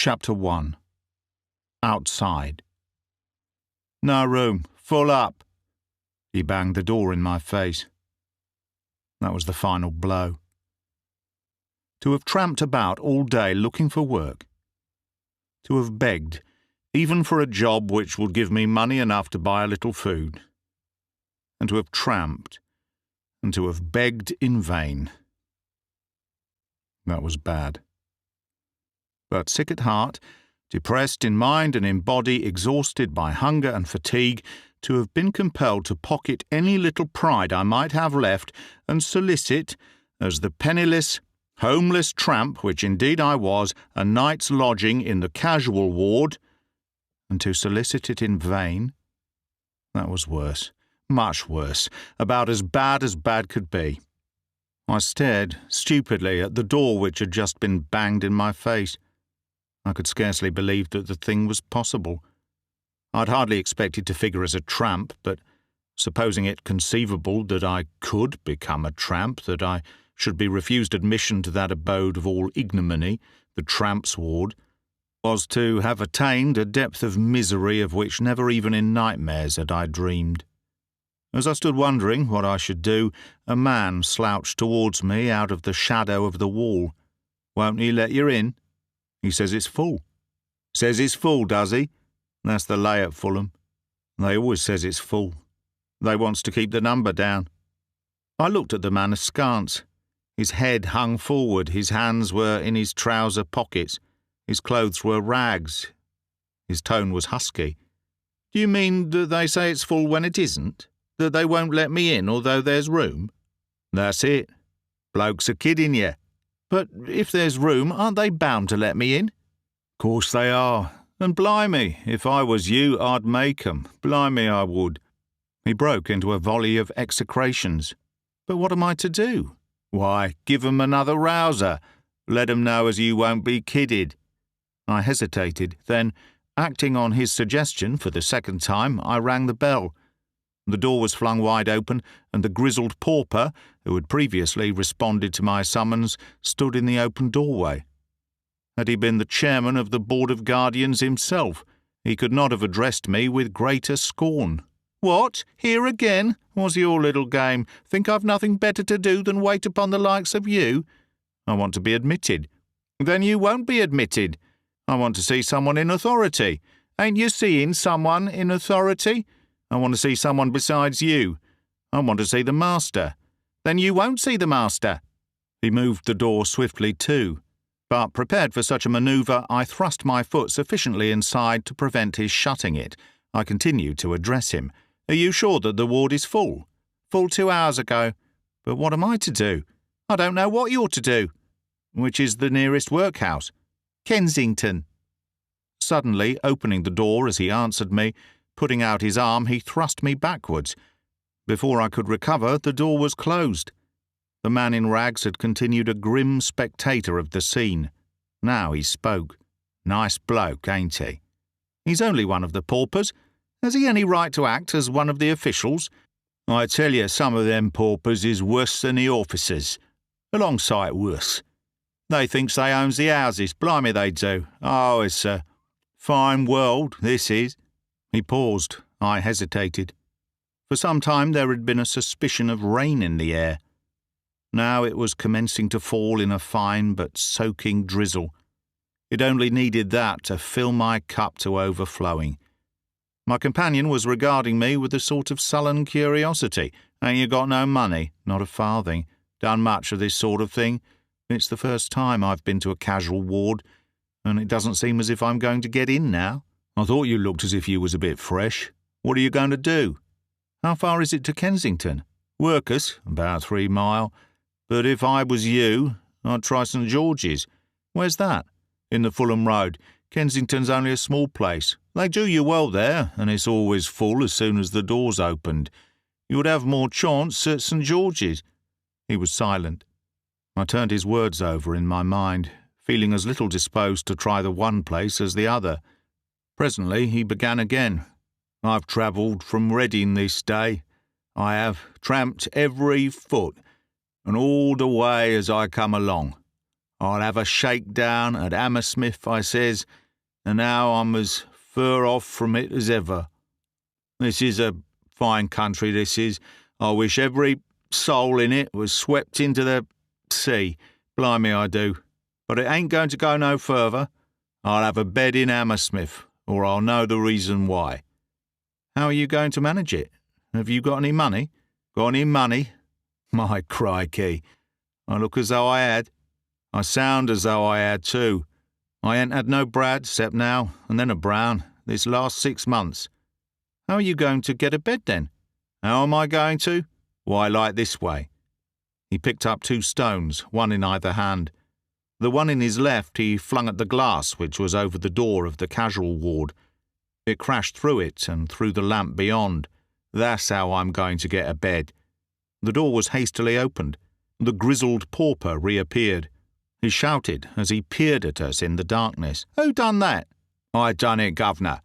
Chapter 1. Outside. "No room. Full up." He banged the door in my face. That was the final blow. To have tramped about all day looking for work. To have begged, even for a job which would give me money enough to buy a little food. And to have tramped, and to have begged in vain. That was bad. But sick at heart, depressed in mind and in body, exhausted by hunger and fatigue, to have been compelled to pocket any little pride I might have left and solicit, as the penniless, homeless tramp which indeed I was, a night's lodging in the casual ward, and to solicit it in vain, that was worse, much worse, about as bad could be. I stared stupidly at the door which had just been banged in my face. I could scarcely believe that the thing was possible. I'd hardly expected to figure as a tramp, but supposing it conceivable that I could become a tramp, that I should be refused admission to that abode of all ignominy, the tramp's ward, was to have attained a depth of misery of which never even in nightmares had I dreamed. As I stood wondering what I should do, a man slouched towards me out of the shadow of the wall. "Won't he let you in? He says it's full." "Says it's full, does he? That's the lay at Fulham. They always says it's full. They wants to keep the number down." I looked at the man askance. His head hung forward, his hands were in his trouser pockets, his clothes were rags. His tone was husky. "Do you mean that they say it's full when it isn't? That they won't let me in although there's room?" "That's it. Blokes are kidding you." "But if there's room, aren't they bound to let me in?" "Course they are. And blimey, if I was you, I'd make 'em. Blimey, I would." He broke into a volley of execrations. "But what am I to do?" "Why, give 'em another rouser. Let 'em know as you won't be kidded." I hesitated. Then, acting on his suggestion for the second time, I rang the bell. The door was flung wide open, and the grizzled pauper, who had previously responded to my summons, stood in the open doorway. Had he been the chairman of the Board of Guardians himself, he could not have addressed me with greater scorn. "What, here again? Was your little game? Think I've nothing better to do than wait upon the likes of you? I want to be admitted." "Then you won't be admitted. I want to see someone in authority. Ain't you seeing someone in authority? I want to see someone besides you. I want to see the master." "Then you won't see the master." He moved the door swiftly too. But prepared for such a manoeuvre, I thrust my foot sufficiently inside to prevent his shutting it. I continued to address him. "Are you sure that the ward is full?" "Full 2 hours ago." "But what am I to do?" "I don't know what you're to do." "Which is the nearest workhouse?" "Kensington." Suddenly, opening the door as he answered me, putting out his arm, he thrust me backwards. Before I could recover, the door was closed. The man in rags had continued a grim spectator of the scene. Now he spoke. "Nice bloke, ain't he?" "He's only one of the paupers. Has he any right to act as one of the officials?" "I tell you, some of them paupers is worse than the officers. A long sight worse. They thinks they owns the houses, blimey they do. Oh, it's a fine world, this is." He paused. I hesitated. For some time there had been a suspicion of rain in the air. Now it was commencing to fall in a fine but soaking drizzle. It only needed that to fill my cup to overflowing. My companion was regarding me with a sort of sullen curiosity. "Ain't you got no money?" "Not a farthing." "Done much of this sort of thing?" "It's the first time I've been to a casual ward, and it doesn't seem as if I'm going to get in now." "I thought you looked as if you was a bit fresh. What are you going to do?" "How far is it to Kensington?" "Workus, about 3 mile. But if I was you, I'd try St. George's." "Where's that?" "In the Fulham Road. Kensington's only a small place. They do you well there, and it's always full as soon as the door's opened. You would have more chance at St. George's." He was silent. I turned his words over in my mind, feeling as little disposed to try the one place as the other. Presently he began again. "I've travelled from Reading this day. I have tramped every foot, and all the way as I come along. I'll have a shakedown at Hammersmith, I says, and now I'm as fur off from it as ever. This is a fine country, this is. I wish every soul in it was swept into the sea. Blimey, I do. But it ain't going to go no further. I'll have a bed in Hammersmith, or I'll know the reason why. How are you going to manage it? Have you got any money? Got any money? My crikey. I look as though I had. I sound as though I had too. I ain't had no Brad, except now, and then a Brown, this last 6 months. How are you going to get a bed then? How am I going to? Why, like this way. He picked up 2 stones, one in either hand. The one in his left he flung at the glass which was over the door of the casual ward. It crashed through it and through the lamp beyond. That's how I'm going to get a bed. The door was hastily opened. The grizzled pauper reappeared. He shouted as he peered at us in the darkness. Who done that? I done it, governor.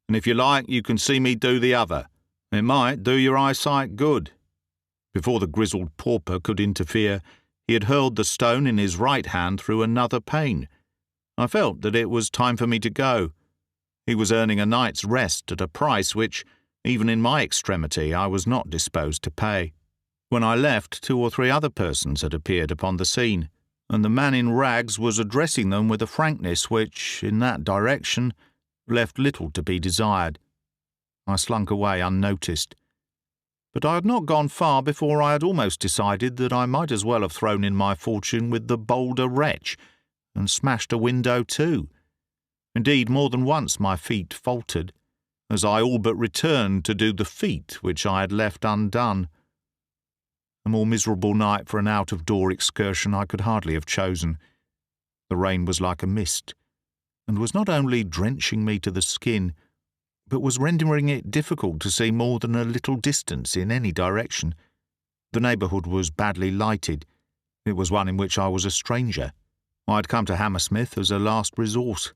And if you like, you can see me do the other. It might do your eyesight good. Before the grizzled pauper could interfere, he had hurled the stone in his right hand through another pane. I felt that it was time for me to go. He was earning a night's rest at a price which, even in my extremity, I was not disposed to pay. When I left, 2 or 3 other persons had appeared upon the scene, and the man in rags was addressing them with a frankness which, in that direction, left little to be desired. I slunk away unnoticed. But I had not gone far before I had almost decided that I might as well have thrown in my fortune with the bolder wretch, and smashed a window too. Indeed, more than once my feet faltered, as I all but returned to do the feat which I had left undone. A more miserable night for an out-of-door excursion I could hardly have chosen. The rain was like a mist, and was not only drenching me to the skin, but was rendering it difficult to see more than a little distance in any direction. The neighbourhood was badly lighted. It was one in which I was a stranger. I had come to Hammersmith as a last resource.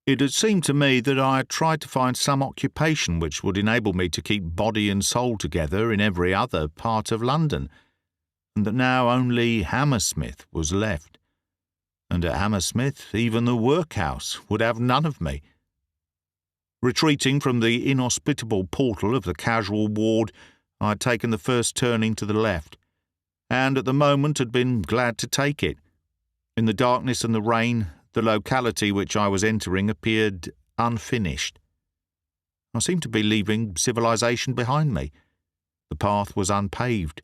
It had seemed to me that I had tried to find some occupation which would enable me to keep body and soul together in every other part of London, and that now only Hammersmith was left. And at Hammersmith even the workhouse would have none of me. Retreating from the inhospitable portal of the casual ward, I had taken the first turning to the left, and at the moment had been glad to take it. In the darkness and the rain, the locality which I was entering appeared unfinished. I seemed to be leaving civilization behind me. The path was unpaved,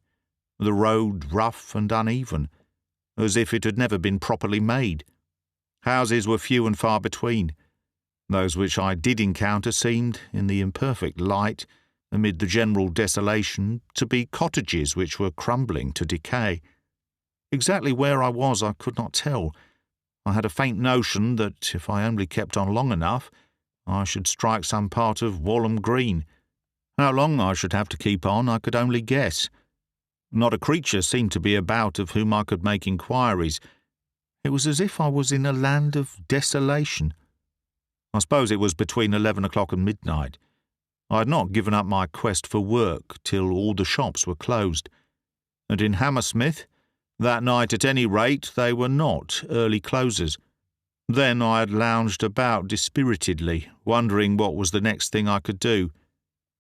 the road rough and uneven, as if it had never been properly made. Houses were few and far between. Those which I did encounter seemed, in the imperfect light, amid the general desolation, to be cottages which were crumbling to decay. Exactly where I was I could not tell. I had a faint notion that, if I only kept on long enough, I should strike some part of Walham Green. How long I should have to keep on I could only guess. Not a creature seemed to be about of whom I could make inquiries. It was as if I was in a land of desolation. I suppose it was between 11 o'clock and midnight. I had not given up my quest for work till all the shops were closed, and in Hammersmith, that night at any rate, they were not early closers. Then I had lounged about dispiritedly, wondering what was the next thing I could do.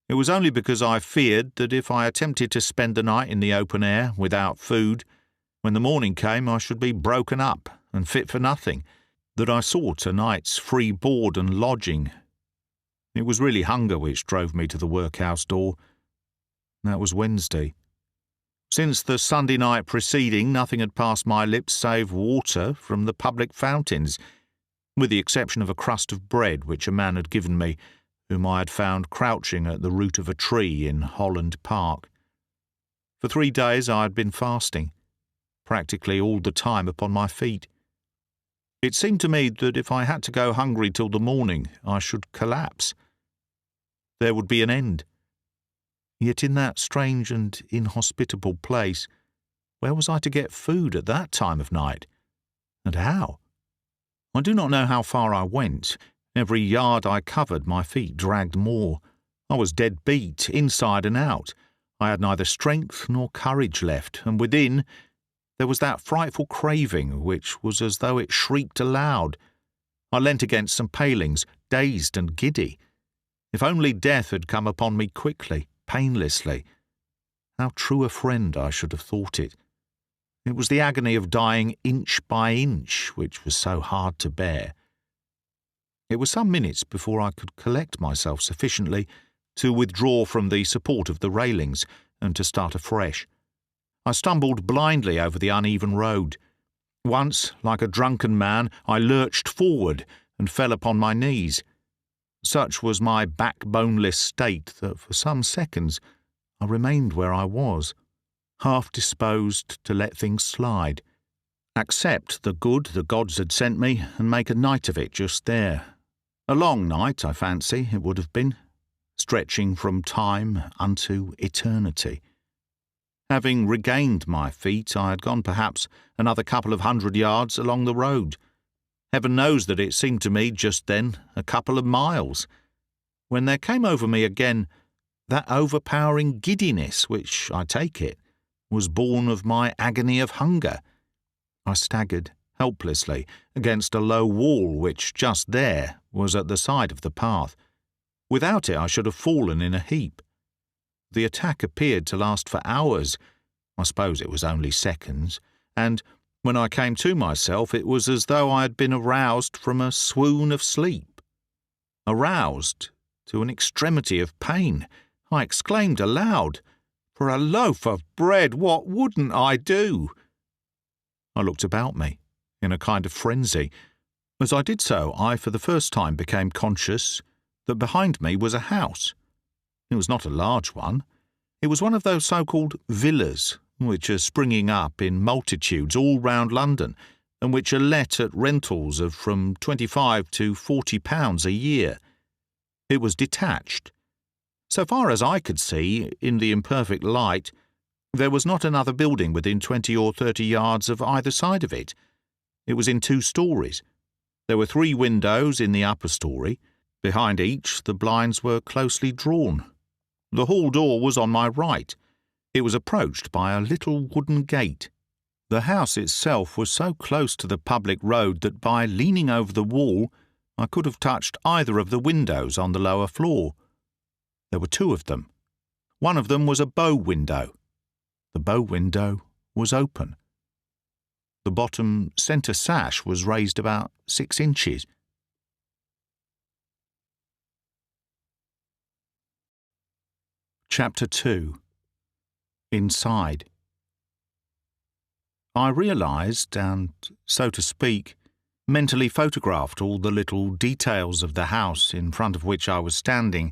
It was only because I feared that if I attempted to spend the night in the open air, without food, when the morning came I should be broken up and fit for nothing, that I sought a night's free board and lodging. It was really hunger which drove me to the workhouse door. That was Wednesday. Since the Sunday night preceding, nothing had passed my lips save water from the public fountains, with the exception of a crust of bread which a man had given me, whom I had found crouching at the root of a tree in Holland Park. For 3 days I had been fasting, practically all the time upon my feet. It seemed to me that if I had to go hungry till the morning, I should collapse. There would be an end. Yet in that strange and inhospitable place, where was I to get food at that time of night? And how? I do not know how far I went. Every yard I covered, my feet dragged more. I was dead beat, inside and out. I had neither strength nor courage left, and within, There was that frightful craving which was as though it shrieked aloud. I leant against some palings, dazed and giddy. If only death had come upon me quickly, painlessly. How true a friend I should have thought it. It was the agony of dying inch by inch which was so hard to bear. It was some minutes before I could collect myself sufficiently to withdraw from the support of the railings and to start afresh. I stumbled blindly over the uneven road. Once, like a drunken man, I lurched forward and fell upon my knees. Such was my backboneless state that for some seconds I remained where I was, half disposed to let things slide, accept the good the gods had sent me and make a night of it just there. A long night, I fancy, it would have been, stretching from time unto eternity. Having regained my feet, I had gone perhaps another couple of 100 yards along the road. Heaven knows that it seemed to me just then a couple of miles, when there came over me again that overpowering giddiness which, I take it, was born of my agony of hunger. I staggered helplessly against a low wall which just there was at the side of the path. Without it I should have fallen in a heap. The attack appeared to last for hours. I suppose it was only seconds, and when I came to myself it was as though I had been aroused from a swoon of sleep. Aroused to an extremity of pain, I exclaimed aloud, "For a loaf of bread, what wouldn't I do?" I looked about me, in a kind of frenzy. As I did so, I for the first time became conscious that behind me was a house. It was not a large one. It was one of those so-called villas, which are springing up in multitudes all round London, and which are let at rentals of from £25 to £40 a year. It was detached. So far as I could see, in the imperfect light, there was not another building within 20 or 30 yards of either side of it. It was in 2 stories. There were 3 windows in the upper story. Behind each, the blinds were closely drawn. The hall door was on my right. It was approached by a little wooden gate. The house itself was so close to the public road that by leaning over the wall I could have touched either of the windows on the lower floor. There were 2 of them. One of them was a bow window. The bow window was open. The bottom centre sash was raised about 6 inches. Chapter 2. Inside. I realised, and, so to speak, mentally photographed all the little details of the house in front of which I was standing,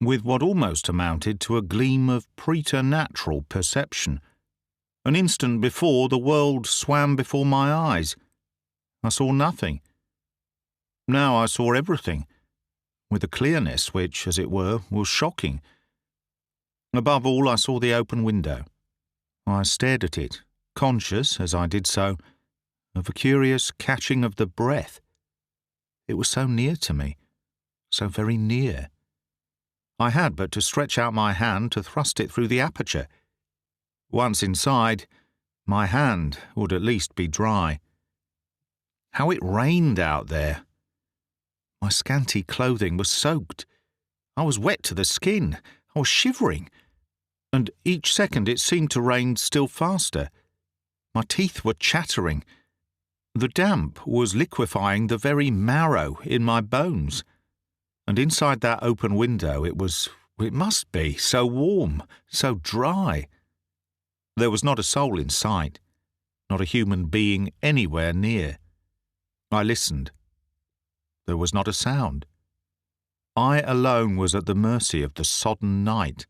with what almost amounted to a gleam of preternatural perception. An instant before, the world swam before my eyes. I saw nothing. Now I saw everything, with a clearness which, as it were, was shocking. Above all, I saw the open window. I stared at it, conscious, as I did so, of a curious catching of the breath. It was so near to me, so very near. I had but to stretch out my hand to thrust it through the aperture. Once inside, my hand would at least be dry. How it rained out there! My scanty clothing was soaked. I was wet to the skin. I was shivering. And each second it seemed to rain still faster. My teeth were chattering. The damp was liquefying the very marrow in my bones. And inside that open window it must be, so warm, so dry. There was not a soul in sight, not a human being anywhere near. I listened. There was not a sound. I alone was at the mercy of the sodden night.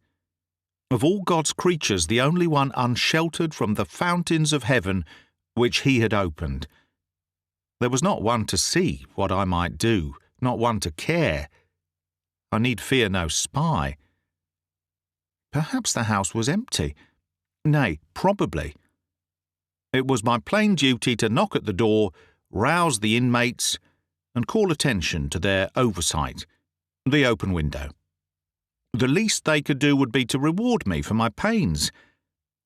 Of all God's creatures, the only one unsheltered from the fountains of heaven which he had opened. There was not one to see what I might do, not one to care. I need fear no spy. Perhaps the house was empty. Nay, probably. It was my plain duty to knock at the door, rouse the inmates, and call attention to their oversight, the open window. The least they could do would be to reward me for my pains.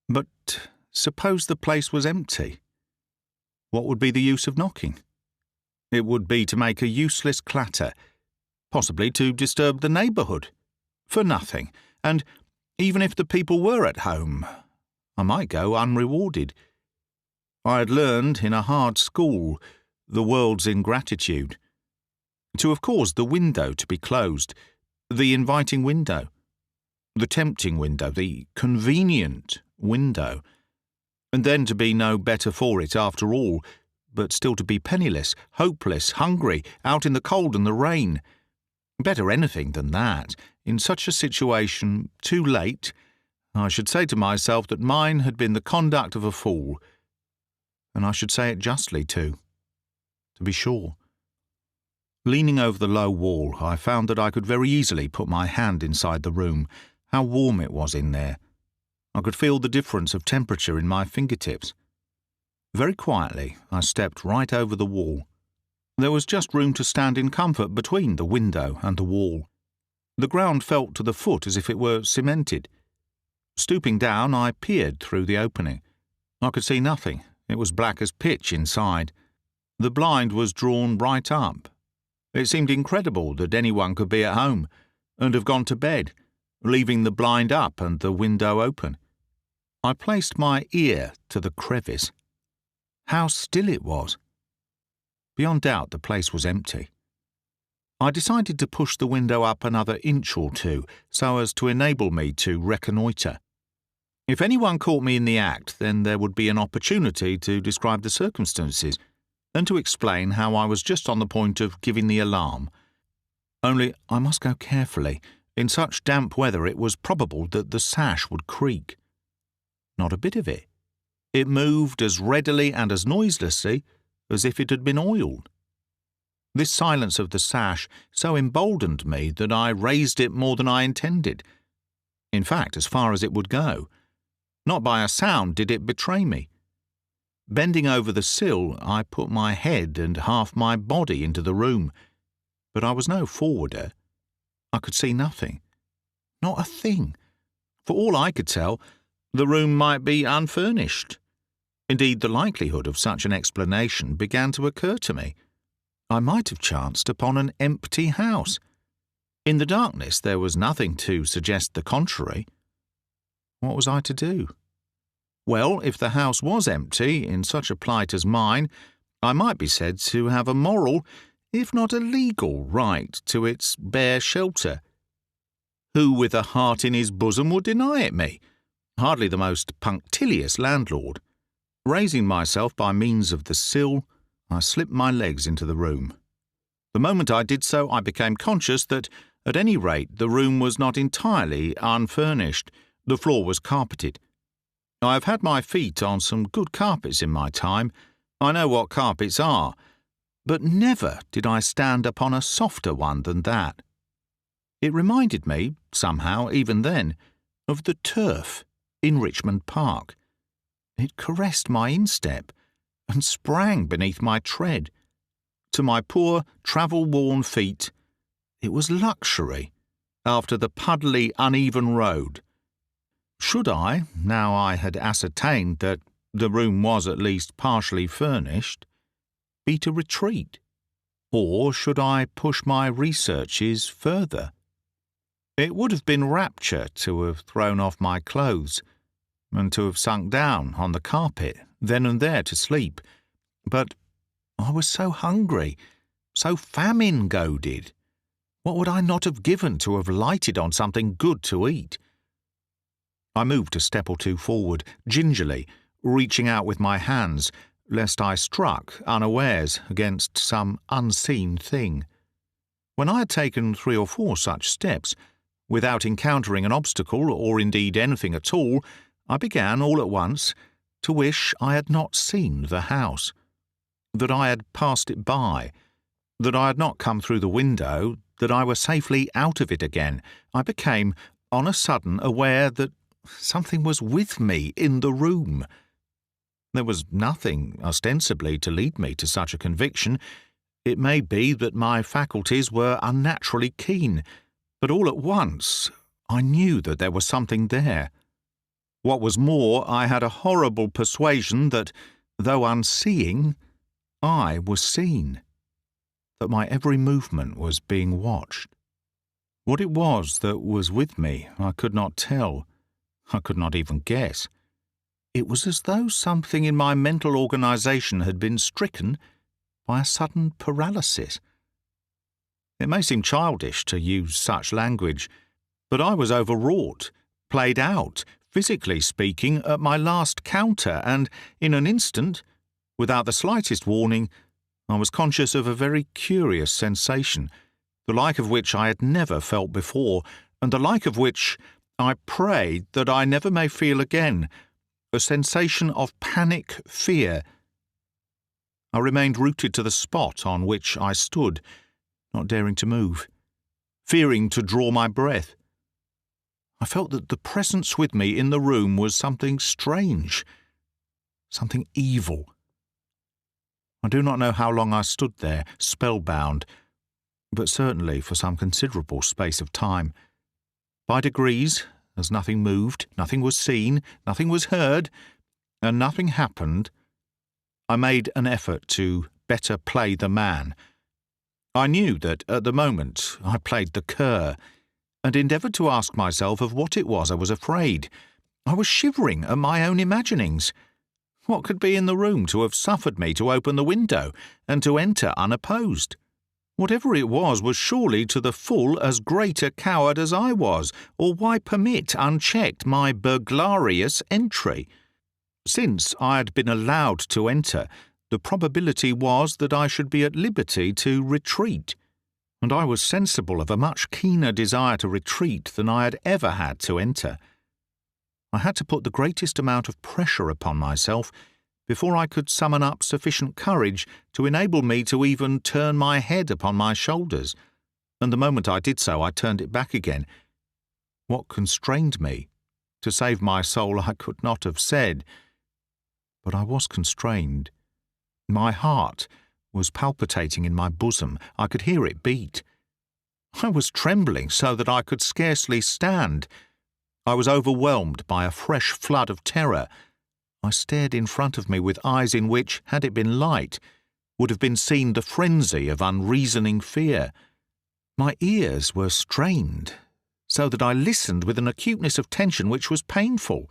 But Suppose the place was empty. What would be the use of knocking? It would be to make a useless clatter, possibly to disturb the neighbourhood, for nothing, and even if the people were at home, I might go unrewarded. I had learned in a hard school the world's ingratitude. To have caused the window to be closed, the inviting window, the tempting window, the convenient window, and then to be no better for it after all, but still to be penniless, hopeless, hungry, out in the cold and the rain. Better anything than that. In such a situation, too late, I should say to myself that mine had been the conduct of a fool, and I should say it justly too, to be sure. Leaning over the low wall, I found that I could very easily put my hand inside the room. How warm it was in there! I could feel the difference of temperature in my fingertips. Very quietly, I stepped right over the wall. There was just room to stand in comfort between the window and the wall. The ground felt to the foot as if it were cemented. Stooping down, I peered through the opening. I could see nothing. It was black as pitch inside. The blind was drawn right up. It seemed incredible that anyone could be at home and have gone to bed, leaving the blind up and the window open. I placed my ear to the crevice. How still it was! Beyond doubt the place was empty. I decided to push the window up another inch or two so as to enable me to reconnoitre. If anyone caught me in the act, then there would be an opportunity to describe the circumstances and to explain how I was just on the point of giving the alarm. Only I must go carefully. In such damp weather it was probable that the sash would creak. Not a bit of it. It moved as readily and as noiselessly as if it had been oiled. This silence of the sash so emboldened me that I raised it more than I intended. In fact, as far as it would go. Not by a sound did it betray me. Bending over the sill, I put my head and half my body into the room, but I was no forwarder. I could see nothing. Not a thing. For all I could tell, the room might be unfurnished. Indeed, the likelihood of such an explanation began to occur to me. I might have chanced upon an empty house. In the darkness there was nothing to suggest the contrary. What was I to do? Well, if the house was empty, in such a plight as mine, I might be said to have a moral, if not a legal, right to its bare shelter. Who with a heart in his bosom would deny it me? Hardly the most punctilious landlord. Raising myself by means of the sill, I slipped my legs into the room. The moment I did so, I became conscious that, at any rate, the room was not entirely unfurnished. The floor was carpeted. I have had my feet on some good carpets in my time. I know what carpets are, but never did I stand upon a softer one than that. It reminded me, somehow, even then, of the turf in Richmond Park. It caressed my instep and sprang beneath my tread. To my poor, travel-worn feet, it was luxury after the puddly, uneven road. Should I, now I had ascertained that the room was at least partially furnished, be to retreat? Or should I push my researches further? It would have been rapture to have thrown off my clothes and to have sunk down on the carpet then and there to sleep. But I was so hungry, so famine-goaded. What would I not have given to have lighted on something good to eat? I moved a step or two forward, gingerly, reaching out with my hands, lest I struck, unawares, against some unseen thing. When I had taken 3 or 4 such steps, without encountering an obstacle, or indeed anything at all, I began, all at once, to wish I had not seen the house, that I had passed it by, that I had not come through the window, that I were safely out of it again. I became, on a sudden, aware that something was with me in the room. There was nothing, ostensibly, to lead me to such a conviction. It may be that my faculties were unnaturally keen, but all at once I knew that there was something there. What was more, I had a horrible persuasion that, though unseeing, I was seen, that my every movement was being watched. What it was that was with me, I could not tell. I could not even guess. It was as though something in my mental organisation had been stricken by a sudden paralysis. It may seem childish to use such language, but I was overwrought, played out, physically speaking, at my last counter, and in an instant, without the slightest warning, I was conscious of a very curious sensation, the like of which I had never felt before, and the like of which I pray that I never may feel again, a sensation of panic fear. I remained rooted to the spot on which I stood, not daring to move, fearing to draw my breath. I felt that the presence with me in the room was something strange, something evil. I do not know how long I stood there, spellbound, but certainly for some considerable space of time. By degrees, as nothing moved, nothing was seen, nothing was heard, and nothing happened, I made an effort to better play the man. I knew that at the moment I played the cur, and endeavoured to ask myself of what it was I was afraid. I was shivering at my own imaginings. What could be in the room to have suffered me to open the window and to enter unopposed? Whatever it was surely to the full as great a coward as I was, or why permit unchecked my burglarious entry? Since I had been allowed to enter, the probability was that I should be at liberty to retreat, and I was sensible of a much keener desire to retreat than I had ever had to enter. I had to put the greatest amount of pressure upon myself before I could summon up sufficient courage to enable me to even turn my head upon my shoulders, and the moment I did so I turned it back again. What constrained me? To save my soul I could not have said, but I was constrained. My heart was palpitating in my bosom. I could hear it beat. I was trembling so that I could scarcely stand. I was overwhelmed by a fresh flood of terror. I stared in front of me with eyes in which, had it been light, would have been seen the frenzy of unreasoning fear. My ears were strained, so that I listened with an acuteness of tension which was painful.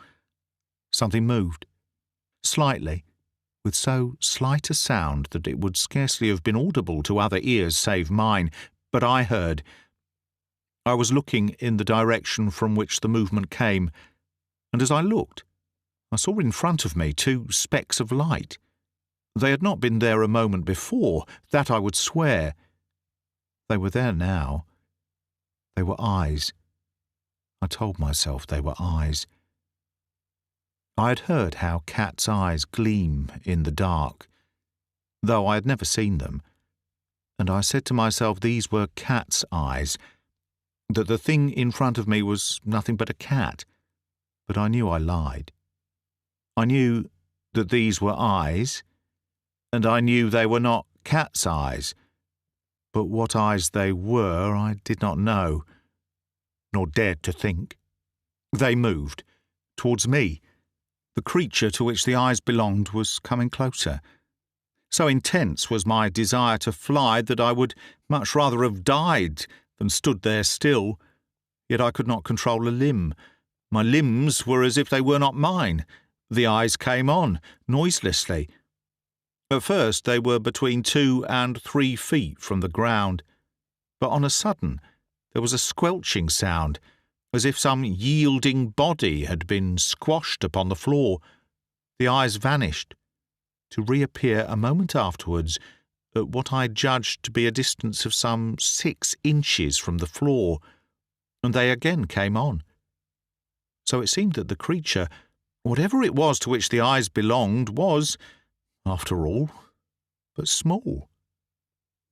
Something moved, slightly, with so slight a sound that it would scarcely have been audible to other ears save mine, but I heard. I was looking in the direction from which the movement came, and as I looked, I saw in front of me two specks of light. They had not been there a moment before, that I would swear. They were there now. They were eyes. I told myself they were eyes. I had heard how cats' eyes gleam in the dark, though I had never seen them, and I said to myself these were cats' eyes, that the thing in front of me was nothing but a cat, but I knew I lied. I knew that these were eyes, and I knew they were not cat's eyes, but what eyes they were I did not know, nor dared to think. They moved, towards me. The creature to which the eyes belonged was coming closer. So intense was my desire to fly that I would much rather have died than stood there still. Yet I could not control a limb. My limbs were as if they were not mine. The eyes came on, noiselessly. At first they were between 2 and 3 feet from the ground, but on a sudden there was a squelching sound, as if some yielding body had been squashed upon the floor. The eyes vanished, to reappear a moment afterwards at what I judged to be a distance of some 6 inches from the floor, and they again came on. So it seemed that the creature, whatever it was to which the eyes belonged, was, after all, but small.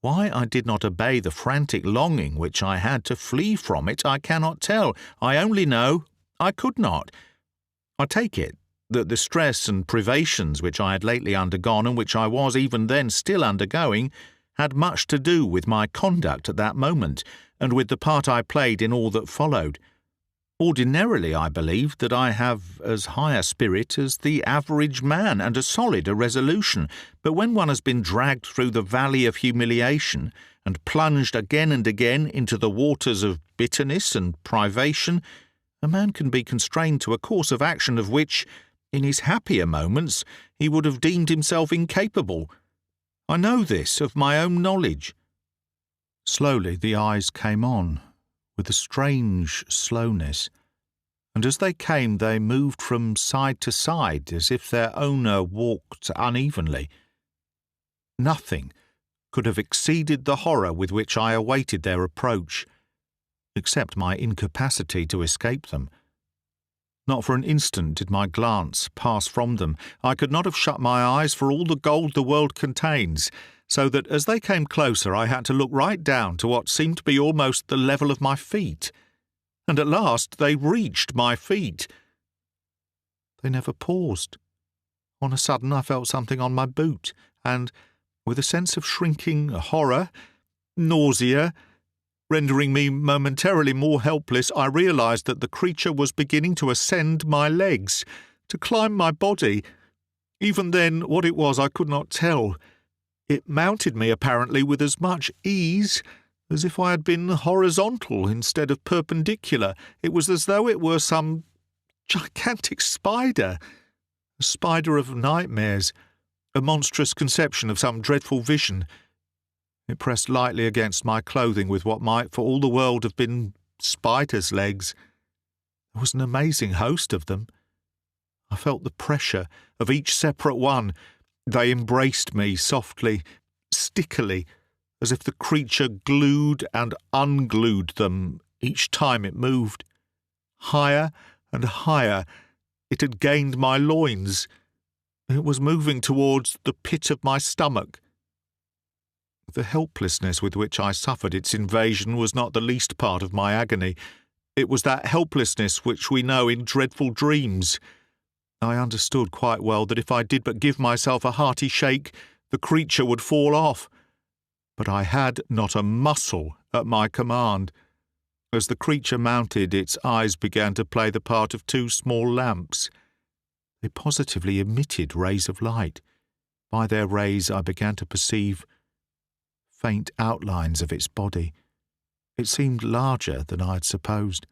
Why I did not obey the frantic longing which I had to flee from it, I cannot tell. I only know I could not. I take it that the stress and privations which I had lately undergone, and which I was even then still undergoing, had much to do with my conduct at that moment, and with the part I played in all that followed. Ordinarily, I believe that I have as high a spirit as the average man and as solid a resolution, but when one has been dragged through the valley of humiliation and plunged again and again into the waters of bitterness and privation, a man can be constrained to a course of action of which, in his happier moments, he would have deemed himself incapable. I know this of my own knowledge. Slowly the eyes came on, with a strange slowness, and as they came they moved from side to side as if their owner walked unevenly. Nothing could have exceeded the horror with which I awaited their approach, except my incapacity to escape them. Not for an instant did my glance pass from them. I could not have shut my eyes for all the gold the world contains, so that as they came closer I had to look right down to what seemed to be almost the level of my feet. And at last they reached my feet. They never paused. On a sudden I felt something on my boot, and, with a sense of shrinking horror, nausea, rendering me momentarily more helpless, I realized that the creature was beginning to ascend my legs, to climb my body. Even then, what it was I could not tell. It mounted me apparently with as much ease as if I had been horizontal instead of perpendicular. It was as though it were some gigantic spider, a spider of nightmares, a monstrous conception of some dreadful vision. It pressed lightly against my clothing with what might for all the world have been spider's legs. There was an amazing host of them. I felt the pressure of each separate one. They embraced me softly, stickily, as if the creature glued and unglued them each time it moved. Higher and higher, it had gained my loins. It was moving towards the pit of my stomach. The helplessness with which I suffered its invasion was not the least part of my agony. It was that helplessness which we know in dreadful dreams. I understood quite well that if I did but give myself a hearty shake, the creature would fall off. But I had not a muscle at my command. As the creature mounted, its eyes began to play the part of two small lamps. They positively emitted rays of light. By their rays I began to perceive faint outlines of its body. It seemed larger than I had supposed.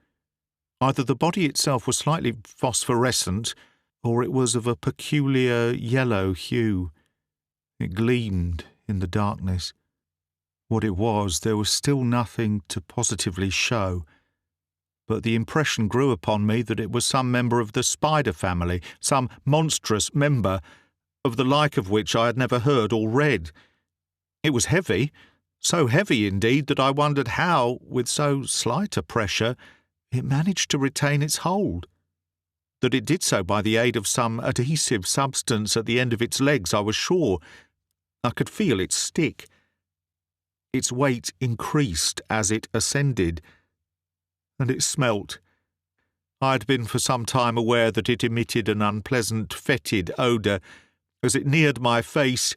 Either the body itself was slightly phosphorescent, or it was of a peculiar yellow hue. It gleamed in the darkness. What it was, there was still nothing to positively show, but the impression grew upon me that it was some member of the spider family, some monstrous member, of the like of which I had never heard or read. It was heavy, so heavy indeed that I wondered how, with so slight a pressure, it managed to retain its hold. That it did so by the aid of some adhesive substance at the end of its legs, I was sure. I could feel it stick. Its weight increased as it ascended, and it smelt. I had been for some time aware that it emitted an unpleasant, fetid odour. As it neared my face,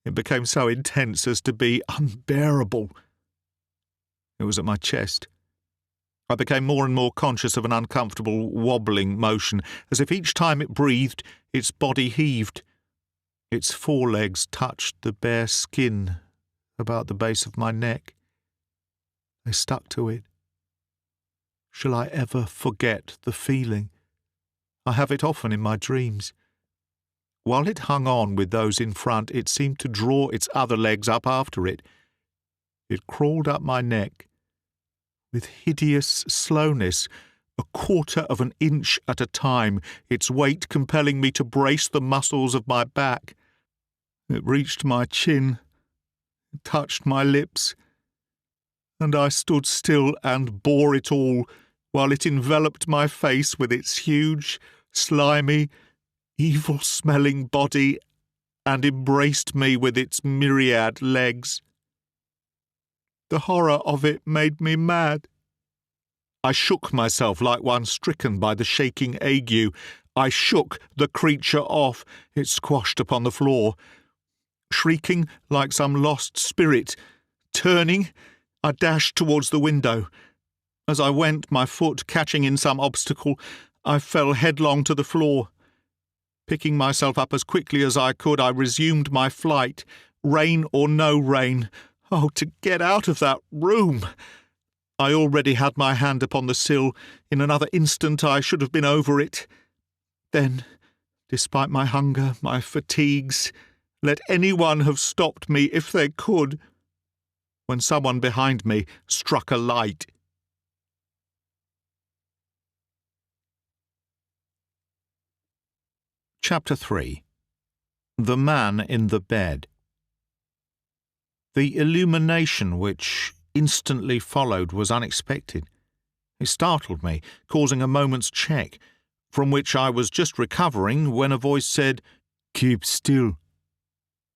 it became so intense as to be unbearable. It was at my chest. I became more and more conscious of an uncomfortable, wobbling motion, as if each time it breathed, its body heaved. Its forelegs touched the bare skin about the base of my neck. They stuck to it. Shall I ever forget the feeling? I have it often in my dreams. While it hung on with those in front, it seemed to draw its other legs up after it. It crawled up my neck with hideous slowness, a quarter of an inch at a time, its weight compelling me to brace the muscles of my back. It reached my chin, it touched my lips, and I stood still and bore it all, while it enveloped my face with its huge, slimy, evil-smelling body and embraced me with its myriad legs. The horror of it made me mad. I shook myself like one stricken by the shaking ague. I shook the creature off. It squashed upon the floor. Shrieking like some lost spirit, turning, I dashed towards the window. As I went, my foot catching in some obstacle, I fell headlong to the floor. Picking myself up as quickly as I could, I resumed my flight, rain or no rain. Oh, to get out of that room! I already had my hand upon the sill. In another instant I should have been over it. Then, despite my hunger, my fatigues, let anyone have stopped me if they could, when someone behind me struck a light. Chapter 3. The Man in the Bed. The illumination which instantly followed was unexpected. It startled me, causing a moment's check, from which I was just recovering when a voice said, "Keep still."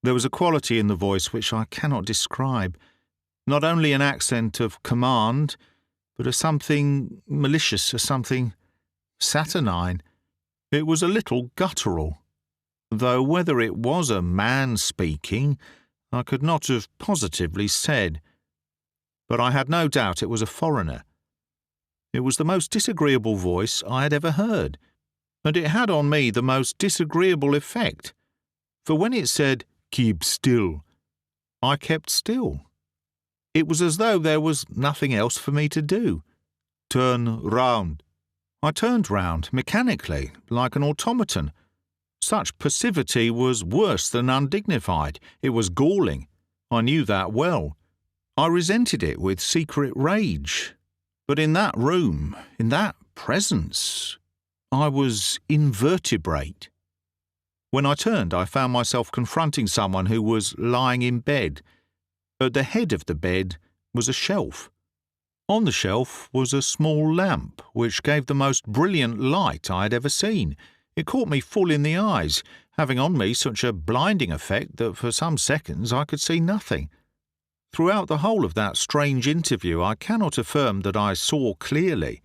There was a quality in the voice which I cannot describe, not only an accent of command, but a something malicious, a something saturnine. It was a little guttural, though whether it was a man speaking, I could not have positively said. But I had no doubt it was a foreigner. It was the most disagreeable voice I had ever heard, and it had on me the most disagreeable effect, for when it said, "Keep still," I kept still. It was as though there was nothing else for me to do. "Turn round." I turned round, mechanically, like an automaton. Such passivity was worse than undignified. It was galling. I knew that well. I resented it with secret rage. But in that room, in that presence, I was invertebrate. When I turned, I found myself confronting someone who was lying in bed. At the head of the bed was a shelf. On the shelf was a small lamp, which gave the most brilliant light I had ever seen. It caught me full in the eyes, having on me such a blinding effect that for some seconds I could see nothing. Throughout the whole of that strange interview I cannot affirm that I saw clearly.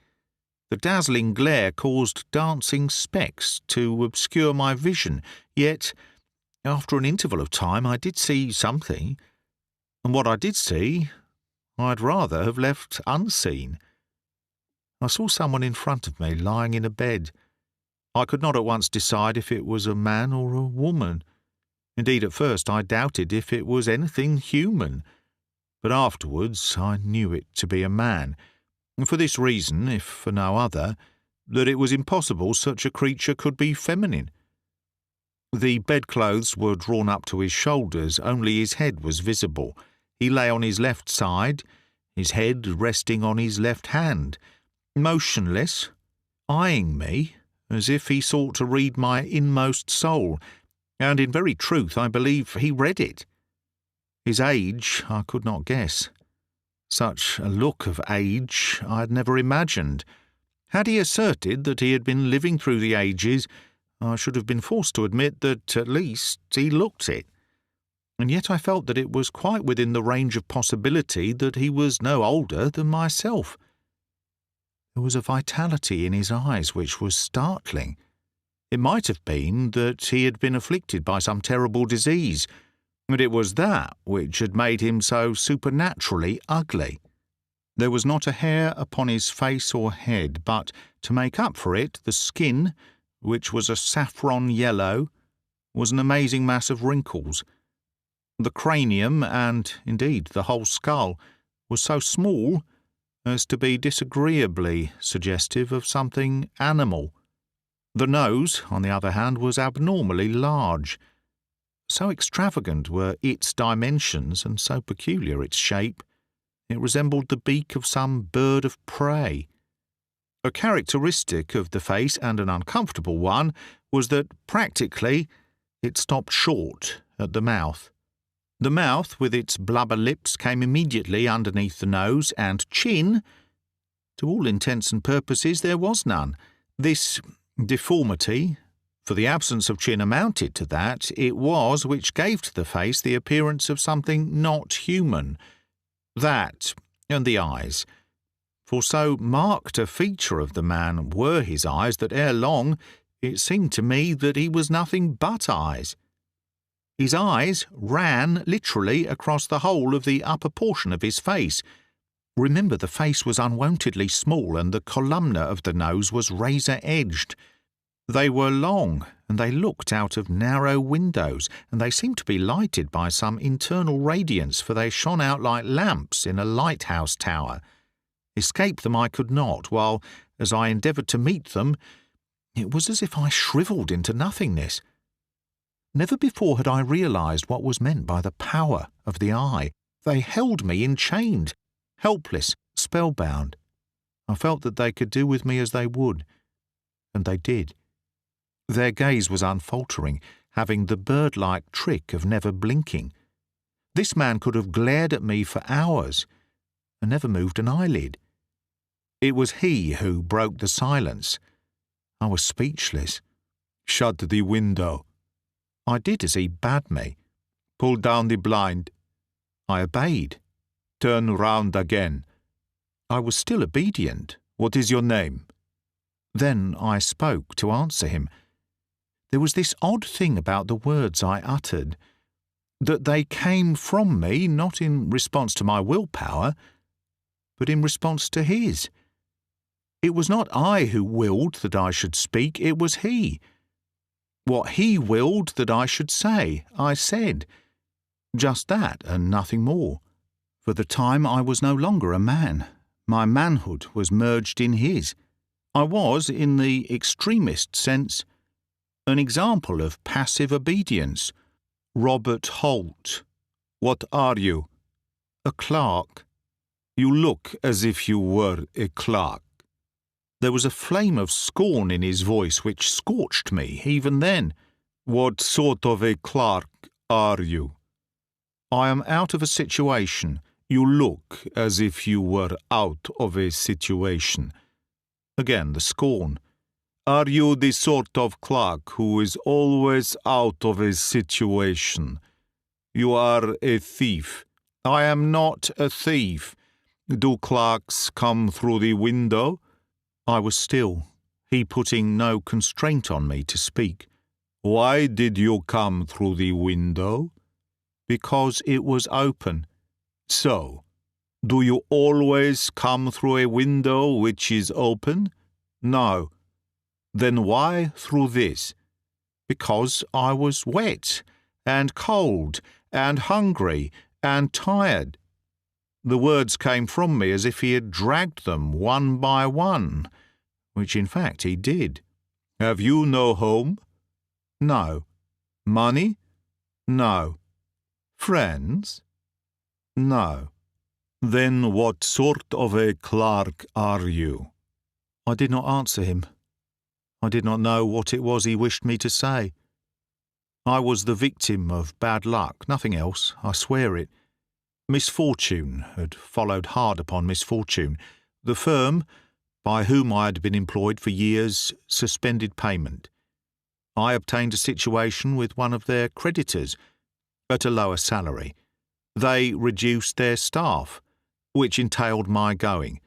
The dazzling glare caused dancing specks to obscure my vision, yet, after an interval of time, I did see something, and what I did see I'd rather have left unseen. I saw someone in front of me lying in a bed. I could not at once decide if it was a man or a woman. Indeed, at first I doubted if it was anything human, but afterwards I knew it to be a man, for this reason, if for no other, that it was impossible such a creature could be feminine. The bedclothes were drawn up to his shoulders, only his head was visible. He lay on his left side, his head resting on his left hand, motionless, eyeing me, as if he sought to read my inmost soul, and in very truth I believe he read it. His age I could not guess. Such a look of age I had never imagined. Had he asserted that he had been living through the ages, I should have been forced to admit that at least he looked it. And yet I felt that it was quite within the range of possibility that he was no older than myself. There was a vitality in his eyes which was startling. It might have been that he had been afflicted by some terrible disease, and it was that which had made him so supernaturally ugly. There was not a hair upon his face or head, but, to make up for it, the skin, which was a saffron yellow, was an amazing mass of wrinkles. The cranium, and, indeed, the whole skull, was so small as to be disagreeably suggestive of something animal. The nose, on the other hand, was abnormally large. So extravagant were its dimensions, and so peculiar its shape, it resembled the beak of some bird of prey. A characteristic of the face, and an uncomfortable one, was that, practically, it stopped short at the mouth. The mouth, with its blubber lips, came immediately underneath the nose, and chin, to all intents and purposes, there was none. This deformity, for the absence of chin amounted to that, it was which gave to the face the appearance of something not human. That, and the eyes. For so marked a feature of the man were his eyes that ere long it seemed to me that he was nothing but eyes. His eyes ran literally across the whole of the upper portion of his face, Remember, the face was unwontedly small and the columna of the nose was razor-edged. They were long, and they looked out of narrow windows, and they seemed to be lighted by some internal radiance, for they shone out like lamps in a lighthouse tower. Escape them I could not, while, as I endeavoured to meet them, it was as if I shrivelled into nothingness. Never before had I realised what was meant by the power of the eye. They held me enchained, helpless, spellbound. I felt that they could do with me as they would, and they did. Their gaze was unfaltering, having the bird-like trick of never blinking. This man could have glared at me for hours, and never moved an eyelid. It was he who broke the silence. I was speechless. "Shut the window." I did as he bade me. "Pull down the blind." I obeyed. "Turn round again." I was still obedient. "What is your name?" Then I spoke to answer him. There was this odd thing about the words I uttered, that they came from me not in response to my willpower, but in response to his. It was not I who willed that I should speak, it was he. What he willed that I should say, I said. Just that, and nothing more. For the time I was no longer a man. My manhood was merged in his. I was, in the extremest sense, an example of passive obedience. "Robert Holt." "What are you?" "A clerk." "You look as if you were a clerk." There was a flame of scorn in his voice which scorched me even then. "What sort of a clerk are you?" "I am out of a situation." "You look as if you were out of a situation." Again the scorn. "Are you the sort of clerk who is always out of a situation?" "You are a thief." "I am not a thief." "Do clerks come through the window?" I was still, he putting no constraint on me to speak. "Why did you come through the window?" "Because it was open." "So, do you always come through a window which is open?" "No." "Then why through this?" "Because I was wet, and cold, and hungry, and tired." The words came from me as if he had dragged them one by one, which in fact he did. "Have you no home?" "No." "Money?" "No." "Friends?" "No." "Then what sort of a clerk are you?" I did not answer him. I did not know what it was he wished me to say. I was the victim of bad luck, nothing else, I swear it. Misfortune had followed hard upon misfortune. The firm, by whom I had been employed for years, suspended payment. I obtained a situation with one of their creditors, at a lower salary. They reduced their staff, which entailed my going.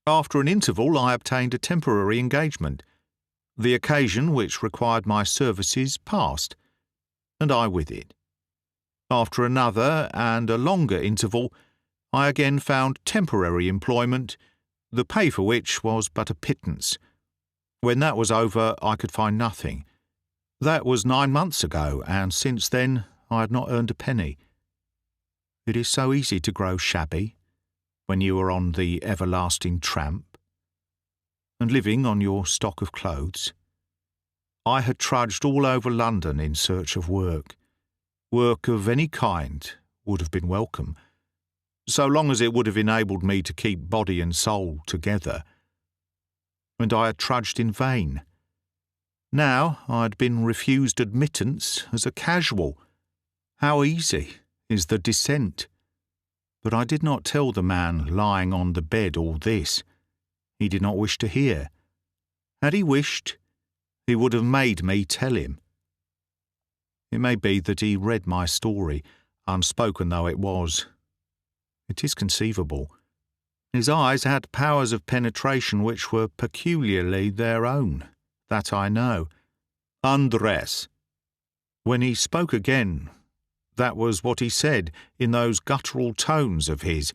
After an interval, I obtained a temporary engagement. The occasion which required my services passed, and I with it. After another and a longer interval, I again found temporary employment, the pay for which was but a pittance. When that was over, I could find nothing. That was 9 months ago, and since then I had not earned a penny. It is so easy to grow shabby when you are on the everlasting tramp, and living on your stock of clothes. I had trudged all over London in search of work. Work of any kind would have been welcome, so long as it would have enabled me to keep body and soul together. And I had trudged in vain. Now I had been refused admittance as a casual. How easy is the descent! But I did not tell the man lying on the bed all this. He did not wish to hear. Had he wished, he would have made me tell him. It may be that he read my story, unspoken though it was. It is conceivable. His eyes had powers of penetration which were peculiarly their own, that I know. "Undress." When he spoke again, that was what he said, in those guttural tones of his.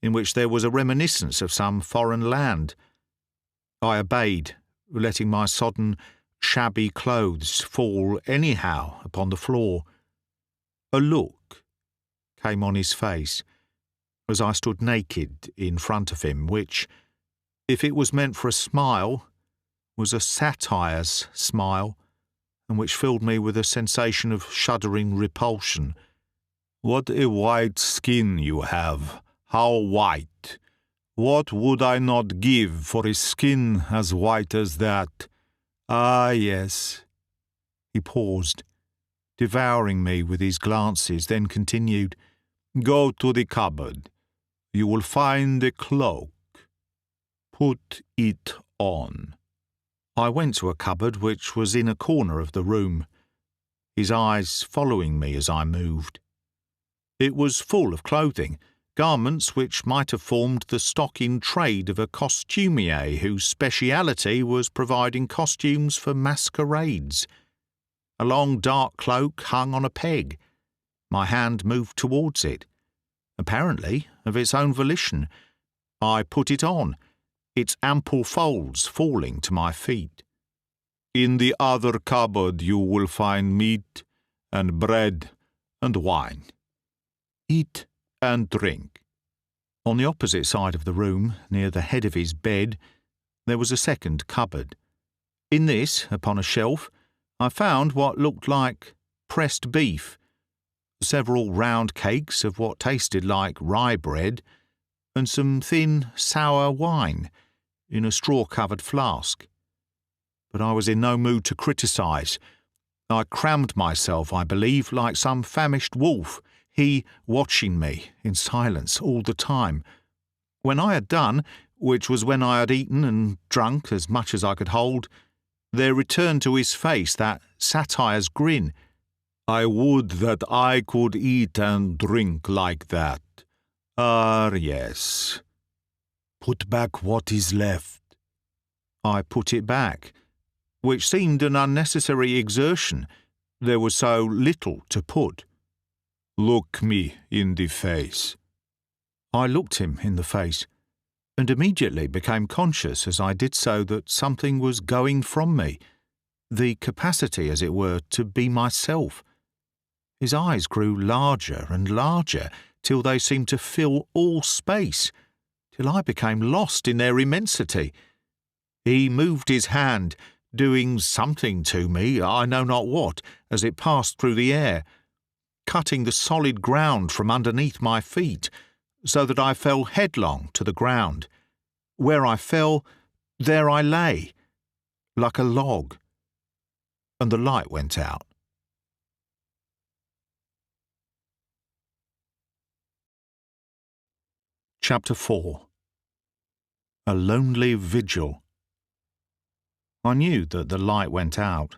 in which there was a reminiscence of some foreign land. I obeyed, letting my sodden, shabby clothes fall anyhow upon the floor. A look came on his face as I stood naked in front of him, which, if it was meant for a smile, was a satire's smile, and which filled me with a sensation of shuddering repulsion. "What a white skin you have! How white! What would I not give for a skin as white as that? Ah, yes." He paused, devouring me with his glances, then continued, "Go to the cupboard. You will find a cloak. Put it on." I went to a cupboard which was in a corner of the room, his eyes following me as I moved. It was full of clothing, garments which might have formed the stock in trade of a costumier whose speciality was providing costumes for masquerades. A long dark cloak hung on a peg. My hand moved towards it, apparently of its own volition. I put it on, its ample folds falling to my feet. "In the other cupboard you will find meat and bread and wine. Eat and drink." On the opposite side of the room, near the head of his bed, there was a second cupboard. In this, upon a shelf, I found what looked like pressed beef, several round cakes of what tasted like rye bread, and some thin, sour wine in a straw-covered flask. But I was in no mood to criticise. I crammed myself, I believe, like some famished wolf, he watching me in silence all the time. When I had done, which was when I had eaten and drunk as much as I could hold, there returned to his face that satire's grin. "I would that I could eat and drink like that. Ah, yes. Put back what is left." I put it back, which seemed an unnecessary exertion. There was so little to put. "Look me in the face." I looked him in the face, and immediately became conscious as I did so that something was going from me, the capacity, as it were, to be myself. His eyes grew larger and larger, till they seemed to fill all space, till I became lost in their immensity. He moved his hand, doing something to me, I know not what, as it passed through the air, cutting the solid ground from underneath my feet, so that I fell headlong to the ground. Where I fell, there I lay, like a log, and the light went out. Chapter 4. A Lonely Vigil. I knew that the light went out,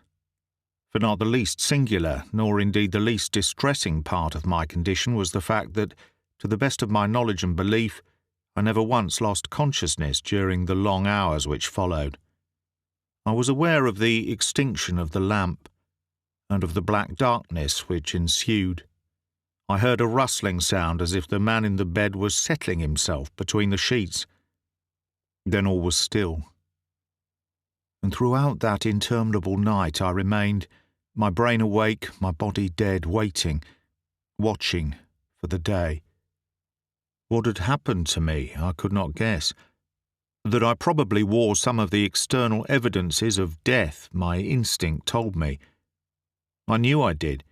for not the least singular, nor indeed the least distressing part of my condition was the fact that, to the best of my knowledge and belief, I never once lost consciousness during the long hours which followed. I was aware of the extinction of the lamp, and of the black darkness which ensued. I heard a rustling sound as if the man in the bed was settling himself between the sheets. Then all was still. And throughout that interminable night I remained, my brain awake, my body dead, waiting, watching for the day. What had happened to me I could not guess. That I probably wore some of the external evidences of death my instinct told me. I knew I did.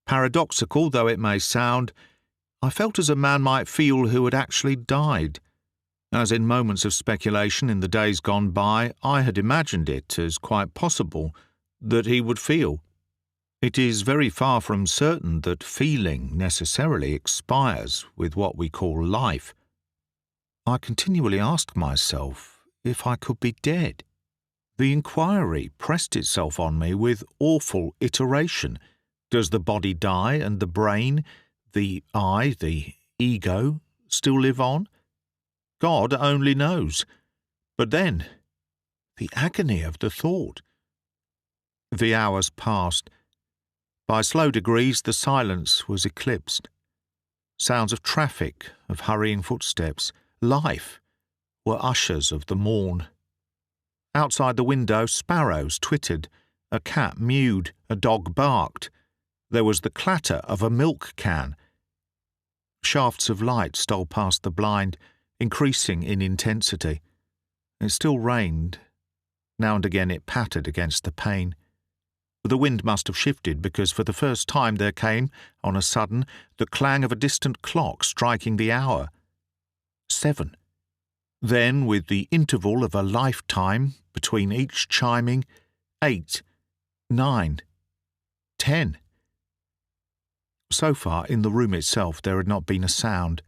Paradoxical though it may sound, I felt as a man might feel who had actually died. As in moments of speculation in the days gone by, I had imagined it as quite possible that he would feel. It is very far from certain that feeling necessarily expires with what we call life. I continually asked myself if I could be dead. The inquiry pressed itself on me with awful iteration. Does the body die and the brain, the I, the ego, still live on? God only knows. But then, the agony of the thought. The hours passed. By slow degrees the silence was eclipsed. Sounds of traffic, of hurrying footsteps, life, were ushers of the morn. Outside the window, sparrows twittered, a cat mewed, a dog barked. There was the clatter of a milk can. Shafts of light stole past the blind, increasing in intensity. It still rained. Now and again it pattered against the pane. The wind must have shifted, because for the first time there came, on a sudden, the clang of a distant clock striking the hour. 7. Then, with the interval of a lifetime between each chiming, 8, 9, 10. So far, in the room itself, there had not been a sound.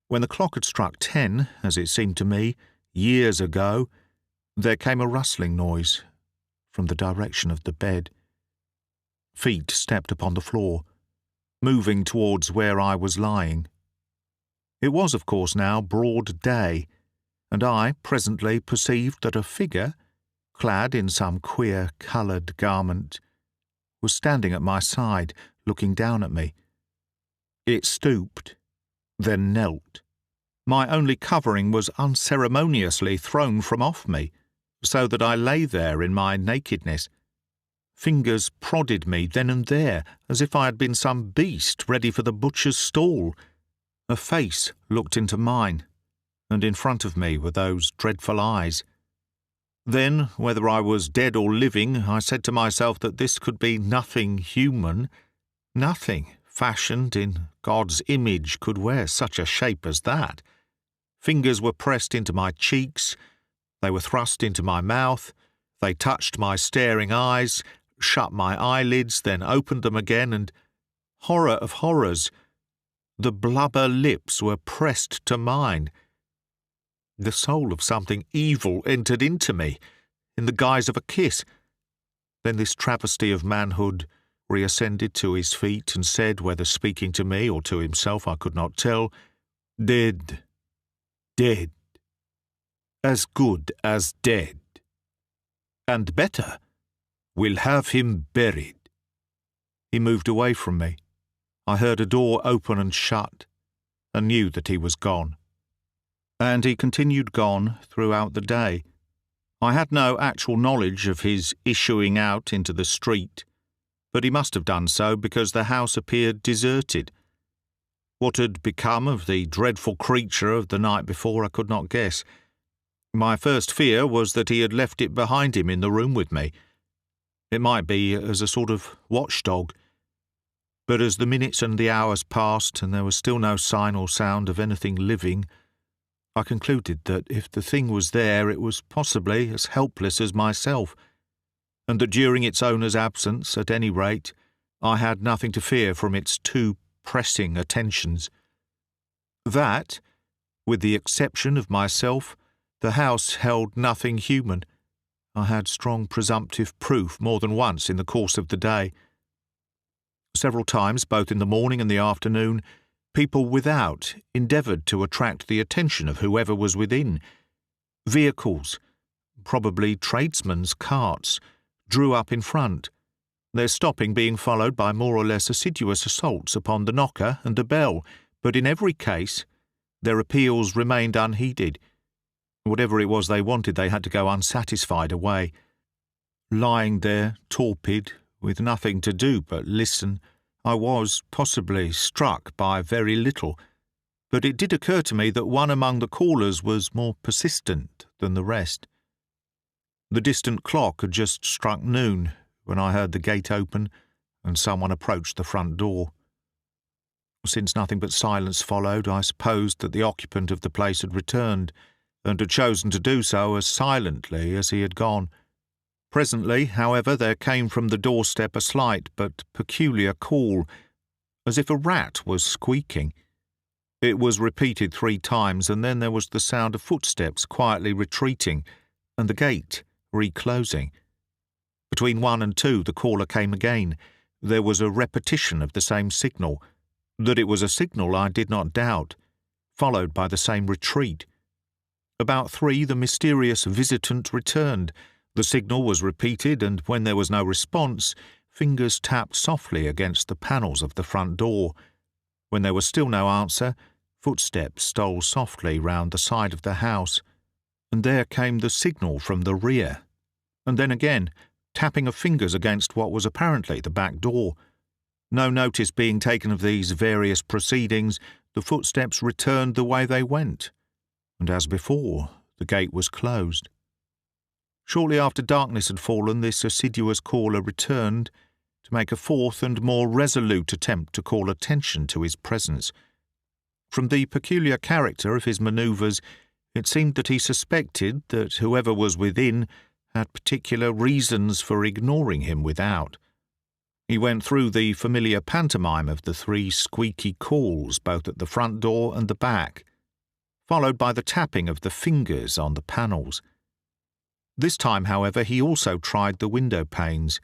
When the clock had struck 10, as it seemed to me, years ago, there came a rustling noise from the direction of the bed. Feet stepped upon the floor, moving towards where I was lying. It was, of course, now broad day, and I presently perceived that a figure, clad in some queer coloured garment, was standing at my side, looking down at me. It stooped, then knelt. My only covering was unceremoniously thrown from off me, so that I lay there in my nakedness. Fingers prodded me then and there, as if I had been some beast ready for the butcher's stall. A face looked into mine, and in front of me were those dreadful eyes. Then, whether I was dead or living, I said to myself that this could be nothing human. Nothing fashioned in God's image could wear such a shape as that. Fingers were pressed into my cheeks, they were thrust into my mouth, they touched my staring eyes, shut my eyelids, then opened them again, and, horror of horrors, the blubber lips were pressed to mine. The soul of something evil entered into me, in the guise of a kiss. Then this travesty of manhood reascended to his feet and said, whether speaking to me or to himself I could not tell, "Dead, dead, as good as dead. And better, we'll have him buried." He moved away from me. I heard a door open and shut, and knew that he was gone. And he continued gone throughout the day. I had no actual knowledge of his issuing out into the street, but he must have done so because the house appeared deserted. What had become of the dreadful creature of the night before I could not guess. My first fear was that he had left it behind him in the room with me. It might be as a sort of watchdog. But as the minutes and the hours passed and there was still no sign or sound of anything living, I concluded that if the thing was there it was possibly as helpless as myself, and that during its owner's absence, at any rate, I had nothing to fear from its too pressing attentions. That, with the exception of myself, the house held nothing human. I had strong presumptive proof more than once in the course of the day. Several times, both in the morning and the afternoon, people without endeavoured to attract the attention of whoever was within. Vehicles, probably tradesmen's carts, drew up in front, their stopping being followed by more or less assiduous assaults upon the knocker and the bell, but in every case their appeals remained unheeded. Whatever it was they wanted, they had to go unsatisfied away. Lying there, torpid, with nothing to do but listen, I was, possibly, struck by very little, but it did occur to me that one among the callers was more persistent than the rest. The distant clock had just struck noon when I heard the gate open and someone approached the front door. Since nothing but silence followed, I supposed that the occupant of the place had returned, and had chosen to do so as silently as he had gone. Presently, however, there came from the doorstep a slight but peculiar call, as if a rat was squeaking. It was repeated 3 times, and then there was the sound of footsteps quietly retreating, and the gate reclosing. Between 1 and 2 the caller came again. There was a repetition of the same signal. That it was a signal I did not doubt, followed by the same retreat. About 3 the mysterious visitant returned. The signal was repeated, and when there was no response, fingers tapped softly against the panels of the front door. When there was still no answer, footsteps stole softly round the side of the house, and there came the signal from the rear, and then again, tapping of fingers against what was apparently the back door. No notice being taken of these various proceedings, the footsteps returned the way they went, and as before, the gate was closed. Shortly after darkness had fallen, this assiduous caller returned to make a fourth and more resolute attempt to call attention to his presence. From the peculiar character of his manoeuvres, it seemed that he suspected that whoever was within had particular reasons for ignoring him without. He went through the familiar pantomime of the 3 squeaky calls both at the front door and the back, followed by the tapping of the fingers on the panels. This time, however, he also tried the window panes.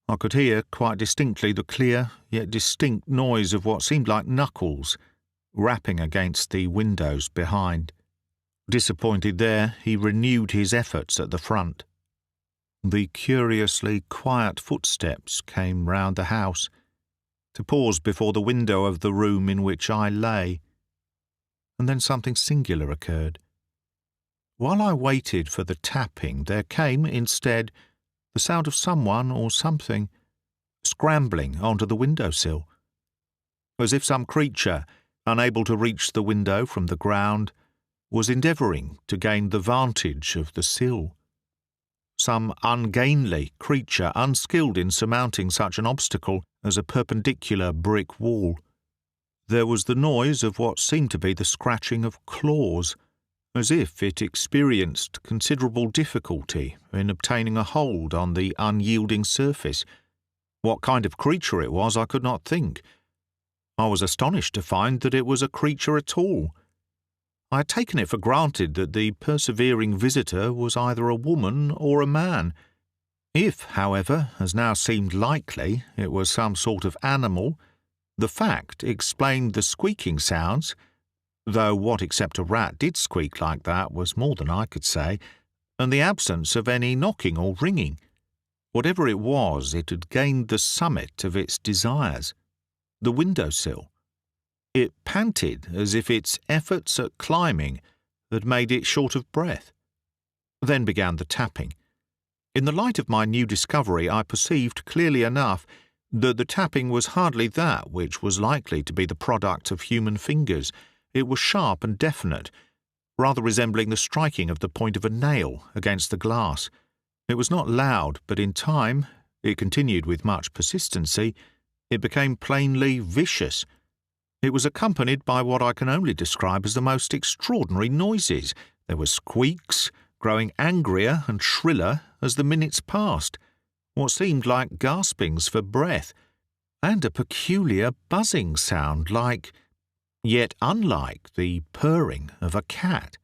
I could hear quite distinctly the clear yet distinct noise of what seemed like knuckles rapping against the windows behind. Disappointed there, he renewed his efforts at the front. The curiously quiet footsteps came round the house, to pause before the window of the room in which I lay. And then something singular occurred. While I waited for the tapping, there came, instead, the sound of someone or something scrambling onto the window-sill, as if some creature, unable to reach the window from the ground, was endeavouring to gain the vantage of the sill. Some ungainly creature unskilled in surmounting such an obstacle as a perpendicular brick wall. There was the noise of what seemed to be the scratching of claws, as if it experienced considerable difficulty in obtaining a hold on the unyielding surface. What kind of creature it was I could not think. I was astonished to find that it was a creature at all. I had taken it for granted that the persevering visitor was either a woman or a man. If, however, as now seemed likely, it was some sort of animal, the fact explained the squeaking sounds, though what except a rat did squeak like that was more than I could say, and the absence of any knocking or ringing. Whatever it was, it had gained the summit of its desires, the window-sill. It panted as if its efforts at climbing had made it short of breath. Then began the tapping. In the light of my new discovery, I perceived clearly enough that the tapping was hardly that which was likely to be the product of human fingers. It was sharp and definite, rather resembling the striking of the point of a nail against the glass. It was not loud, but in time, it continued with much persistency, it became plainly vicious. It was accompanied by what I can only describe as the most extraordinary noises. There were squeaks, growing angrier and shriller as the minutes passed, what seemed like gaspings for breath, and a peculiar buzzing sound like, yet unlike, the purring of a cat.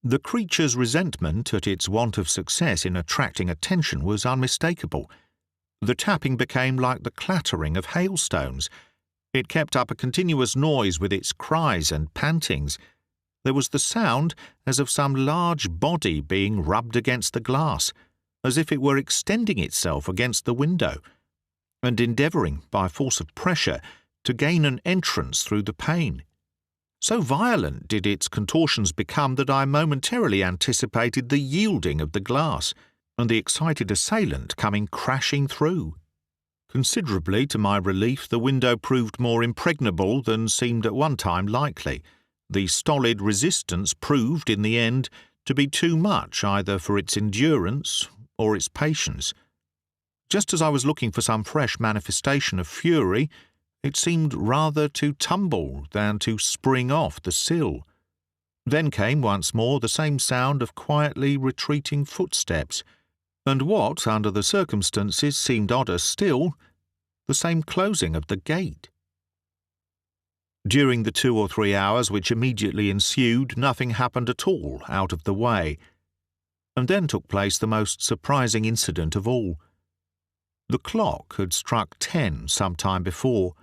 The creature's resentment at its want of success in attracting attention was unmistakable. The tapping became like the clattering of hailstones. It kept up a continuous noise with its cries and pantings. There was the sound as of some large body being rubbed against the glass, as if it were extending itself against the window, and endeavouring, by force of pressure, to gain an entrance through the pane. So violent did its contortions become that I momentarily anticipated the yielding of the glass, and the excited assailant coming crashing through. Considerably to my relief, the window proved more impregnable than seemed at one time likely. The stolid resistance proved, in the end, to be too much either for its endurance or its patience. Just as I was looking for some fresh manifestation of fury, it seemed rather to tumble than to spring off the sill. Then came once more the same sound of quietly retreating footsteps, and what, under the circumstances, seemed odder still, the same closing of the gate. During the 2 or 3 hours which immediately ensued, nothing happened at all out of the way, and then took place the most surprising incident of all. The clock had struck 10 some time before,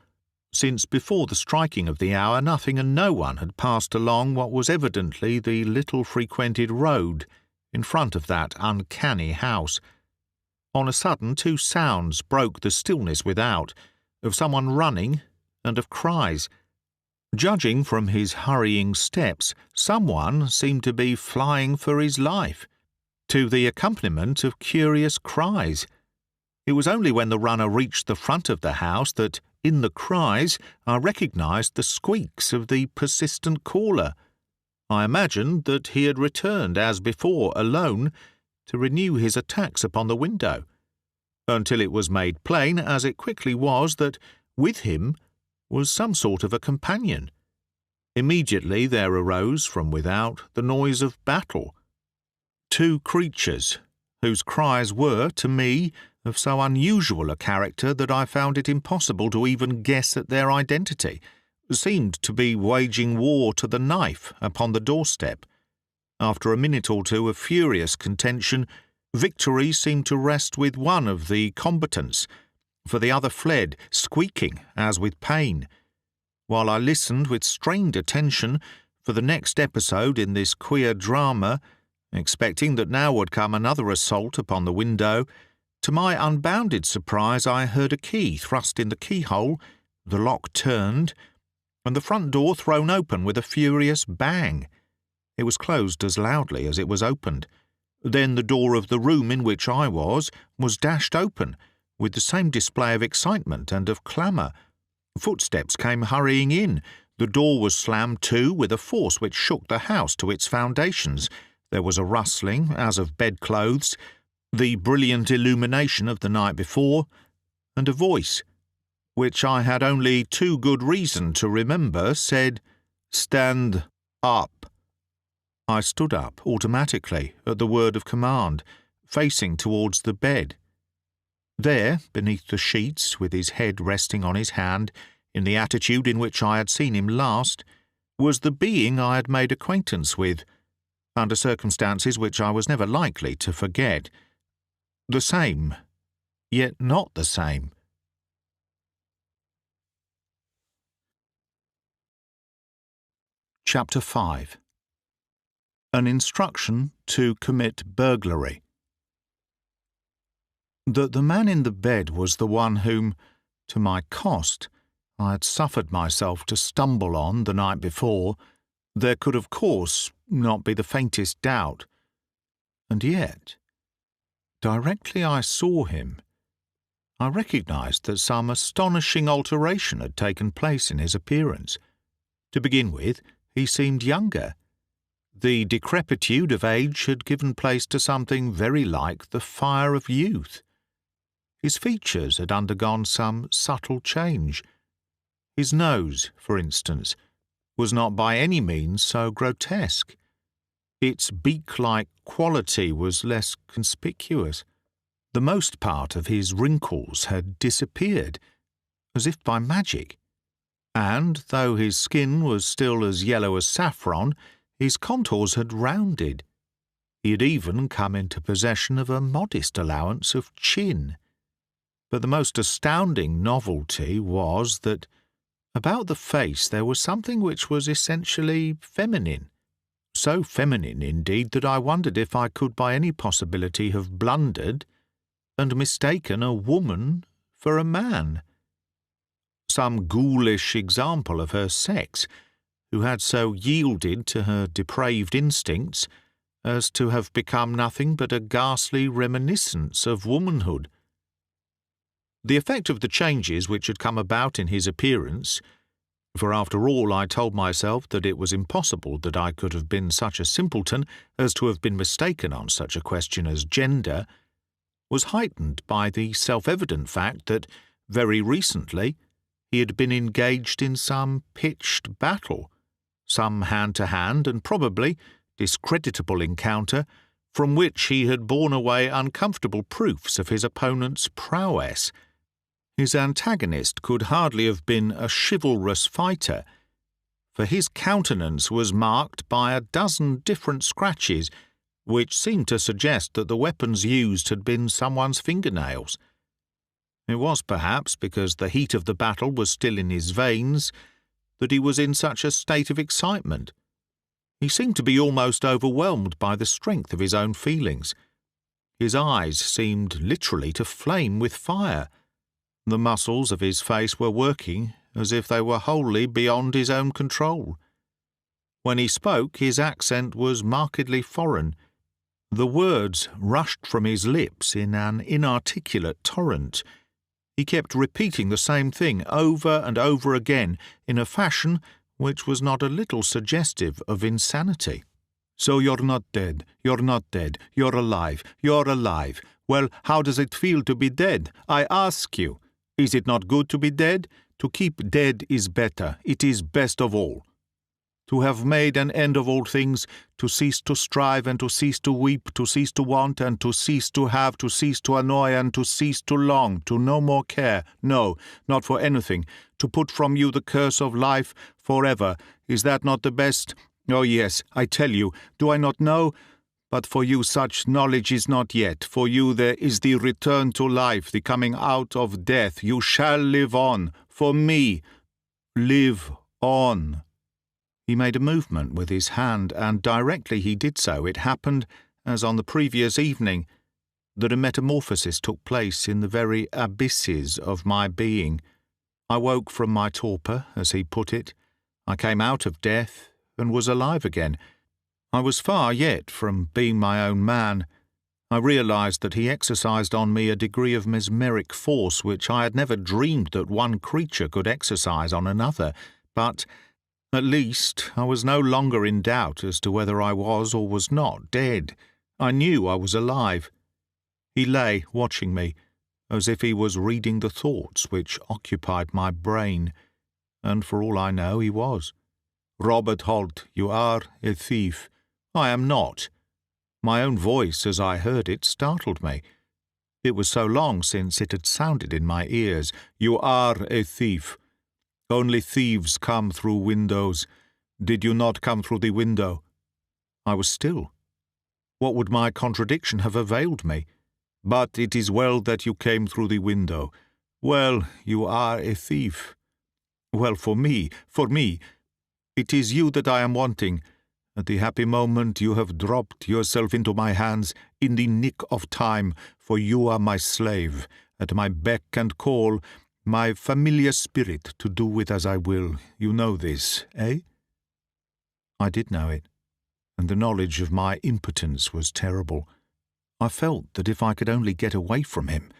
since before the striking of the hour nothing and no one had passed along what was evidently the little frequented road in front of that uncanny house. On a sudden 2 sounds broke the stillness without, of someone running and of cries. Judging from his hurrying steps, someone seemed to be flying for his life, to the accompaniment of curious cries. It was only when the runner reached the front of the house that, in the cries, I recognised the squeaks of the persistent caller. I imagined that he had returned, as before, alone, to renew his attacks upon the window, until it was made plain, as it quickly was, that with him was some sort of a companion. Immediately there arose from without the noise of battle. Two creatures, whose cries were, to me, of so unusual a character that I found it impossible to even guess at their identity, seemed to be waging war to the knife upon the doorstep. After a minute or two of furious contention, victory seemed to rest with one of the combatants, for the other fled, squeaking as with pain, while I listened with strained attention for the next episode in this queer drama, expecting that now would come another assault upon the window. To my unbounded surprise, I heard a key thrust in the keyhole, the lock turned, and the front door thrown open with a furious bang. It was closed as loudly as it was opened. Then the door of the room in which I was dashed open, with the same display of excitement and of clamour. Footsteps came hurrying in. The door was slammed to with a force which shook the house to its foundations. There was a rustling, as of bedclothes, the brilliant illumination of the night before, and a voice, which I had only too good reason to remember, said, "Stand up." I stood up automatically at the word of command, facing towards the bed. There, beneath the sheets, with his head resting on his hand, in the attitude in which I had seen him last, was the being I had made acquaintance with, under circumstances which I was never likely to forget. The same, yet not the same. Chapter 5. An instruction to commit burglary. That the man in the bed was the one whom, to my cost, I had suffered myself to stumble on the night before, there could of course not be the faintest doubt. And yet, directly I saw him, I recognised that some astonishing alteration had taken place in his appearance. To begin with, he seemed younger. The decrepitude of age had given place to something very like the fire of youth. His features had undergone some subtle change. His nose, for instance, was not by any means so grotesque. Its beak-like quality was less conspicuous. The most part of his wrinkles had disappeared, as if by magic, and, though his skin was still as yellow as saffron, his contours had rounded. He had even come into possession of a modest allowance of chin. But the most astounding novelty was that about the face there was something which was essentially feminine. So feminine, indeed, that I wondered if I could by any possibility have blundered and mistaken a woman for a man. Some ghoulish example of her sex, who had so yielded to her depraved instincts as to have become nothing but a ghastly reminiscence of womanhood. The effect of the changes which had come about in his appearance, for after all I told myself that it was impossible that I could have been such a simpleton as to have been mistaken on such a question as gender, was heightened by the self-evident fact that, very recently, he had been engaged in some pitched battle, some hand-to-hand and probably discreditable encounter, from which he had borne away uncomfortable proofs of his opponent's prowess. His antagonist could hardly have been a chivalrous fighter, for his countenance was marked by a dozen different scratches, which seemed to suggest that the weapons used had been someone's fingernails. It was perhaps because the heat of the battle was still in his veins that he was in such a state of excitement. He seemed to be almost overwhelmed by the strength of his own feelings. His eyes seemed literally to flame with fire. The muscles of his face were working as if they were wholly beyond his own control. When he spoke, his accent was markedly foreign. The words rushed from his lips in an inarticulate torrent. He kept repeating the same thing over and over again in a fashion which was not a little suggestive of insanity. "So you're not dead, you're not dead, you're alive, you're alive. Well, how does it feel to be dead? I ask you. Is it not good to be dead? To keep dead is better, it is best of all. To have made an end of all things, to cease to strive and to cease to weep, to cease to want and to cease to have, to cease to annoy and to cease to long, to no more care, no, not for anything, to put from you the curse of life forever. Is that not the best? Oh yes, I tell you, do I not know? But for you such knowledge is not yet. For you there is the return to life, the coming out of death. You shall live on. For me, live on." He made a movement with his hand, and directly he did so, it happened, as on the previous evening, that a metamorphosis took place in the very abysses of my being. I woke from my torpor, as he put it. I came out of death and was alive again. I was far yet from being my own man. I realized that he exercised on me a degree of mesmeric force which I had never dreamed that one creature could exercise on another, but at least I was no longer in doubt as to whether I was or was not dead. I knew I was alive. He lay watching me, as if he was reading the thoughts which occupied my brain, and for all I know he was. "Robert Holt, you are a thief." I am not. My own voice, as I heard it, startled me. It was so long since it had sounded in my ears. "You are a thief. Only thieves come through windows. Did you not come through the window?" I was still. What would my contradiction have availed me? "But it is well that you came through the window. Well, you are a thief. Well, for me, it is you that I am wanting. At the happy moment you have dropped yourself into my hands in the nick of time, for you are my slave, at my beck and call, my familiar spirit to do with as I will. You know this, eh?" I did know it, and the knowledge of my impotence was terrible. I felt that if I could only get away from him,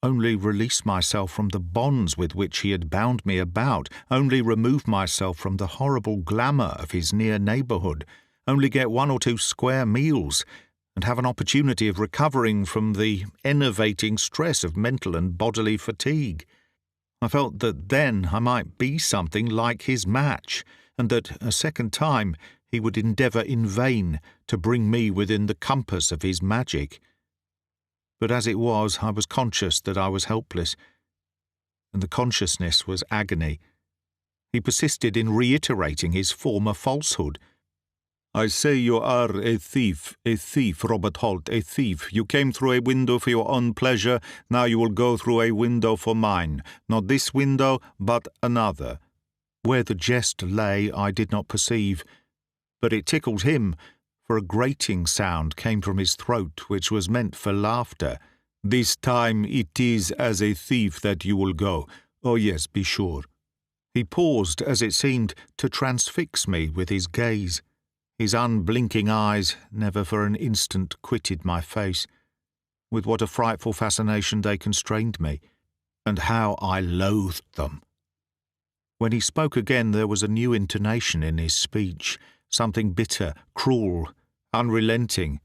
only release myself from the bonds with which he had bound me about, only remove myself from the horrible glamour of his near neighbourhood, only get 1 or 2 square meals, and have an opportunity of recovering from the enervating stress of mental and bodily fatigue. I felt that then I might be something like his match, and that a second time he would endeavour in vain to bring me within the compass of his magic. But as it was, I was conscious that I was helpless, and the consciousness was agony. He persisted in reiterating his former falsehood. "I say you are a thief, Robert Holt, a thief. You came through a window for your own pleasure, now you will go through a window for mine. Not this window, but another." Where the jest lay I did not perceive, but it tickled him, for a grating sound came from his throat which was meant for laughter. "This time it is as a thief that you will go. Oh yes, be sure." He paused, as it seemed, to transfix me with his gaze. His unblinking eyes never for an instant quitted my face. With what a frightful fascination they constrained me, and how I loathed them. When he spoke again there was a new intonation in his speech, something bitter, cruel, unrelenting.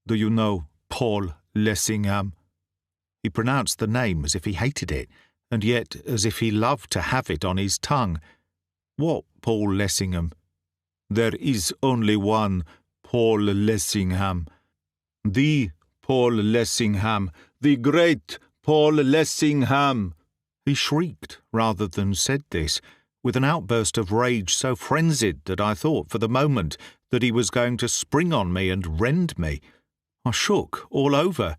"Do you know Paul Lessingham?" He pronounced the name as if he hated it, and yet as if he loved to have it on his tongue. "What Paul Lessingham?" "There is only one Paul Lessingham. The Paul Lessingham, the great Paul Lessingham." He shrieked, rather than said this, with an outburst of rage so frenzied that I thought for the moment that he was going to spring on me and rend me. I shook all over.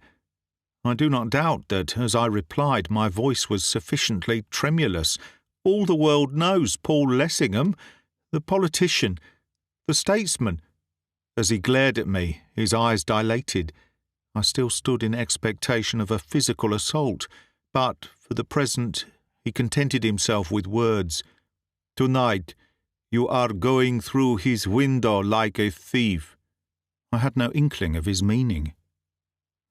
I do not doubt that, as I replied, my voice was sufficiently tremulous. "All the world knows Paul Lessingham, the politician, the statesman." As he glared at me, his eyes dilated. I still stood in expectation of a physical assault, but for the present He contented himself with words. "Tonight, you are going through his window like a thief." I had no inkling of his meaning.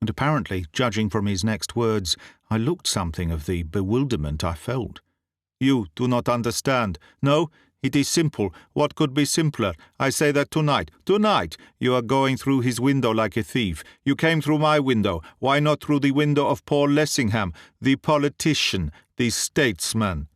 And apparently, judging from his next words, I looked something of the bewilderment I felt. "You do not understand. No, it is simple. What could be simpler? I say that tonight, you are going through his window like a thief. You came through my window. Why not through the window of Paul Lessingham, the politician, the statesman?"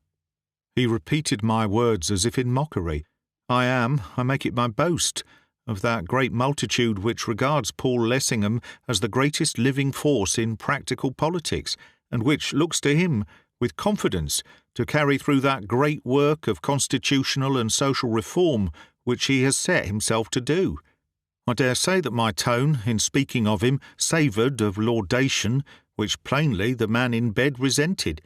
He repeated my words as if in mockery. I make it my boast, of that great multitude which regards Paul Lessingham as the greatest living force in practical politics, and which looks to him with confidence to carry through that great work of constitutional and social reform which he has set himself to do. I dare say that my tone, in speaking of him, savoured of laudation, which plainly the man in bed resented.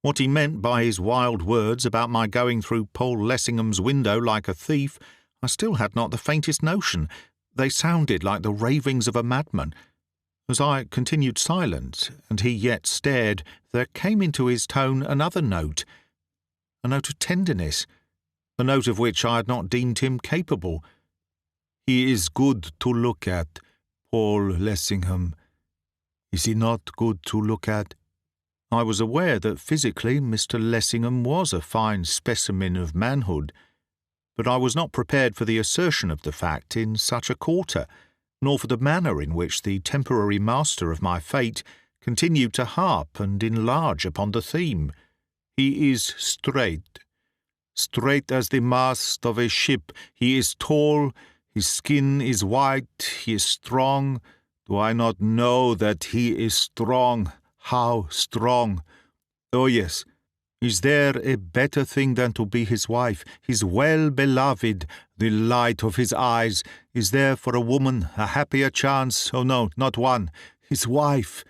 What he meant by his wild words about my going through Paul Lessingham's window like a thief, I still had not the faintest notion. They sounded like the ravings of a madman. As I continued silent, and he yet stared, there came into his tone another note, a note of tenderness, a note of which I had not deemed him capable. "He is good to look at, Paul Lessingham. Is he not good to look at?" I was aware that physically Mr. Lessingham was a fine specimen of manhood, but I was not prepared for the assertion of the fact in such a quarter, nor for the manner in which the temporary master of my fate continued to harp and enlarge upon the theme. "He is straight as the mast of a ship. He is tall, his skin is white, he is strong. Do I not know that he is strong? How strong! Oh, yes. Is there a better thing than to be his wife, his well-beloved, the light of his eyes? Is there for a woman a happier chance? Oh, no, not one. His wife,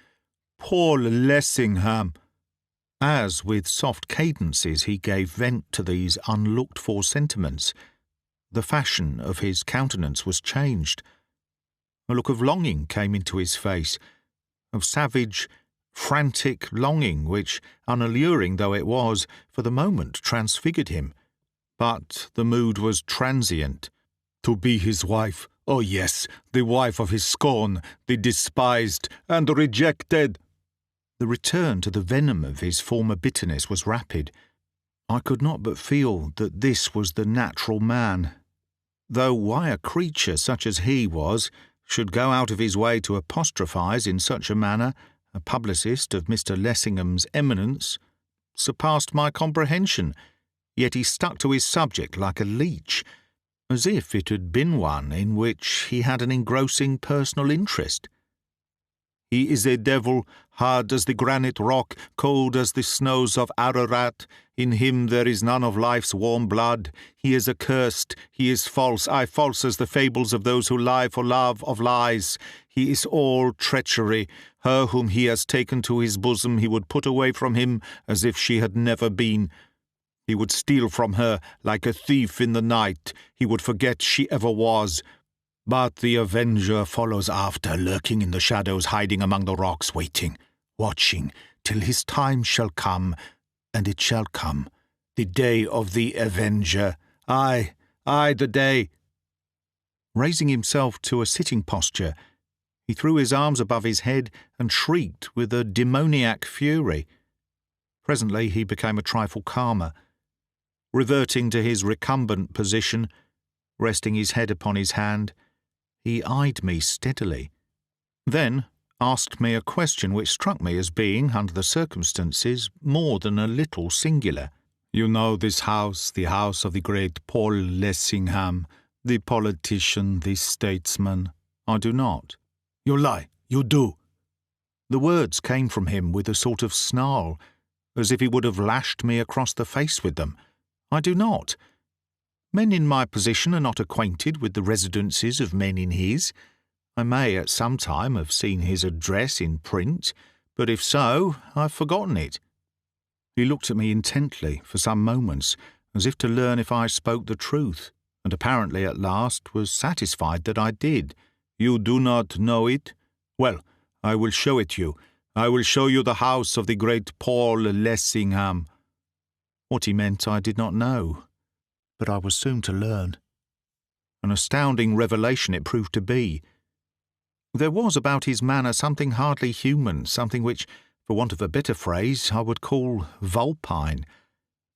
Paul Lessingham." As, with soft cadences, he gave vent to these unlooked-for sentiments, the fashion of his countenance was changed. A look of longing came into his face, of savage, frantic longing which, unalluring though it was, for the moment transfigured him. But the mood was transient. To be his wife, oh yes, the wife of his scorn, the despised and rejected. The return to the venom of his former bitterness was rapid. I could not but feel that this was the natural man, though why a creature such as he was should go out of his way to apostrophize in such a manner a publicist of Mr. Lessingham's eminence, surpassed my comprehension, yet he stuck to his subject like a leech, as if it had been one in which he had an engrossing personal interest. "He is a devil, hard as the granite rock, cold as the snows of Ararat. In him there is none of life's warm blood. He is accursed, he is false, aye, false as the fables of those who lie for love of lies. He is all treachery. Her whom he has taken to his bosom he would put away from him as if she had never been. He would steal from her like a thief in the night. He would forget she ever was. But the avenger follows after, lurking in the shadows, hiding among the rocks, waiting, watching, till his time shall come, and it shall come, the day of the avenger. Aye, the day." Raising himself to a sitting posture, he threw his arms above his head and shrieked with a demoniac fury. Presently he became a trifle calmer. Reverting to his recumbent position, resting his head upon his hand, he eyed me steadily, then asked me a question which struck me as being, under the circumstances, more than a little singular. "You know this house, the house of the great Paul Lessingham, the politician, the statesman?" "I do not." "You lie, you do." The words came from him with a sort of snarl, as if he would have lashed me across the face with them. "I do not. Men in my position are not acquainted with the residences of men in his. I may at some time have seen his address in print, but if so, I've forgotten it." He looked at me intently for some moments, as if to learn if I spoke the truth, and apparently at last was satisfied that I did. "You do not know it? Well, I will show it you. I will show you the house of the great Paul Lessingham." What he meant I did not know, but I was soon to learn. An astounding revelation it proved to be. There was about his manner something hardly human, something which, for want of a better phrase, I would call vulpine.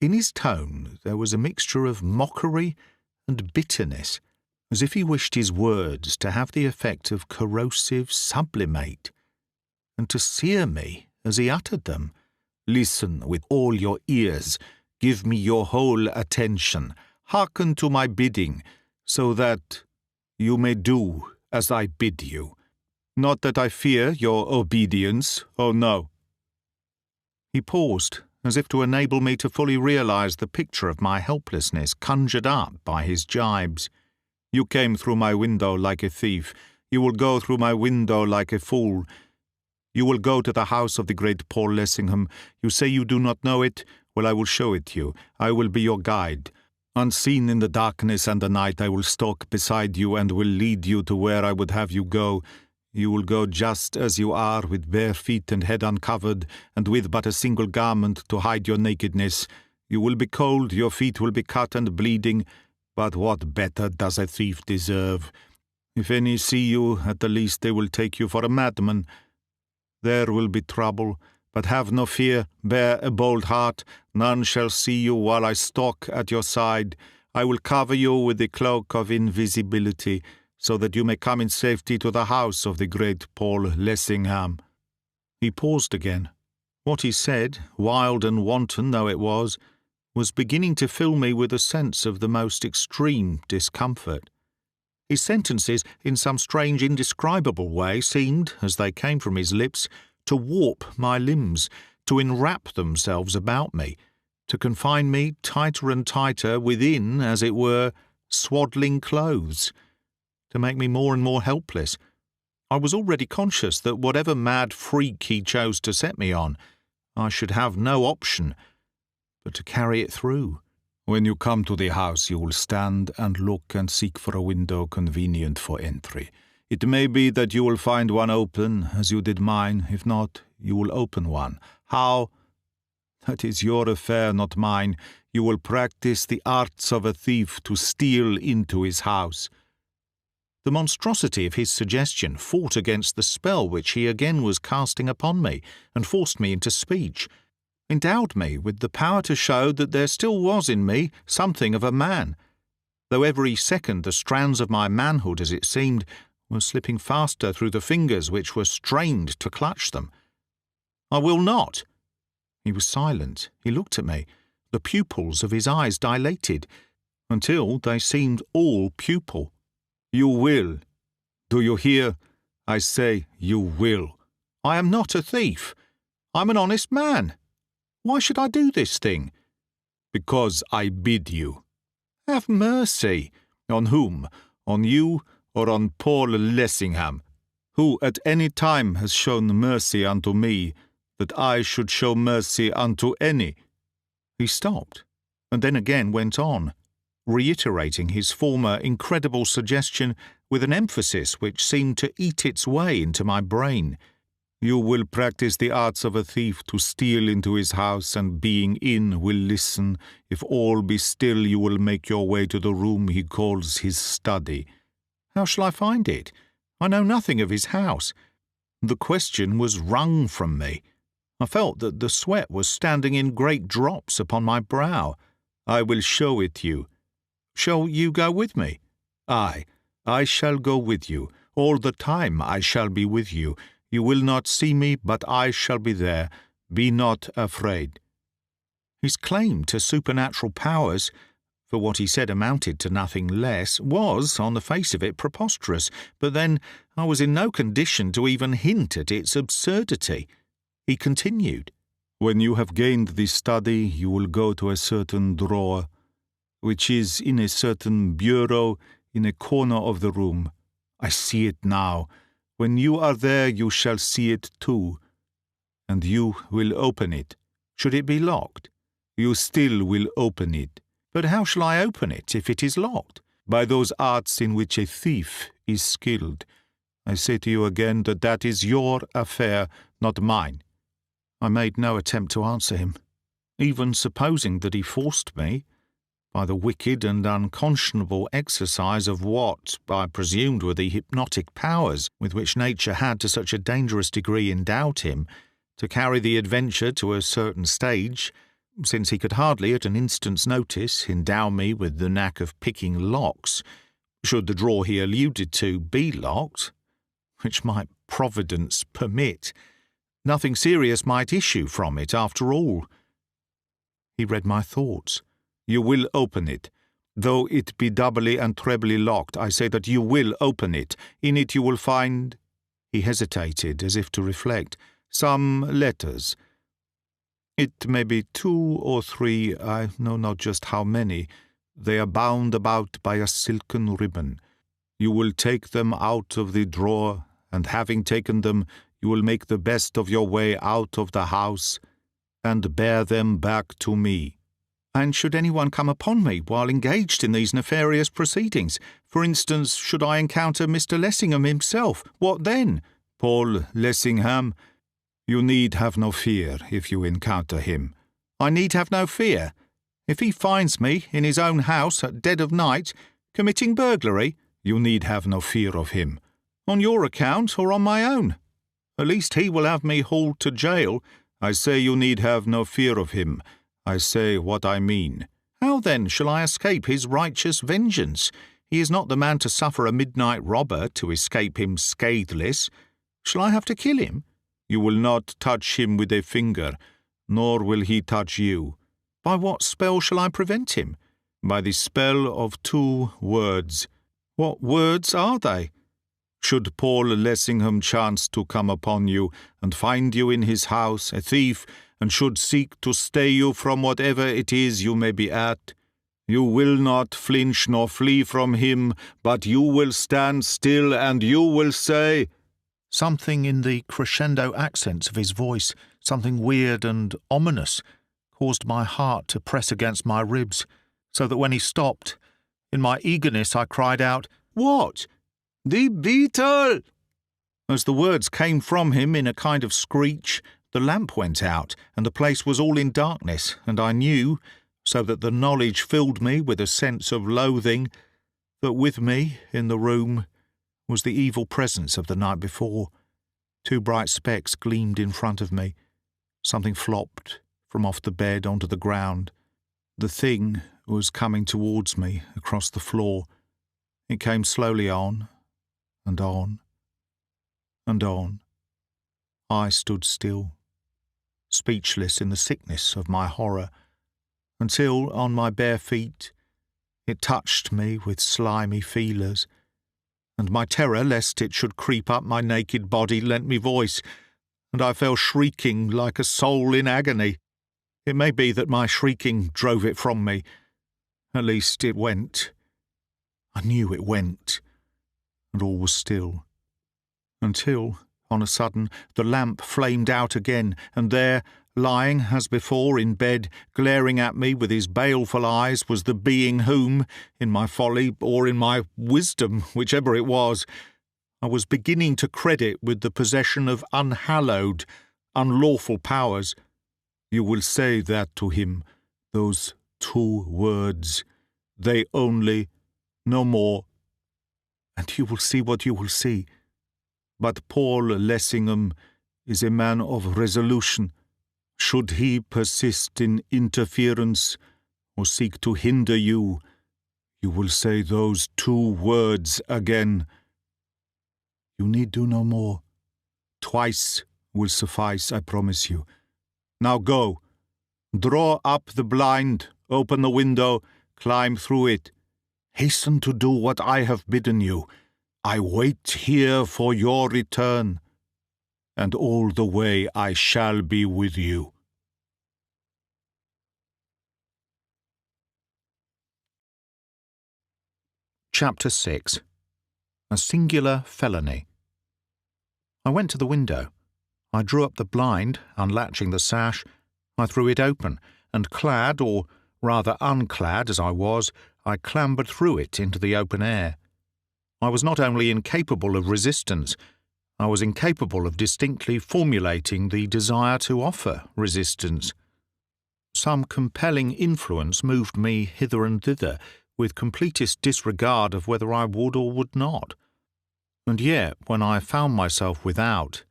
In his tone there was a mixture of mockery and bitterness, as if he wished his words to have the effect of corrosive sublimate, and to sear me as he uttered them. "Listen with all your ears, give me your whole attention, hearken to my bidding, so that you may do as I bid you. Not that I fear your obedience, oh no." He paused, as if to enable me to fully realize the picture of my helplessness conjured up by his jibes. "You came through my window like a thief. You will go through my window like a fool. You will go to the house of the great Paul Lessingham. You say you do not know it? Well, I will show it you. I will be your guide. Unseen in the darkness and the night, I will stalk beside you and will lead you to where I would have you go. You will go just as you are, with bare feet and head uncovered, and with but a single garment to hide your nakedness. You will be cold, your feet will be cut and bleeding, but what better does a thief deserve? If any see you, at the least they will take you for a madman. There will be trouble, but have no fear, bear a bold heart. None shall see you while I stalk at your side. I will cover you with the cloak of invisibility, so that you may come in safety to the house of the great Paul Lessingham." He paused again. What he said, wild and wanton though it was beginning to fill me with a sense of the most extreme discomfort. His sentences, in some strange, indescribable way, seemed, as they came from his lips, to warp my limbs, to enwrap themselves about me, to confine me tighter and tighter within, as it were, swaddling clothes, to make me more and more helpless. I was already conscious that whatever mad freak he chose to set me on, I should have no option but to carry it through. "When you come to the house, you will stand and look and seek for a window convenient for entry. It may be that you will find one open, as you did mine. If not, you will open one. How? That is your affair, not mine. You will practice the arts of a thief to steal into his house." The monstrosity of his suggestion fought against the spell which he again was casting upon me, and forced me into speech, endowed me with the power to show that there still was in me something of a man, though every second the strands of my manhood, as it seemed, were slipping faster through the fingers which were strained to clutch them. "I will not." He was silent. He looked at me. The pupils of his eyes dilated, until they seemed all pupil. "You will. Do you hear? I say you will." "I am not a thief. I'm an honest man. Why should I do this thing?" "Because I bid you." "Have mercy." "On whom? On you or on Paul Lessingham, who at any time has shown mercy unto me, that I should show mercy unto any?" He stopped, and then again went on, reiterating his former incredible suggestion with an emphasis which seemed to eat its way into my brain. "You will practice the arts of a thief to steal into his house, and being in will listen. If all be still, you will make your way to the room he calls his study." "How shall I find it? I know nothing of his house." The question was wrung from me. I felt that the sweat was standing in great drops upon my brow. "I will show it you." "Shall you go with me?" "Aye, I shall go with you. All the time I shall be with you. You will not see me, but I shall be there. Be not afraid." His claim to supernatural powers, for what he said amounted to nothing less, was, on the face of it, preposterous, but then I was in no condition to even hint at its absurdity. He continued, "When you have gained the study, you will go to a certain drawer, which is in a certain bureau in a corner of the room. I see it now. When you are there, you shall see it too, and you will open it. Should it be locked, you still will open it." "But how shall I open it if it is locked?" "By those arts in which a thief is skilled. I say to you again that that is your affair, not mine." I made no attempt to answer him. even supposing that he forced me, by the wicked and unconscionable exercise of what I presumed were the hypnotic powers with which nature had to such a dangerous degree endowed him, to carry the adventure to a certain stage, since he could hardly at an instant's notice endow me with the knack of picking locks, should the drawer he alluded to be locked, which might Providence permit. Nothing serious might issue from it, after all. He read my thoughts. You will open it. Though it be doubly and trebly locked, I say that you will open it. In it you will find— He hesitated, as if to reflect. Some letters. It may be 2 or 3, I know not just how many. They are bound about by a silken ribbon. You will take them out of the drawer, and having taken them, you will make the best of your way out of the house, and bear them back to me. And should anyone come upon me while engaged in these nefarious proceedings, for instance, should I encounter Mr. Lessingham himself, what then? Paul Lessingham, you need have no fear if you encounter him. I need have no fear? If he finds me in his own house at dead of night, committing burglary, you need have no fear of him. On your account or on my own? At least he will have me hauled to jail. I say you need have no fear of him. I say what I mean. How then shall I escape his righteous vengeance? He is not the man to suffer a midnight robber to escape him scatheless. Shall I have to kill him? You will not touch him with a finger, nor will he touch you. By what spell shall I prevent him? By the spell of 2 words. What words are they? Should Paul Lessingham chance to come upon you, and find you in his house, a thief, and should seek to stay you from whatever it is you may be at, you will not flinch nor flee from him, but you will stand still, and you will say— Something in the crescendo accents of his voice, something weird and ominous, caused my heart to press against my ribs, so that when he stopped, in my eagerness I cried out, "What? The beetle!" As the words came from him in a kind of screech, the lamp went out, and the place was all in darkness, and I knew, so that the knowledge filled me with a sense of loathing, that with me in the room was the evil presence of the night before. 2 bright specks gleamed in front of me. Something flopped from off the bed onto the ground. The thing was coming towards me across the floor. It came slowly on, and on, and on. I stood still, speechless in the sickness of my horror, until, on my bare feet, it touched me with slimy feelers, and my terror lest it should creep up my naked body lent me voice, and I fell shrieking like a soul in agony. It may be that my shrieking drove it from me. At least it went. I knew it went, and all was still, until, on a sudden, the lamp flamed out again, and there, lying as before in bed, glaring at me with his baleful eyes, was the being whom, in my folly or in my wisdom, whichever it was, I was beginning to credit with the possession of unhallowed, unlawful powers. You will say that to him, those 2 words, they only, no more, and you will see what you will see. But Paul Lessingham is a man of resolution. Should he persist in interference, or seek to hinder you, you will say those 2 words again. You need do no more. Twice will suffice, I promise you. Now go. Draw up the blind, open the window, climb through it. Hasten to do what I have bidden you. I wait here for your return, and all the way I shall be with you. Chapter 6. A Singular Felony. I went to the window. I drew up the blind, unlatching the sash. I threw it open, and clad, or rather unclad as I was, I clambered through it into the open air. I was not only incapable of resistance, I was incapable of distinctly formulating the desire to offer resistance. Some compelling influence moved me hither and thither, with completest disregard of whether I would or would not. And yet, when I found myself without,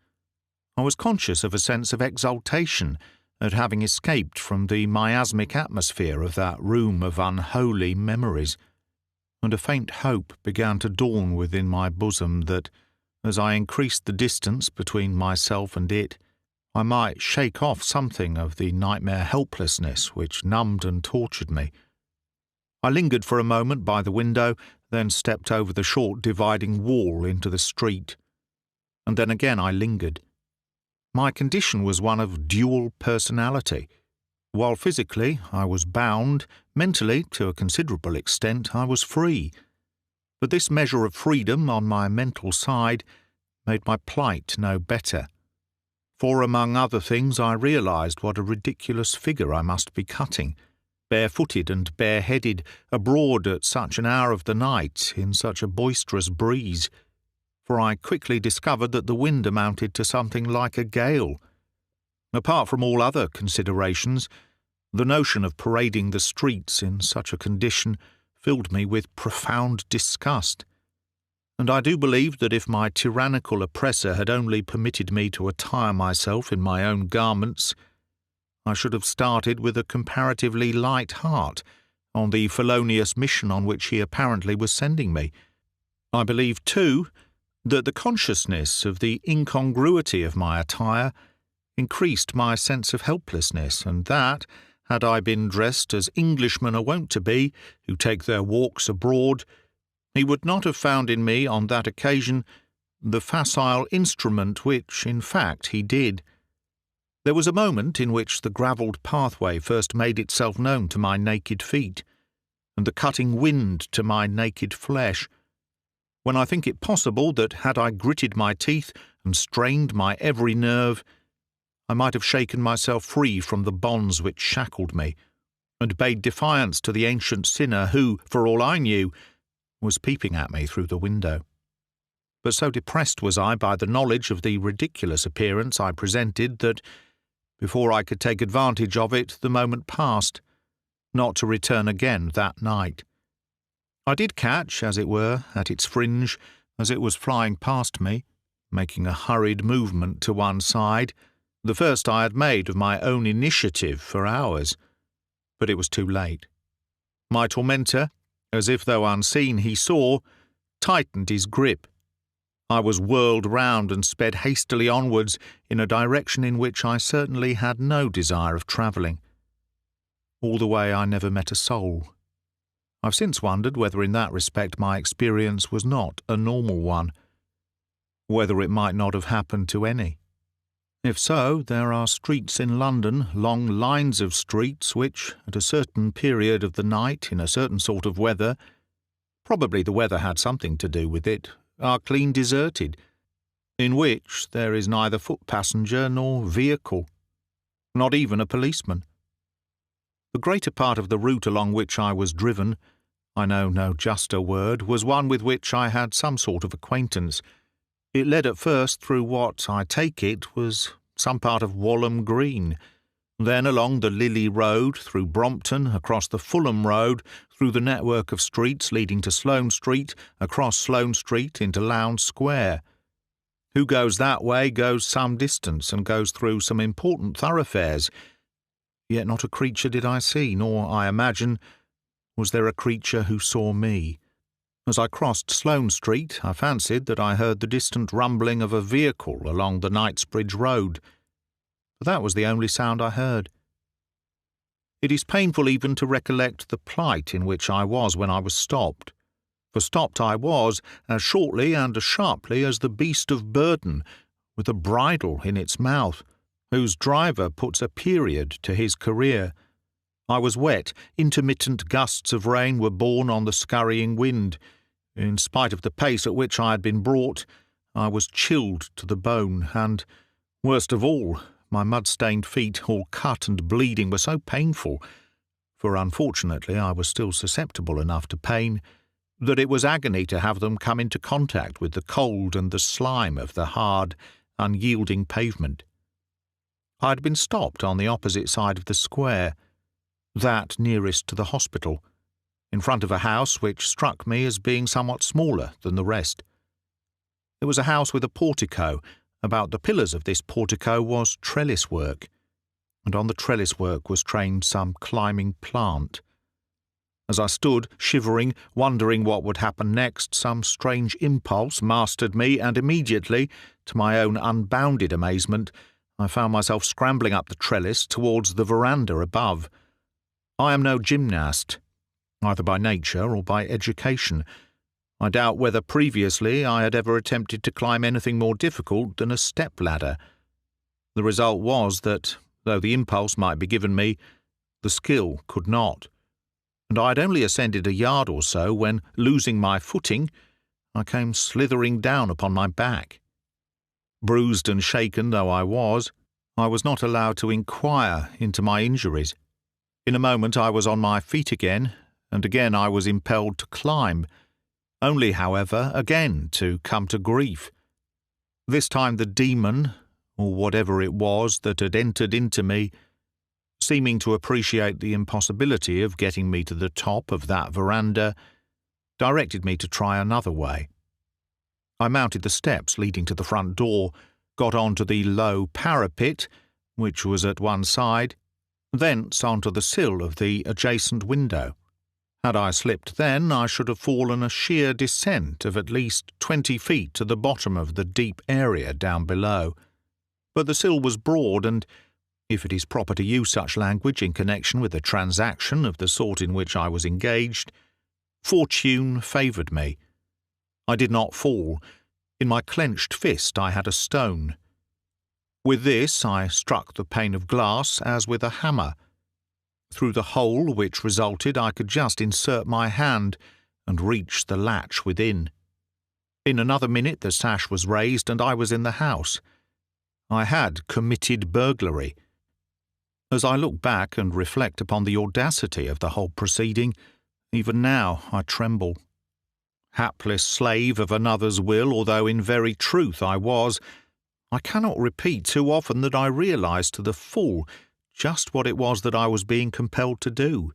I was conscious of a sense of exultation at having escaped from the miasmic atmosphere of that room of unholy memories, and a faint hope began to dawn within my bosom that, as I increased the distance between myself and it, I might shake off something of the nightmare helplessness which numbed and tortured me. I lingered for a moment by the window, then stepped over the short dividing wall into the street. And then again I lingered. My condition was one of dual personality. While physically I was bound, mentally, to a considerable extent, I was free. But this measure of freedom on my mental side made my plight no better. For among other things I realized what a ridiculous figure I must be cutting, barefooted and bareheaded, abroad at such an hour of the night, in such a boisterous breeze, for I quickly discovered that the wind amounted to something like a gale. Apart from all other considerations, the notion of parading the streets in such a condition filled me with profound disgust, and I do believe that if my tyrannical oppressor had only permitted me to attire myself in my own garments, I should have started with a comparatively light heart on the felonious mission on which he apparently was sending me. I believe, too, that the consciousness of the incongruity of my attire increased my sense of helplessness, and that, had I been dressed as Englishmen are wont to be, who take their walks abroad, he would not have found in me on that occasion the facile instrument which, in fact, he did. There was a moment in which the gravelled pathway first made itself known to my naked feet, and the cutting wind to my naked flesh, when I think it possible that had I gritted my teeth and strained my every nerve, I might have shaken myself free from the bonds which shackled me, and bade defiance to the ancient sinner who, for all I knew, was peeping at me through the window. But so depressed was I by the knowledge of the ridiculous appearance I presented that, before I could take advantage of it, the moment passed, not to return again that night. I did catch, as it were, at its fringe, as it was flying past me, making a hurried movement to one side, the first I had made of my own initiative for hours. But it was too late. My tormentor, as if though unseen he saw, tightened his grip. I was whirled round and sped hastily onwards in a direction in which I certainly had no desire of travelling. All the way I never met a soul. I've since wondered whether in that respect my experience was not a normal one, whether it might not have happened to any. If so, there are streets in London, long lines of streets which, at a certain period of the night, in a certain sort of weather, probably the weather had something to do with it, are clean deserted, in which there is neither foot passenger nor vehicle, not even a policeman. The greater part of the route along which I was driven, I know no juster word, was one with which I had some sort of acquaintance. It led at first through what, I take it, was some part of Walham Green, then along the Lily Road, through Brompton, across the Fulham Road, through the network of streets leading to Sloane Street, across Sloane Street into Lowndes Square. Who goes that way goes some distance and goes through some important thoroughfares, yet not a creature did I see, nor, I imagine, was there a creature who saw me. As I crossed Sloane Street, I fancied that I heard the distant rumbling of a vehicle along the Knightsbridge Road, but that was the only sound I heard. It is painful even to recollect the plight in which I was when I was stopped, for stopped I was as shortly and as sharply as the beast of burden, with a bridle in its mouth, whose driver puts a period to his career. I was wet, intermittent gusts of rain were borne on the scurrying wind. In spite of the pace at which I had been brought, I was chilled to the bone, and, worst of all, my mud-stained feet, all cut and bleeding, were so painful, for unfortunately I was still susceptible enough to pain, that it was agony to have them come into contact with the cold and the slime of the hard, unyielding pavement. I had been stopped on the opposite side of the square, that nearest to the hospital, in front of a house which struck me as being somewhat smaller than the rest. It was a house with a portico. About the pillars of this portico was trellis work, and on the trellis work was trained some climbing plant. As I stood, shivering, wondering what would happen next, some strange impulse mastered me, and immediately, to my own unbounded amazement, I found myself scrambling up the trellis towards the veranda above. I am no gymnast, either by nature or by education. I doubt whether previously I had ever attempted to climb anything more difficult than a step-ladder. The result was that, though the impulse might be given me, the skill could not, and I had only ascended a yard or so when, losing my footing, I came slithering down upon my back. Bruised and shaken though I was not allowed to inquire into my injuries. In a moment I was on my feet again, and again I was impelled to climb, only, however, again to come to grief. This time the demon, or whatever it was that had entered into me, seeming to appreciate the impossibility of getting me to the top of that veranda, directed me to try another way. I mounted the steps leading to the front door, got on to the low parapet, which was at one side, thence onto the sill of the adjacent window. Had I slipped then, I should have fallen a sheer descent of at least 20 feet to the bottom of the deep area down below. But the sill was broad, and, if it is proper to use such language in connection with a transaction of the sort in which I was engaged, fortune favoured me. I did not fall. In my clenched fist I had a stone. With this I struck the pane of glass as with a hammer. Through the hole which resulted I could just insert my hand and reach the latch within. In another minute the sash was raised and I was in the house. I had committed burglary. As I look back and reflect upon the audacity of the whole proceeding, even now I tremble. Hapless slave of another's will, although in very truth I was, I cannot repeat too often that I realized to the full just what it was that I was being compelled to do,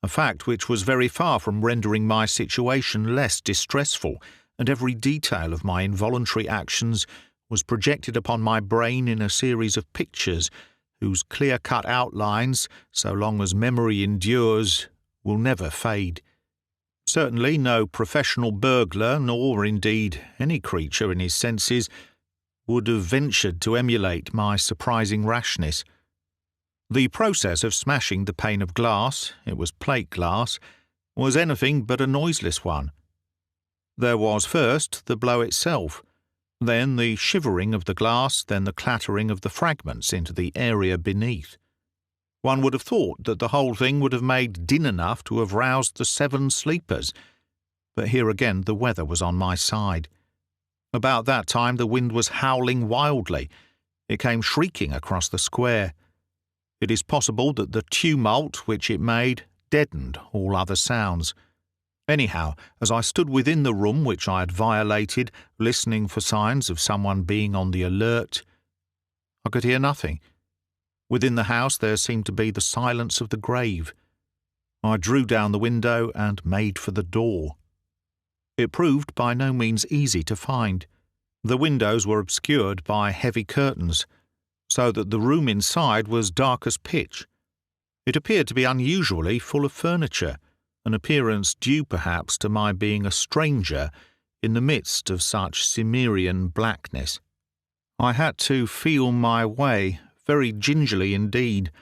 a fact which was very far from rendering my situation less distressful, and every detail of my involuntary actions was projected upon my brain in a series of pictures whose clear-cut outlines, so long as memory endures, will never fade. Certainly no professional burglar, nor indeed any creature in his senses, would have ventured to emulate my surprising rashness. The process of smashing the pane of glass, it was plate glass, was anything but a noiseless one. There was first the blow itself, then the shivering of the glass, then the clattering of the fragments into the area beneath. One would have thought that the whole thing would have made din enough to have roused the 7 sleepers, but here again the weather was on my side. About that time the wind was howling wildly. It came shrieking across the square. It is possible that the tumult which it made deadened all other sounds. Anyhow, as I stood within the room which I had violated, listening for signs of someone being on the alert, I could hear nothing. Within the house there seemed to be the silence of the grave. I drew down the window and made for the door. It proved by no means easy to find. The windows were obscured by heavy curtains, so that the room inside was dark as pitch. It appeared to be unusually full of furniture, an appearance due perhaps to my being a stranger in the midst of such Cimmerian blackness. I had to feel my way, very gingerly indeed,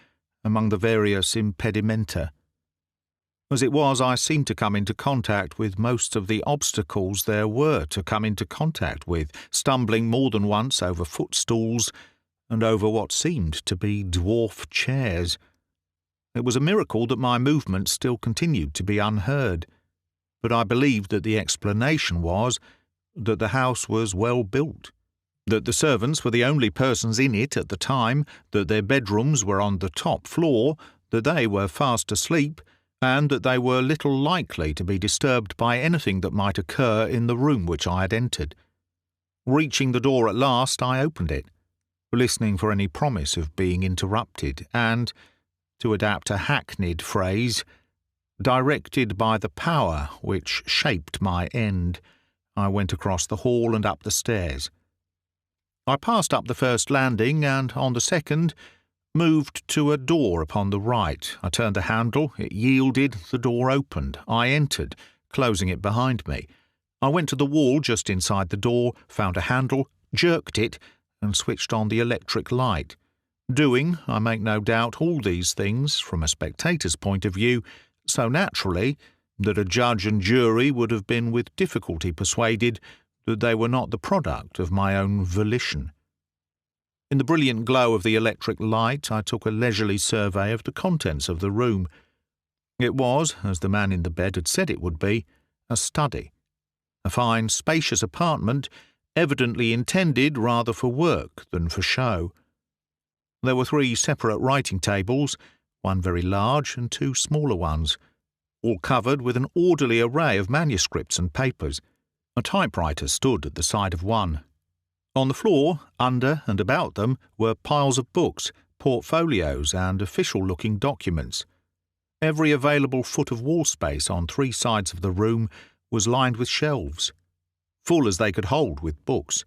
among the various impedimenta. As it was, I seemed to come into contact with most of the obstacles there were to come into contact with, stumbling more than once over footstools and over what seemed to be dwarf chairs. It was a miracle that my movements still continued to be unheard, but I believed that the explanation was that the house was well built, that the servants were the only persons in it at the time, that their bedrooms were on the top floor, that they were fast asleep, and that they were little likely to be disturbed by anything that might occur in the room which I had entered. Reaching the door at last, I opened it, listening for any promise of being interrupted, and, to adapt a hackneyed phrase, directed by the power which shaped my end, I went across the hall and up the stairs. I passed up the first landing and, on the second, moved to a door upon the right. I turned the handle, it yielded, the door opened. I entered, closing it behind me. I went to the wall just inside the door, found a handle, jerked it, and switched on the electric light. Doing, I make no doubt, all these things, from a spectator's point of view, so naturally that a judge and jury would have been with difficulty persuaded that they were not the product of my own volition. In the brilliant glow of the electric light, I took a leisurely survey of the contents of the room. It was, as the man in the bed had said it would be, a study. A fine, spacious apartment, evidently intended rather for work than for show. There were 3 separate writing tables, one very large and 2 smaller ones, all covered with an orderly array of manuscripts and papers. A typewriter stood at the side of one. On the floor, under and about them, were piles of books, portfolios, and official-looking documents. Every available foot of wall space on 3 sides of the room was lined with shelves, full as they could hold with books.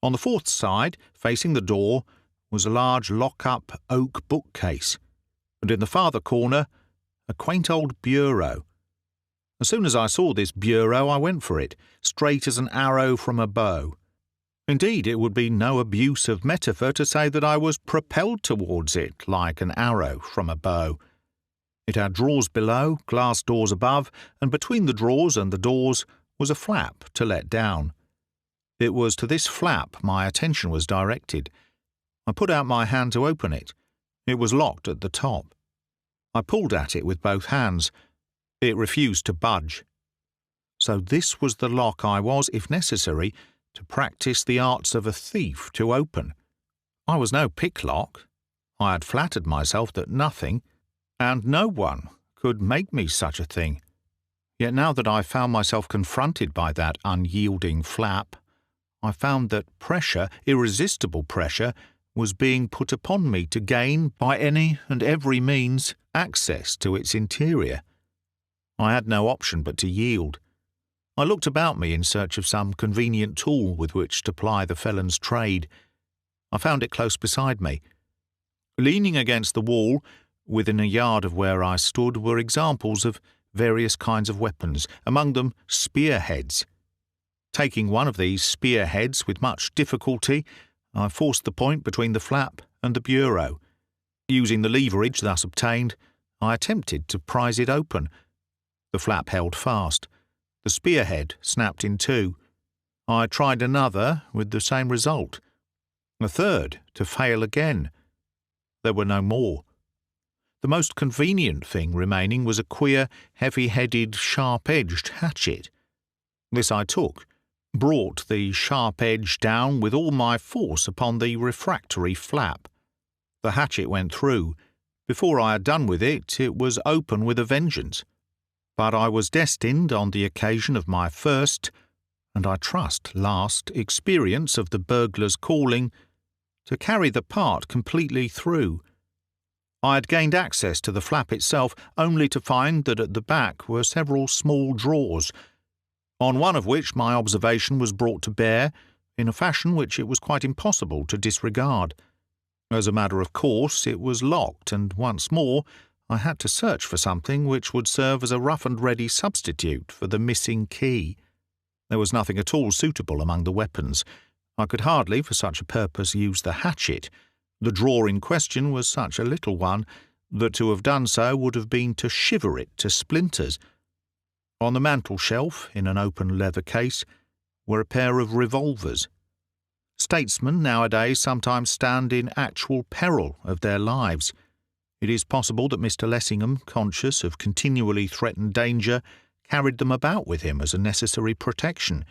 On the 4th side, facing the door, was a large lock-up oak bookcase, and in the farther corner, a quaint old bureau. As soon as I saw this bureau, I went for it, straight as an arrow from a bow. Indeed, it would be no abuse of metaphor to say that I was propelled towards it like an arrow from a bow. It had drawers below, glass doors above, and between the drawers and the doors was a flap to let down. It was to this flap my attention was directed. I put out my hand to open it. It was locked at the top. I pulled at it with both hands. It refused to budge. So this was the lock I was, if necessary, to practice the arts of a thief to open. I was no picklock. I had flattered myself that nothing, and no one, could make me such a thing. Yet now that I found myself confronted by that unyielding flap, I found that pressure, irresistible pressure, was being put upon me to gain, by any and every means, access to its interior. I had no option but to yield. I looked about me in search of some convenient tool with which to ply the felon's trade. I found it close beside me. Leaning against the wall, within a yard of where I stood, were examples of various kinds of weapons, among them spearheads. Taking one of these spearheads with much difficulty, I forced the point between the flap and the bureau. Using the leverage thus obtained, I attempted to prise it open. The flap held fast. The spearhead snapped in 2. I tried another with the same result. A third to fail again. There were no more. The most convenient thing remaining was a queer, heavy-headed, sharp-edged hatchet. This I took, brought the sharp edge down with all my force upon the refractory flap. The hatchet went through. Before I had done with it, it was open with a vengeance. But I was destined, on the occasion of my first, and I trust last, experience of the burglar's calling, to carry the part completely through. I had gained access to the flap itself, only to find that at the back were several small drawers, on one of which my observation was brought to bear in a fashion which it was quite impossible to disregard. As a matter of course, it was locked, and once more I had to search for something which would serve as a rough-and-ready substitute for the missing key. There was nothing at all suitable among the weapons. I could hardly, for such a purpose, use the hatchet. The drawer in question was such a little one that to have done so would have been to shiver it to splinters. On the mantel-shelf, in an open leather case, were a pair of revolvers. Statesmen nowadays sometimes stand in actual peril of their lives. It is possible that Mr. Lessingham, conscious of continually threatened danger, carried them about with him as a necessary protection.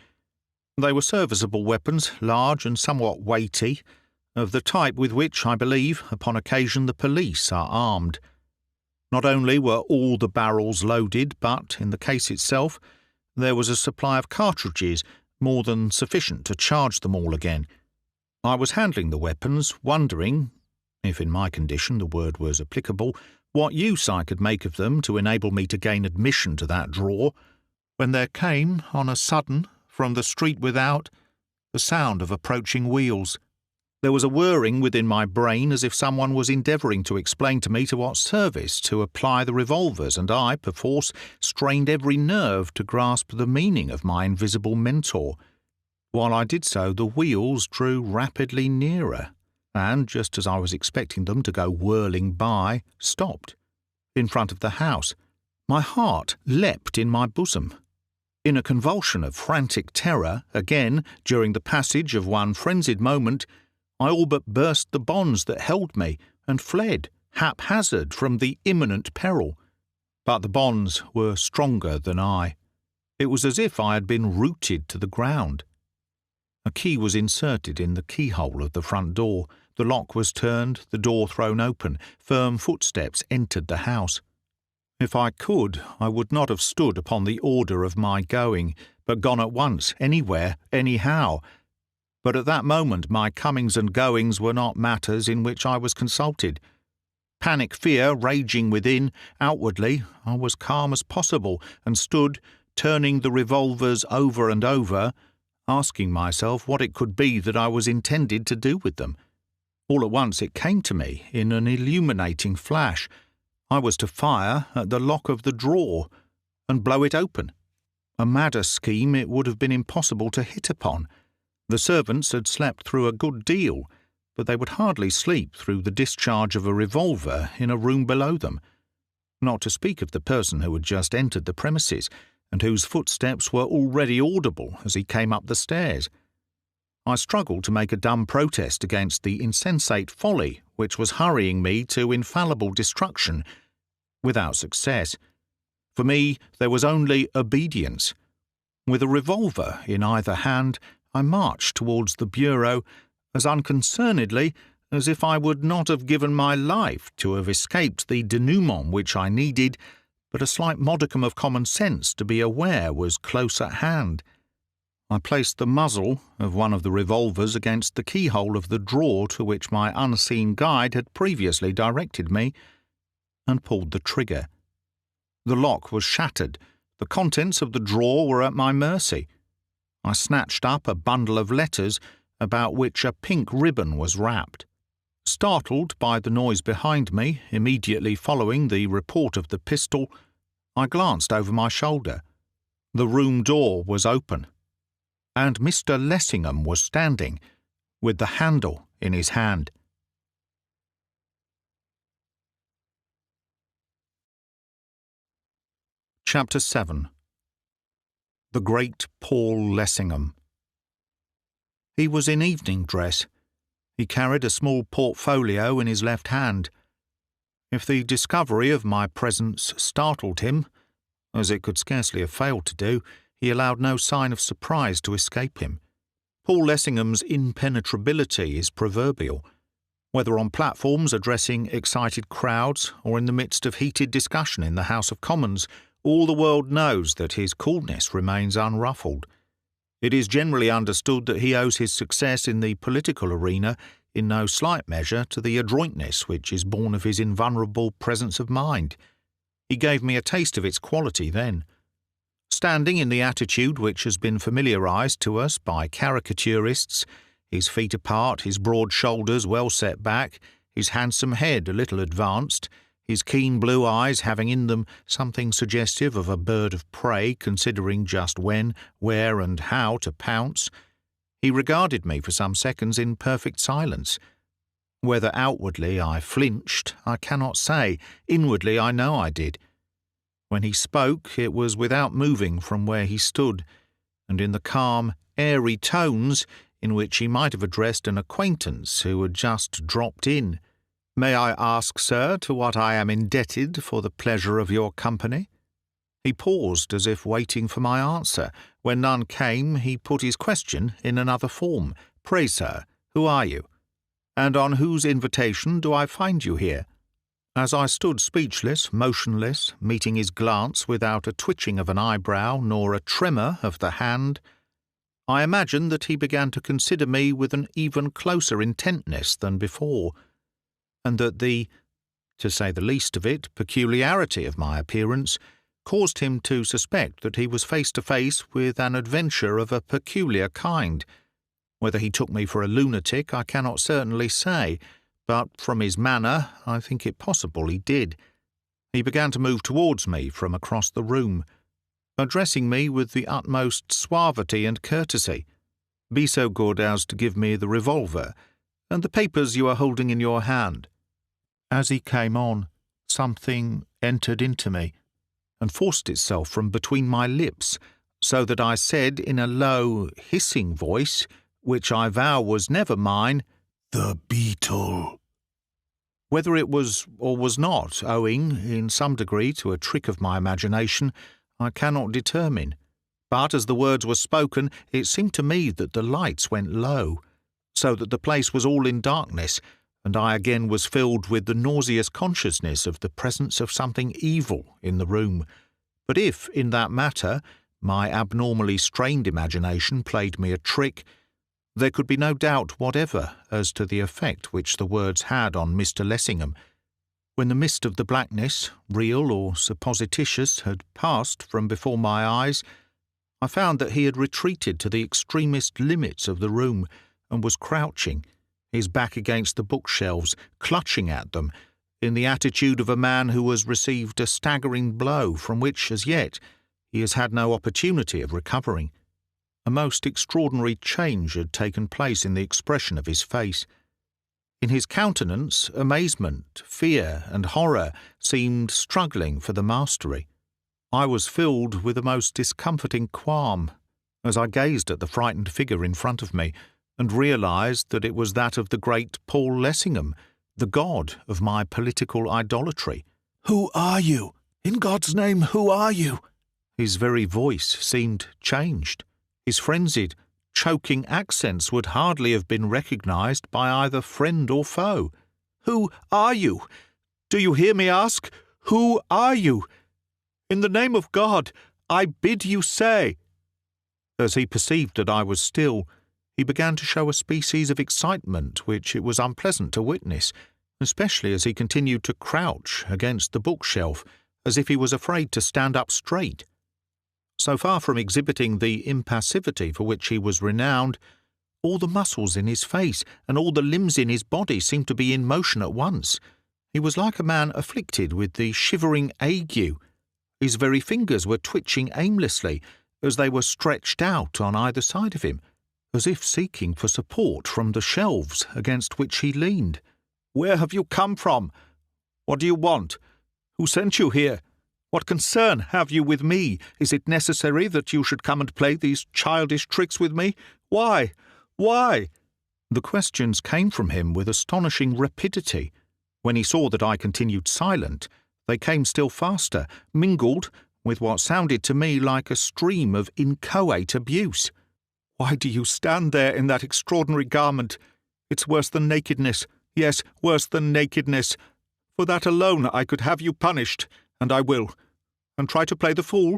They were serviceable weapons, large and somewhat weighty, of the type with which, I believe, upon occasion the police are armed. Not only were all the barrels loaded, but, in the case itself, there was a supply of cartridges more than sufficient to charge them all again. I was handling the weapons, wondering, if in my condition the word was applicable, what use I could make of them to enable me to gain admission to that drawer, when there came, on a sudden, from the street without, the sound of approaching wheels. There was a whirring within my brain as if someone was endeavouring to explain to me to what service to apply the revolvers, and I, perforce, strained every nerve to grasp the meaning of my invisible mentor. While I did so, the wheels drew rapidly nearer, and, just as I was expecting them to go whirling by, stopped, in front of the house. My heart leapt in my bosom. In a convulsion of frantic terror, again, during the passage of one frenzied moment, I all but burst the bonds that held me, and fled, haphazard, from the imminent peril. But the bonds were stronger than I. It was as if I had been rooted to the ground. A key was inserted in the keyhole of the front door. The lock was turned, the door thrown open. Firm footsteps entered the house. If I could, I would not have stood upon the order of my going, but gone at once, anywhere, anyhow. But at that moment my comings and goings were not matters in which I was consulted. Panic fear raging within, outwardly, I was calm as possible, and stood, turning the revolvers over and over, asking myself what it could be that I was intended to do with them. All at once it came to me, in an illuminating flash, I was to fire at the lock of the drawer, and blow it open. A madder scheme it would have been impossible to hit upon. The servants had slept through a good deal, but they would hardly sleep through the discharge of a revolver in a room below them, not to speak of the person who had just entered the premises, and whose footsteps were already audible as he came up the stairs. I struggled to make a dumb protest against the insensate folly which was hurrying me to infallible destruction, without success. For me there was only obedience. With a revolver in either hand, I marched towards the bureau as unconcernedly as if I would not have given my life to have escaped the denouement which I needed, but a slight modicum of common sense to be aware was close at hand. I placed the muzzle of one of the revolvers against the keyhole of the drawer to which my unseen guide had previously directed me, and pulled the trigger. The lock was shattered. The contents of the drawer were at my mercy. I snatched up a bundle of letters about which a pink ribbon was wrapped. Startled by the noise behind me, immediately following the report of the pistol, I glanced over my shoulder. The room door was open, and Mr. Lessingham was standing, with the handle in his hand. Chapter 7. The Great Paul Lessingham. He was in evening dress. He carried a small portfolio in his left hand. If the discovery of my presence startled him, as it could scarcely have failed to do, he allowed no sign of surprise to escape him. Paul Lessingham's impenetrability is proverbial. Whether on platforms addressing excited crowds or in the midst of heated discussion in the House of Commons, all the world knows that his coolness remains unruffled. It is generally understood that he owes his success in the political arena in no slight measure to the adroitness which is born of his invulnerable presence of mind. He gave me a taste of its quality then. Standing in the attitude which has been familiarized to us by caricaturists, his feet apart, his broad shoulders well set back, his handsome head a little advanced, his keen blue eyes having in them something suggestive of a bird of prey considering just when, where, and how to pounce, he regarded me for some seconds in perfect silence. Whether outwardly I flinched, I cannot say. Inwardly I know I did. When he spoke, it was without moving from where he stood, and in the calm, airy tones in which he might have addressed an acquaintance who had just dropped in. "May I ask, sir, to what I am indebted for the pleasure of your company?" He paused as if waiting for my answer. When none came, he put his question in another form. "Pray, sir, who are you? And on whose invitation do I find you here?" As I stood speechless, motionless, meeting his glance without a twitching of an eyebrow nor a tremor of the hand, I imagined that he began to consider me with an even closer intentness than before. and that the, to say the least of it, peculiarity of my appearance caused him to suspect that he was face to face with an adventure of a peculiar kind. Whether he took me for a lunatic I cannot certainly say, but from his manner I think it possible he did. He began to move towards me from across the room, addressing me with the utmost suavity and courtesy. "Be so good as to give me the revolver, and the papers you are holding in your hand." As he came on, something entered into me, and forced itself from between my lips, so that I said in a low, hissing voice, which I vow was never mine, "The beetle." Whether it was or was not owing, in some degree, to a trick of my imagination, I cannot determine. But as the words were spoken, it seemed to me that the lights went low, so that the place was all in darkness, and I again was filled with the nauseous consciousness of the presence of something evil in the room. But if, in that matter, my abnormally strained imagination played me a trick, there could be no doubt whatever as to the effect which the words had on Mr. Lessingham. When the mist of the blackness, real or supposititious, had passed from before my eyes, I found that he had retreated to the extremest limits of the room, and was crouching, his back against the bookshelves, clutching at them, in the attitude of a man who has received a staggering blow from which, as yet, he has had no opportunity of recovering. A most extraordinary change had taken place in the expression of his face. In his countenance, amazement, fear, and horror seemed struggling for the mastery. I was filled with a most discomforting qualm as I gazed at the frightened figure in front of me, and realized that it was that of the great Paul Lessingham, the god of my political idolatry. "Who are you? In God's name, who are you?" His very voice seemed changed. His frenzied, choking accents would hardly have been recognized by either friend or foe. "Who are you? Do you hear me ask? Who are you? In the name of God, I bid you say." As he perceived that I was still, he began to show a species of excitement which it was unpleasant to witness, especially as he continued to crouch against the bookshelf, as if he was afraid to stand up straight. So far from exhibiting the impassivity for which he was renowned, all the muscles in his face and all the limbs in his body seemed to be in motion at once. He was like a man afflicted with the shivering ague. His very fingers were twitching aimlessly, as they were stretched out on either side of him, as if seeking for support from the shelves against which he leaned. "Where have you come from? What do you want? Who sent you here? What concern have you with me? Is it necessary that you should come and play these childish tricks with me? Why? Why?" The questions came from him with astonishing rapidity. When he saw that I continued silent, they came still faster, mingled with what sounded to me like a stream of inchoate abuse. "Why do you stand there in that extraordinary garment? It's worse than nakedness. Yes, worse than nakedness. For that alone I could have you punished, and I will. And try to play the fool?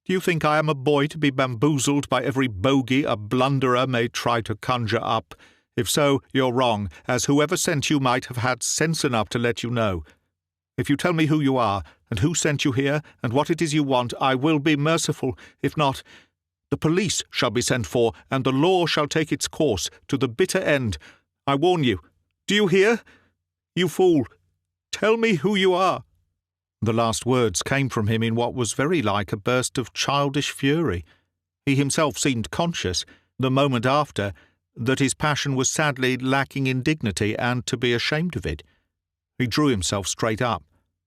Do you think I am a boy to be bamboozled by every bogey a blunderer may try to conjure up? If so, you're wrong, as whoever sent you might have had sense enough to let you know. If you tell me who you are, and who sent you here, and what it is you want, I will be merciful. If not, the police shall be sent for, and the law shall take its course to the bitter end. I warn you. Do you hear? You fool! Tell me who you are." The last words came from him in what was very like a burst of childish fury. He himself seemed conscious, the moment after, that his passion was sadly lacking in dignity and to be ashamed of it. He drew himself straight up.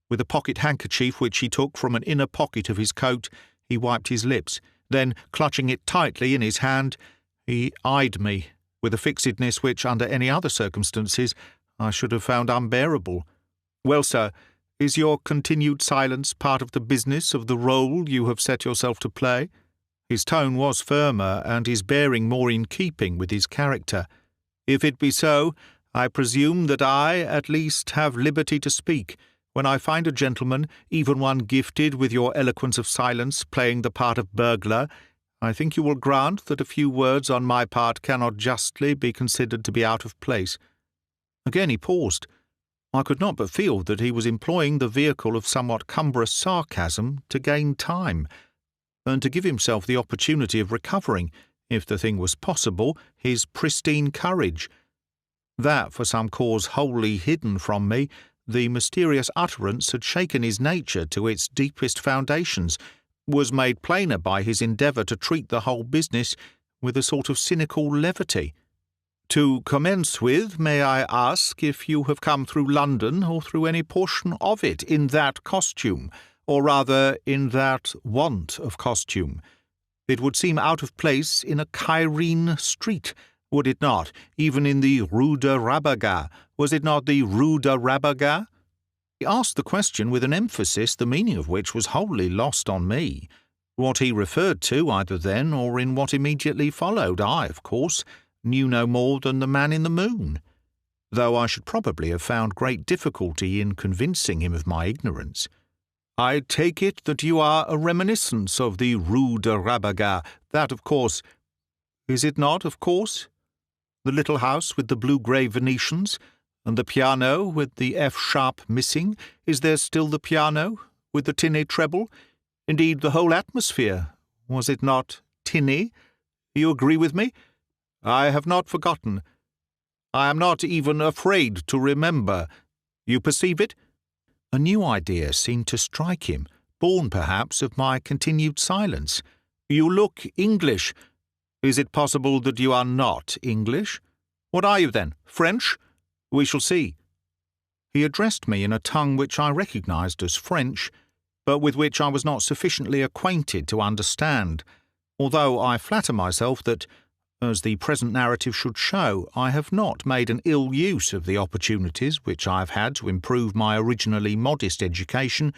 With a pocket handkerchief which he took from an inner pocket of his coat, he wiped his lips. Then, clutching it tightly in his hand, he eyed me with a fixedness which, under any other circumstances, I should have found unbearable. "Well, sir, is your continued silence part of the business of the rôle you have set yourself to play?" His tone was firmer, and his bearing more in keeping with his character. "If it be so, I presume that I, at least, have liberty to speak, when I find a gentleman, even one gifted with your eloquence of silence, playing the part of burglar. I think you will grant that a few words on my part cannot justly be considered to be out of place." Again he paused, I could not but feel that he was employing the vehicle of somewhat cumbrous sarcasm to gain time, and to give himself the opportunity of recovering, if the thing was possible, his pristine courage. That, for some cause wholly hidden from me, the mysterious utterance had shaken his nature to its deepest foundations, was made plainer by his endeavour to treat the whole business with a sort of cynical levity. "To commence with, may I ask if you have come through London or through any portion of it in that costume, or rather in that want of costume? It would seem out of place in a Cairene street, would it not? Even in the Rue de Rabaga. Was it not the Rue de Rabaga?" He asked the question with an emphasis the meaning of which was wholly lost on me. What he referred to, either then or in what immediately followed, I, of course, knew no more than the man in the moon, though I should probably have found great difficulty in convincing him of my ignorance. "I take it that you are a reminiscence of the Rue de Rabaga, that, of course. Is it not, of course? The little house with the blue-grey Venetians, and the piano with the F-sharp missing. Is there still the piano, with the tinny treble? Indeed, the whole atmosphere. Was it not tinny? You agree with me? I have not forgotten. I am not even afraid to remember. You perceive it?" A new idea seemed to strike him, born perhaps of my continued silence. "You look English. Is it possible that you are not English? What are you then? French? We shall see." He addressed me in a tongue which I recognized as French, but with which I was not sufficiently acquainted to understand, although I flatter myself that, as the present narrative should show, I have not made an ill use of the opportunities which I have had to improve my originally modest education.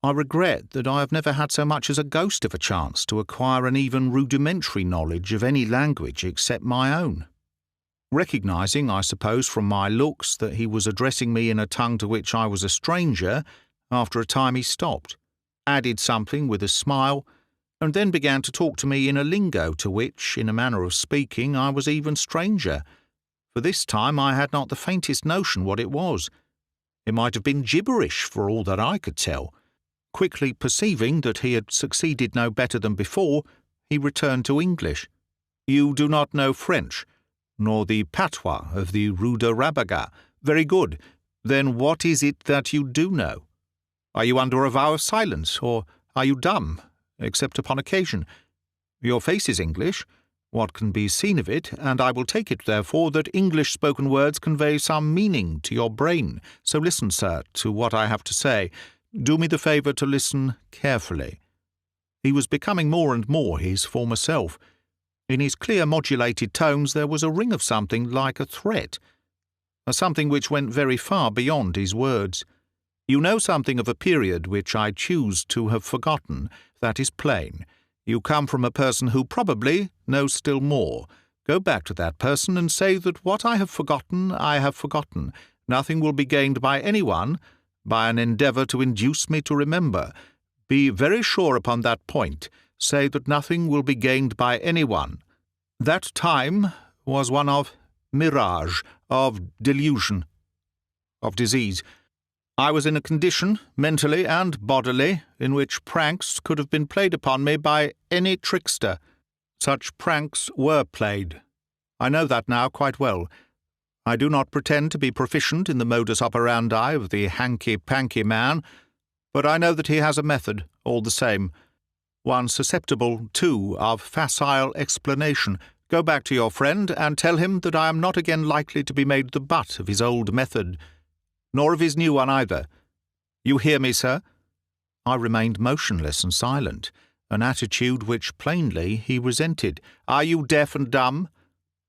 I regret that I have never had so much as a ghost of a chance to acquire an even rudimentary knowledge of any language except my own. Recognizing, I suppose, from my looks that he was addressing me in a tongue to which I was a stranger, after a time he stopped, added something with a smile, and then began to talk to me in a lingo to which, in a manner of speaking, I was even stranger, for this time I had not the faintest notion what it was. It might have been gibberish for all that I could tell. Quickly perceiving that he had succeeded no better than before, he returned to English. "You do not know French, nor the patois of the Rue de Rabaga. Very good. Then what is it that you do know? Are you under a vow of silence, or are you dumb, except upon occasion? Your face is English. What can be seen of it, and I will take it, therefore, that English-spoken words convey some meaning to your brain. So listen, sir, to what I have to say. Do me the favour to listen carefully." He was becoming more and more his former self. In his clear modulated tones there was a ring of something like a threat, a something which went very far beyond his words. "You know something of a period which I choose to have forgotten. That is plain. You come from a person who probably knows still more. Go back to that person and say that what I have forgotten, I have forgotten. Nothing will be gained by anyone by an endeavour to induce me to remember. Be very sure upon that point. Say that nothing will be gained by anyone. That time was one of mirage, of delusion, of disease. I was in a condition, mentally and bodily, in which pranks could have been played upon me by any trickster. Such pranks were played. I know that now quite well. I do not pretend to be proficient in the modus operandi of the hanky-panky man, but I know that he has a method, all the same. One susceptible, too, of facile explanation. Go back to your friend and tell him that I am not again likely to be made the butt of his old method, nor of his new one either. You hear me, sir?" I remained motionless and silent, an attitude which plainly he resented. "Are you deaf and dumb?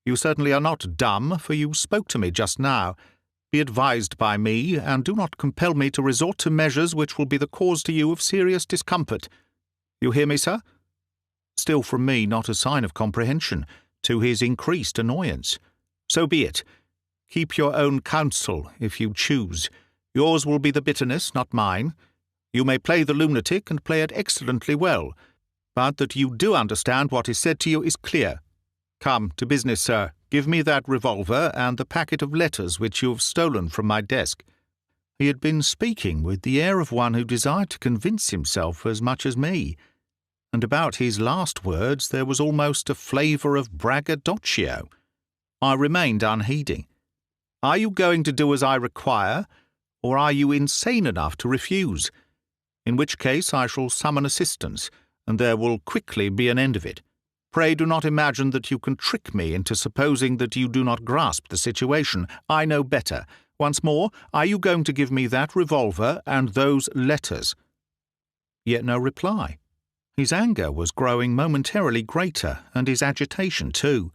You certainly are not dumb, for you spoke to me just now. Be advised by me, and do not compel me to resort to measures which will be the cause to you of serious discomfort. You hear me, sir?" Still from me not a sign of comprehension, to his increased annoyance. "So be it. Keep your own counsel, if you choose. Yours will be the bitterness, not mine. You may play the lunatic and play it excellently well, but that you do understand what is said to you is clear. Come, to business, sir. Give me that revolver and the packet of letters which you have stolen from my desk." He had been speaking with the air of one who desired to convince himself as much as me, and about his last words there was almost a flavour of braggadocio. I remained unheeding. "Are you going to do as I require, or are you insane enough to refuse? In which case I shall summon assistance, and there will quickly be an end of it. Pray do not imagine that you can trick me into supposing that you do not grasp the situation. I know better. Once more, are you going to give me that revolver and those letters?" Yet no reply. His anger was growing momentarily greater, and his agitation too.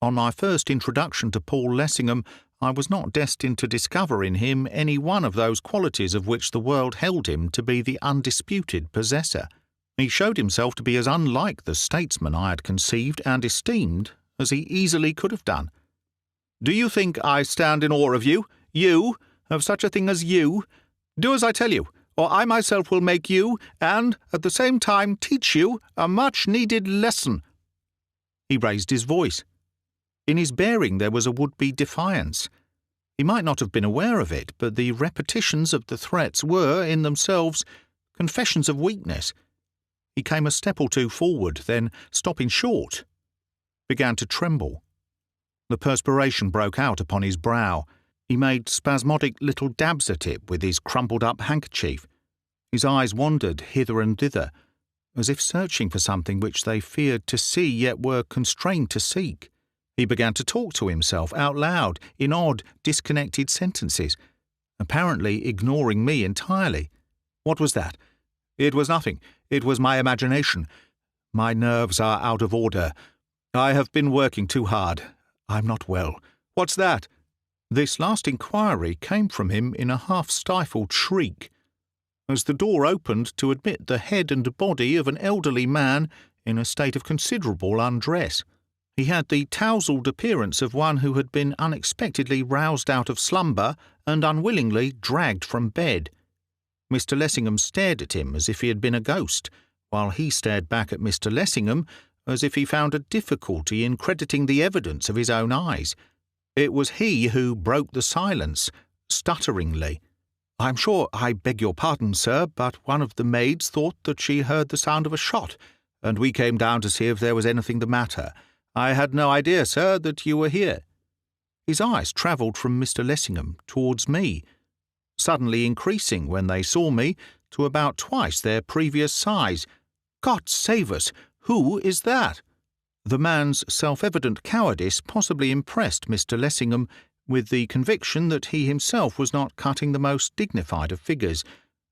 On my first introduction to Paul Lessingham, I was not destined to discover in him any one of those qualities of which the world held him to be the undisputed possessor. He showed himself to be as unlike the statesman I had conceived and esteemed as he easily could have done. "Do you think I stand in awe of you? You? Of such a thing as you? Do as I tell you, or I myself will make you, and, at the same time, teach you a much-needed lesson." He raised his voice. In his bearing there was a would-be defiance. He might not have been aware of it, but the repetitions of the threats were, in themselves, confessions of weakness. He came a step or two forward, then, stopping short, began to tremble. The perspiration broke out upon his brow. He made spasmodic little dabs at it with his crumpled-up handkerchief. His eyes wandered hither and thither, as if searching for something which they feared to see yet were constrained to seek. He began to talk to himself out loud in odd, disconnected sentences, apparently ignoring me entirely. What was that? It was nothing. It was my imagination. My nerves are out of order. I have been working too hard. I'm not well. What's that? This last inquiry came from him in a half-stifled shriek, as the door opened to admit the head and body of an elderly man in a state of considerable undress. He had the tousled appearance of one who had been unexpectedly roused out of slumber and unwillingly dragged from bed. Mr. Lessingham stared at him as if he had been a ghost, while he stared back at Mr. Lessingham as if he found a difficulty in crediting the evidence of his own eyes. It was he who broke the silence, stutteringly. "I'm sure I beg your pardon, sir, but one of the maids thought that she heard the sound of a shot, and we came down to see if there was anything the matter. I had no idea, sir, that you were here." His eyes travelled from Mr. Lessingham towards me, suddenly increasing when they saw me to about twice their previous size. "God save us! Who is that?" The man's self-evident cowardice possibly impressed Mr. Lessingham with the conviction that he himself was not cutting the most dignified of figures.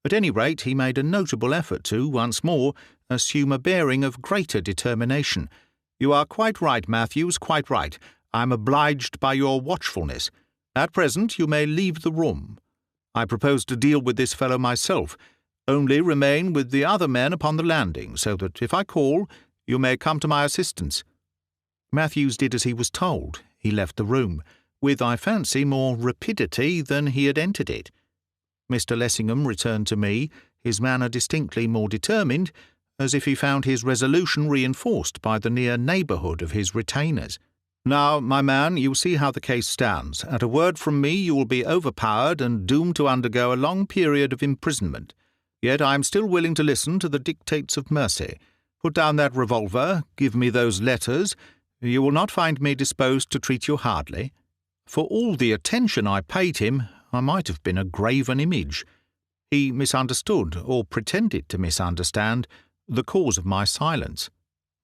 At any rate, he made a notable effort to, once more, assume a bearing of greater determination. "You are quite right, Matthews, quite right. I am obliged by your watchfulness. At present you may leave the room. I propose to deal with this fellow myself. Only remain with the other men upon the landing, so that, if I call, you may come to my assistance." Matthews did as he was told. He left the room, with, I fancy, more rapidity than he had entered it. Mr. Lessingham returned to me, his manner distinctly more determined, as if he found his resolution reinforced by the near neighbourhood of his retainers. "Now, my man, you see how the case stands. At a word from me you will be overpowered and doomed to undergo a long period of imprisonment. Yet I am still willing to listen to the dictates of mercy. Put down that revolver, give me those letters. You will not find me disposed to treat you hardly." For all the attention I paid him, I might have been a graven image. He misunderstood, or pretended to misunderstand, the cause of my silence.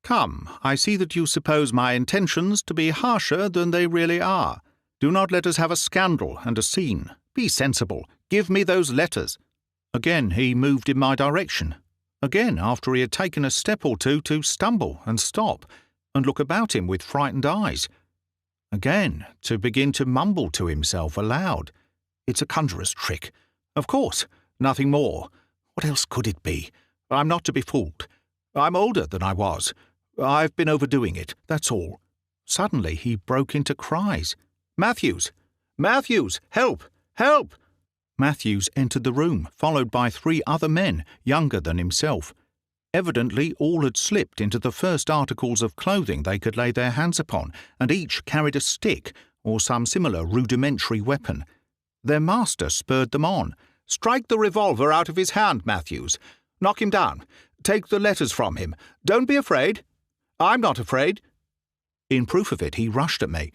"Come, I see that you suppose my intentions to be harsher than they really are. Do not let us have a scandal and a scene. Be sensible. Give me those letters." Again he moved in my direction. Again, after he had taken a step or two, to stumble and stop, and look about him with frightened eyes. Again, to begin to mumble to himself aloud. "It's a conjurer's trick. Of course. Nothing more. What else could it be? I'm not to be fooled. I'm older than I was. I've been overdoing it, that's all." Suddenly he broke into cries. "Matthews! Matthews! Help! Help!" Matthews entered the room, followed by 3 other men, younger than himself. Evidently all had slipped into the first articles of clothing they could lay their hands upon, and each carried a stick or some similar rudimentary weapon. Their master spurred them on. "Strike the revolver out of his hand, Matthews. Knock him down. Take the letters from him. Don't be afraid. I'm not afraid." In proof of it, he rushed at me,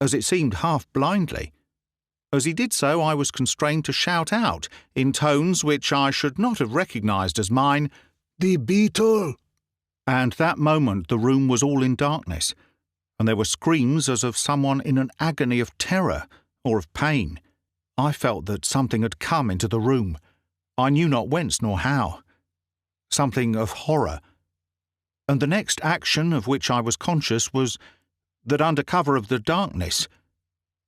as it seemed half blindly. As he did so, I was constrained to shout out, in tones which I should not have recognised as mine, "The beetle!" And that moment the room was all in darkness, and there were screams as of someone in an agony of terror or of pain. I felt that something had come into the room. I knew not whence nor how. Something of horror. And the next action of which I was conscious was that under cover of the darkness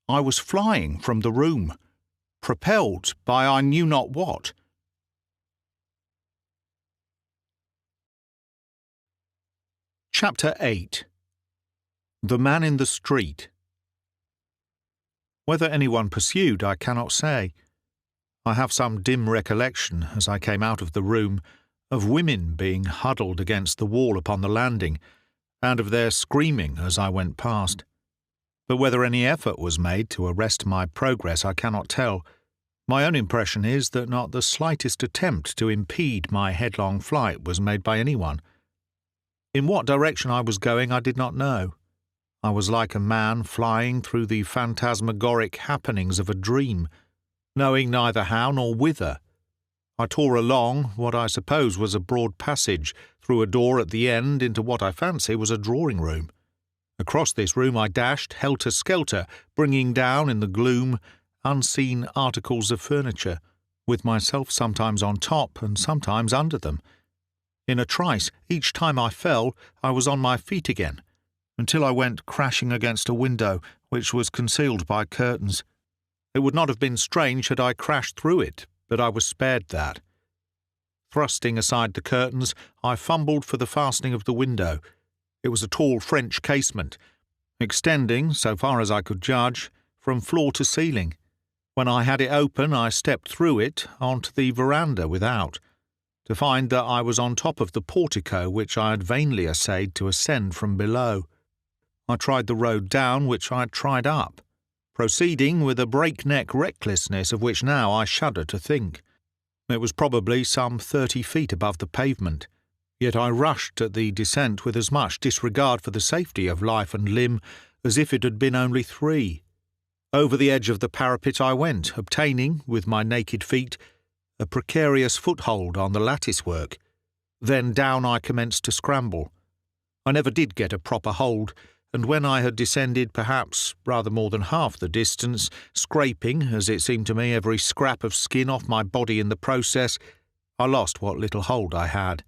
I was flying from the room, propelled by I knew not what. Chapter 8. The Man in the Street. Whether anyone pursued, I cannot say. I have some dim recollection, as I came out of the room, of women being huddled against the wall upon the landing, and of their screaming as I went past. But whether any effort was made to arrest my progress, I cannot tell. My own impression is that not the slightest attempt to impede my headlong flight was made by anyone. In what direction I was going, I did not know. I was like a man flying through the phantasmagoric happenings of a dream, knowing neither how nor whither. I tore along what I suppose was a broad passage, through a door at the end into what I fancy was a drawing-room. Across this room I dashed, helter-skelter, bringing down in the gloom unseen articles of furniture, with myself sometimes on top and sometimes under them. In a trice, each time I fell, I was on my feet again, until I went crashing against a window which was concealed by curtains. It would not have been strange had I crashed through it, but I was spared that. Thrusting aside the curtains, I fumbled for the fastening of the window. It was a tall French casement, extending, so far as I could judge, from floor to ceiling. When I had it open, I stepped through it onto the veranda without, to find that I was on top of the portico which I had vainly essayed to ascend from below. I tried the road down which I had tried up, proceeding with a breakneck recklessness of which now I shudder to think. It was probably some 30 feet above the pavement, yet I rushed at the descent with as much disregard for the safety of life and limb as if it had been only 3. Over the edge of the parapet I went, obtaining, with my naked feet, a precarious foothold on the lattice-work. Then down I commenced to scramble. I never did get a proper hold, and when I had descended perhaps rather more than half the distance, scraping, as it seemed to me, every scrap of skin off my body in the process, I lost what little hold I had.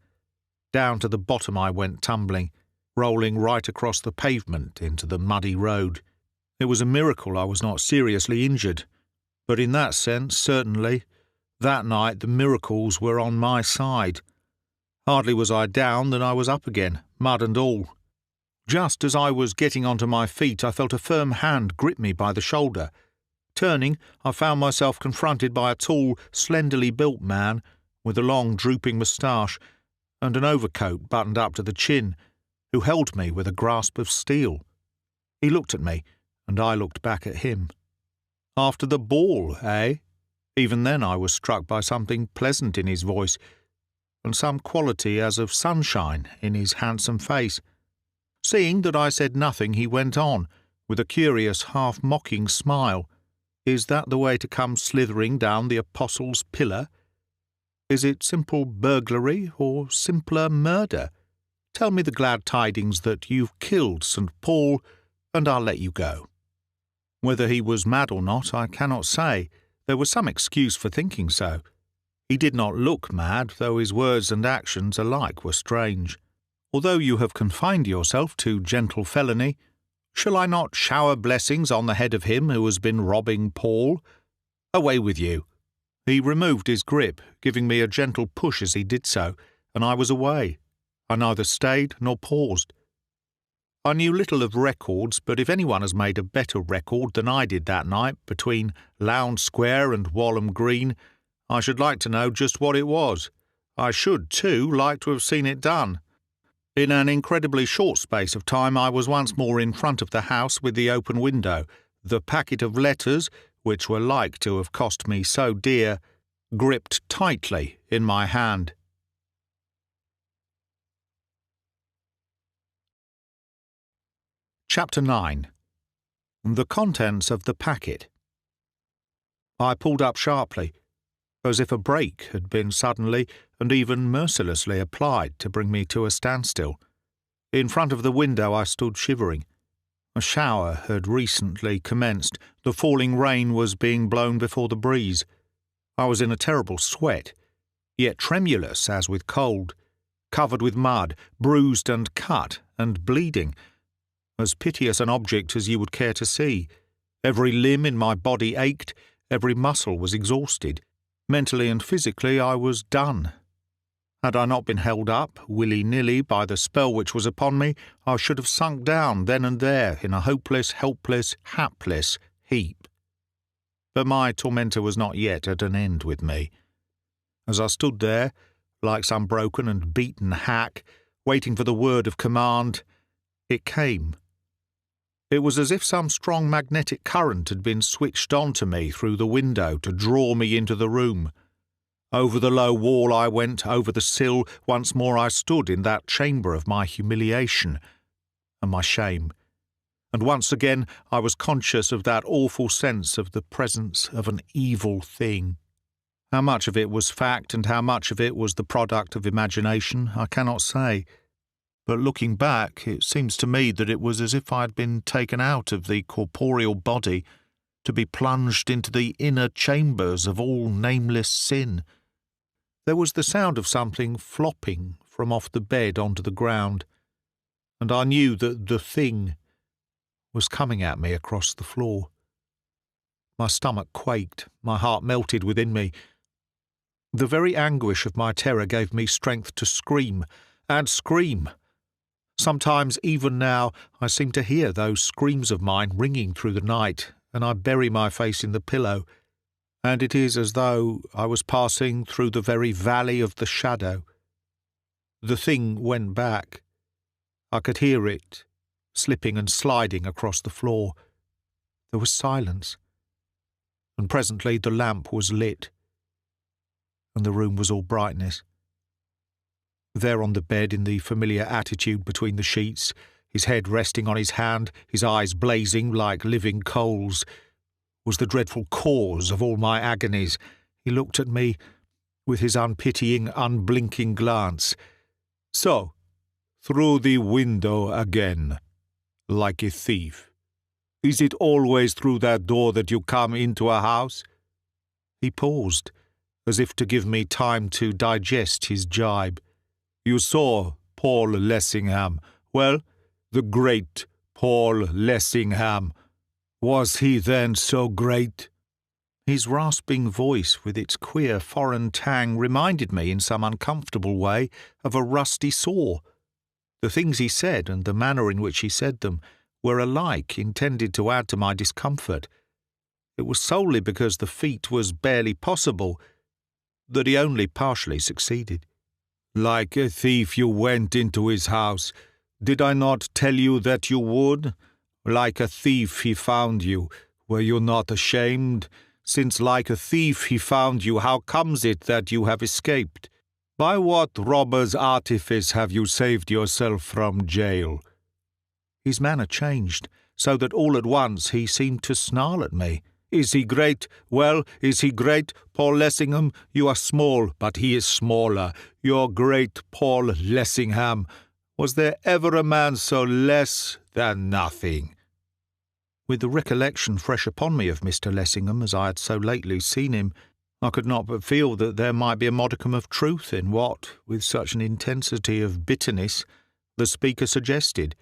Down to the bottom I went tumbling, rolling right across the pavement into the muddy road. It was a miracle I was not seriously injured, but in that sense, certainly, that night the miracles were on my side. Hardly was I down than I was up again, mud and all. Just as I was getting onto my feet, I felt a firm hand grip me by the shoulder. Turning, I found myself confronted by a tall, slenderly built man with a long, drooping moustache and an overcoat buttoned up to the chin, who held me with a grasp of steel. He looked at me, and I looked back at him. "After the ball, eh?" Even then I was struck by something pleasant in his voice, and some quality as of sunshine in his handsome face. Seeing that I said nothing, he went on, with a curious half-mocking smile. "Is that the way to come slithering down the Apostle's Pillar? Is it simple burglary or simpler murder? Tell me the glad tidings that you've killed St. Paul, and I'll let you go." Whether he was mad or not, I cannot say. There was some excuse for thinking so. He did not look mad, though his words and actions alike were strange. Although you have confined yourself to gentle felony, shall I not shower blessings on the head of him who has been robbing Paul? Away with you." He removed his grip, giving me a gentle push as he did so, and I was away. I neither stayed nor paused. I knew little of records, but if anyone has made a better record than I did that night between Lowndes Square and Walham Green, I should like to know just what it was. I should, too, like to have seen it done. In an incredibly short space of time I was once more in front of the house with the open window, the packet of letters, which were like to have cost me so dear, gripped tightly in my hand. Chapter 9. The contents of the packet. I pulled up sharply, as if a brake had been suddenly and even mercilessly applied to bring me to a standstill. In front of the window I stood shivering. A shower had recently commenced. The falling rain was being blown before the breeze. I was in a terrible sweat, yet tremulous as with cold, covered with mud, bruised and cut and bleeding, as piteous an object as you would care to see. Every limb in my body ached, every muscle was exhausted. Mentally and physically I was done. Had I not been held up, willy-nilly, by the spell which was upon me, I should have sunk down then and there in a hopeless, helpless, hapless heap. But my tormentor was not yet at an end with me. As I stood there, like some broken and beaten hack, waiting for the word of command, it came. It was as if some strong magnetic current had been switched on to me through the window to draw me into the room. Over the low wall I went, over the sill. Once more I stood in that chamber of my humiliation and my shame. And once again I was conscious of that awful sense of the presence of an evil thing. How much of it was fact and how much of it was the product of imagination, I cannot say. But looking back, it seems to me that it was as if I had been taken out of the corporeal body to be plunged into the inner chambers of all nameless sin. There was the sound of something flopping from off the bed onto the ground, and I knew that the thing was coming at me across the floor. My stomach quaked, my heart melted within me. The very anguish of my terror gave me strength to scream, and scream. Sometimes, even now, I seem to hear those screams of mine ringing through the night, and I bury my face in the pillow, and it is as though I was passing through the very valley of the shadow. The thing went back. I could hear it, slipping and sliding across the floor. There was silence, and presently the lamp was lit, and the room was all brightness. There on the bed, in the familiar attitude between the sheets, his head resting on his hand, his eyes blazing like living coals, was the dreadful cause of all my agonies. He looked at me with his unpitying, unblinking glance. "So, through the window again, like a thief. Is it always through that door that you come into a house?" He paused, as if to give me time to digest his jibe. "You saw Paul Lessingham. Well, the great Paul Lessingham. Was he then so great?" His rasping voice, with its queer foreign tang, reminded me in some uncomfortable way of a rusty saw. The things he said and the manner in which he said them were alike intended to add to my discomfort. It was solely because the feat was barely possible that he only partially succeeded. "Like a thief you went into his house. Did I not tell you that you would? Like a thief he found you. Were you not ashamed? Since like a thief he found you, how comes it that you have escaped? By what robber's artifice have you saved yourself from jail?" His manner changed, so that all at once he seemed to snarl at me. "Is he great? Well, is he great? Paul Lessingham, you are small, but he is smaller. Your great Paul Lessingham. Was there ever a man so less than nothing?" With the recollection fresh upon me of Mr. Lessingham as I had so lately seen him, I could not but feel that there might be a modicum of truth in what, with such an intensity of bitterness, the speaker suggested.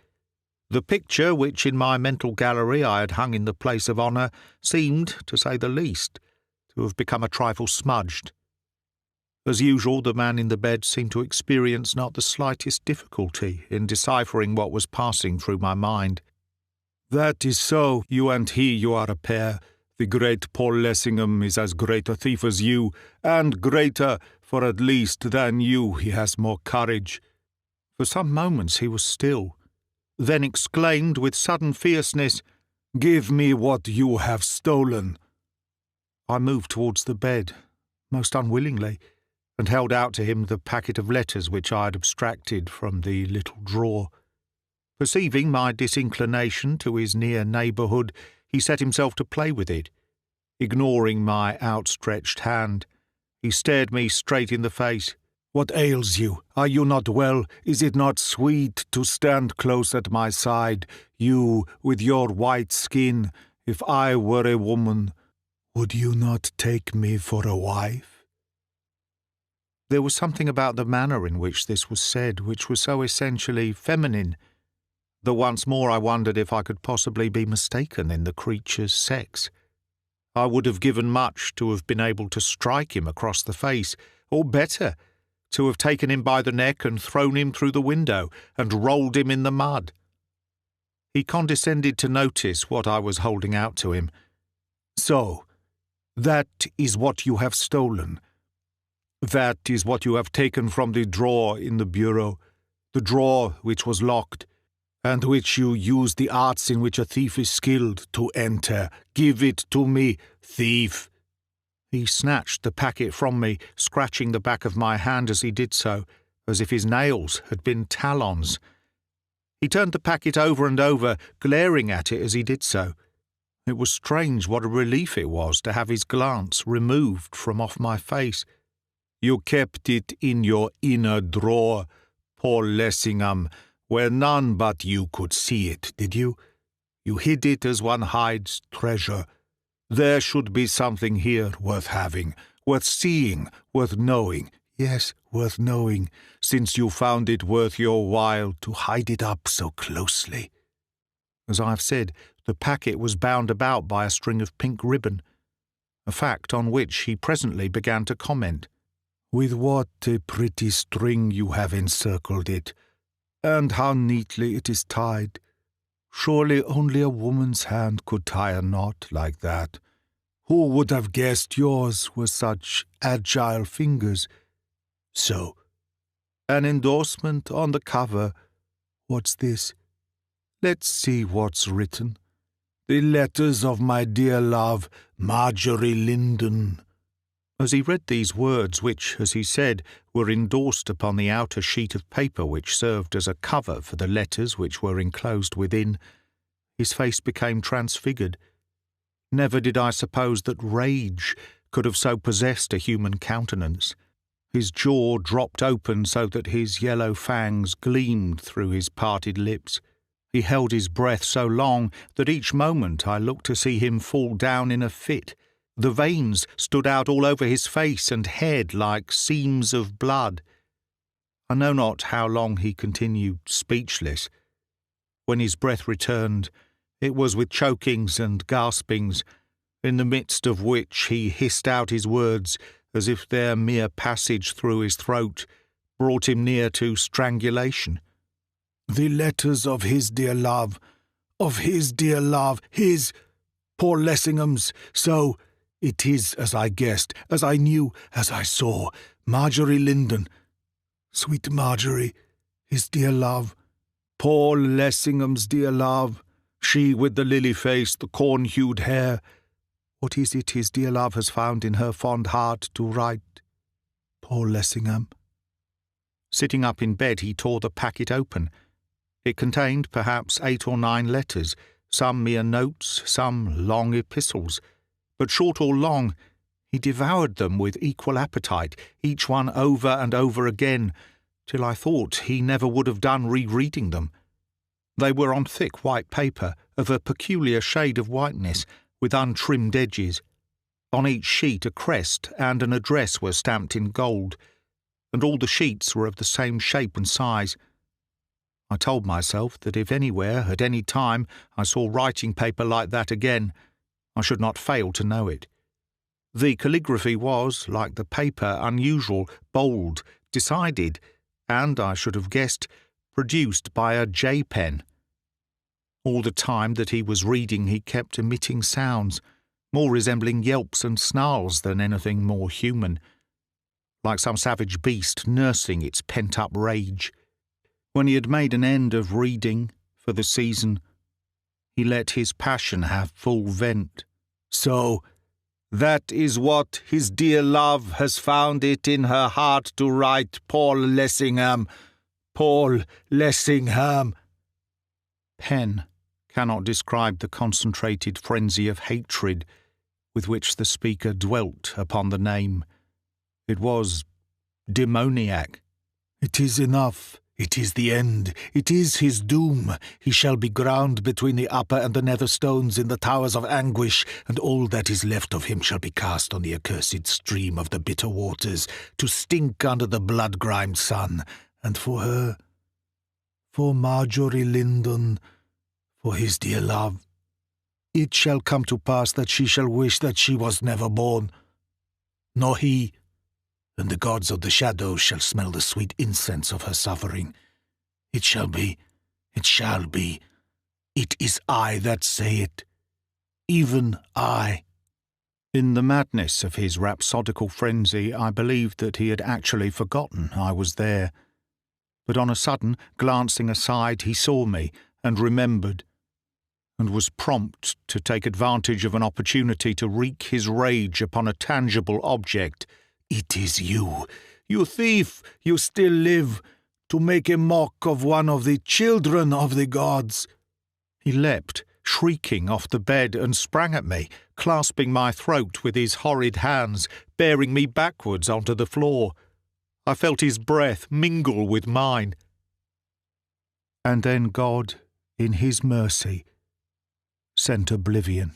The picture which in my mental gallery I had hung in the place of honour seemed, to say the least, to have become a trifle smudged. As usual, the man in the bed seemed to experience not the slightest difficulty in deciphering what was passing through my mind. "That is so. You and you are a pair. The great Paul Lessingham is as great a thief as you, and greater, for at least than you he has more courage." For some moments he was still, then exclaimed with sudden fierceness, "Give me what you have stolen." I moved towards the bed, most unwillingly, and held out to him the packet of letters which I had abstracted from the little drawer. Perceiving my disinclination to his near neighbourhood, he set himself to play with it. Ignoring my outstretched hand, he stared me straight in the face. "What ails you? Are you not well? Is it not sweet to stand close at my side, you with your white skin? If I were a woman, would you not take me for a wife?" There was something about the manner in which this was said which was so essentially feminine, that once more I wondered if I could possibly be mistaken in the creature's sex. I would have given much to have been able to strike him across the face, or better, to have taken him by the neck and thrown him through the window and rolled him in the mud. He condescended to notice what I was holding out to him. "So, that is what you have stolen. That is what you have taken from the drawer in the bureau, the drawer which was locked, and which you use the arts in which a thief is skilled to enter. Give it to me, thief!" He snatched the packet from me, scratching the back of my hand as he did so, as if his nails had been talons. He turned the packet over and over, glaring at it as he did so. It was strange what a relief it was to have his glance removed from off my face. "You kept it in your inner drawer, Paul Lessingham, where none but you could see it, did you? You hid it as one hides treasure. There should be something here worth having, worth seeing, worth knowing. Yes, worth knowing, since you found it worth your while to hide it up so closely." As I have said, the packet was bound about by a string of pink ribbon, a fact on which he presently began to comment. "With what a pretty string you have encircled it, and how neatly it is tied. Surely only a woman's hand could tie a knot like that. Who would have guessed yours were such agile fingers? So, an endorsement on the cover. What's this? Let's see what's written. The letters of my dear love, Marjorie Linden." As he read these words, which, as he said, were endorsed upon the outer sheet of paper which served as a cover for the letters which were enclosed within, his face became transfigured. Never did I suppose that rage could have so possessed a human countenance. His jaw dropped open so that his yellow fangs gleamed through his parted lips. He held his breath so long that each moment I looked to see him fall down in a fit. The veins stood out all over his face and head like seams of blood. I know not how long he continued speechless. When his breath returned, it was with chokings and gaspings, in the midst of which he hissed out his words as if their mere passage through his throat brought him near to strangulation. "The letters of his dear love, his, Paul Lessingham's, so... It is as I guessed, as I knew, as I saw. Marjorie Linden. Sweet Marjorie, his dear love. Paul Lessingham's dear love. She with the lily face, the corn-hued hair. What is it his dear love has found in her fond heart to write? Paul Lessingham." Sitting up in bed, he tore the packet open. It contained perhaps 8 or 9 letters, some mere notes, some long epistles. But short or long, he devoured them with equal appetite, each one over and over again, till I thought he never would have done rereading them. They were on thick white paper, of a peculiar shade of whiteness, with untrimmed edges. On each sheet a crest and an address were stamped in gold, and all the sheets were of the same shape and size. I told myself that if anywhere, at any time, I saw writing paper like that again, I should not fail to know it. The calligraphy was, like the paper, unusual, bold, decided, and, I should have guessed, produced by a J-pen. All the time that he was reading he kept emitting sounds, more resembling yelps and snarls than anything more human, like some savage beast nursing its pent-up rage. When he had made an end of reading, for the season, he let his passion have full vent. "So, That is what his dear love has found it in her heart to write, Paul Lessingham. Paul Lessingham. Pen cannot describe the concentrated frenzy of hatred with which the speaker dwelt upon the name. It was demoniac. "It is enough. It is the end. It is his doom. He shall be ground between the upper and the nether stones in the towers of anguish, and all that is left of him shall be cast on the accursed stream of the bitter waters, to stink under the blood-grimed sun. And for her, for Marjorie Lindon, for his dear love, it shall come to pass that she shall wish that she was never born, nor he, and the gods of the shadows shall smell the sweet incense of her suffering. It shall be, it shall be. It is I that say it, even I." In the madness of his rhapsodical frenzy, I believed that he had actually forgotten I was there. But on a sudden, glancing aside, he saw me and remembered, and was prompt to take advantage of an opportunity to wreak his rage upon a tangible object. "It is you, you thief, you still live, to make a mock of one of the children of the gods." He leapt, shrieking, off the bed and sprang at me, clasping my throat with his horrid hands, bearing me backwards onto the floor. I felt his breath mingle with mine. And then God, in his mercy, sent oblivion.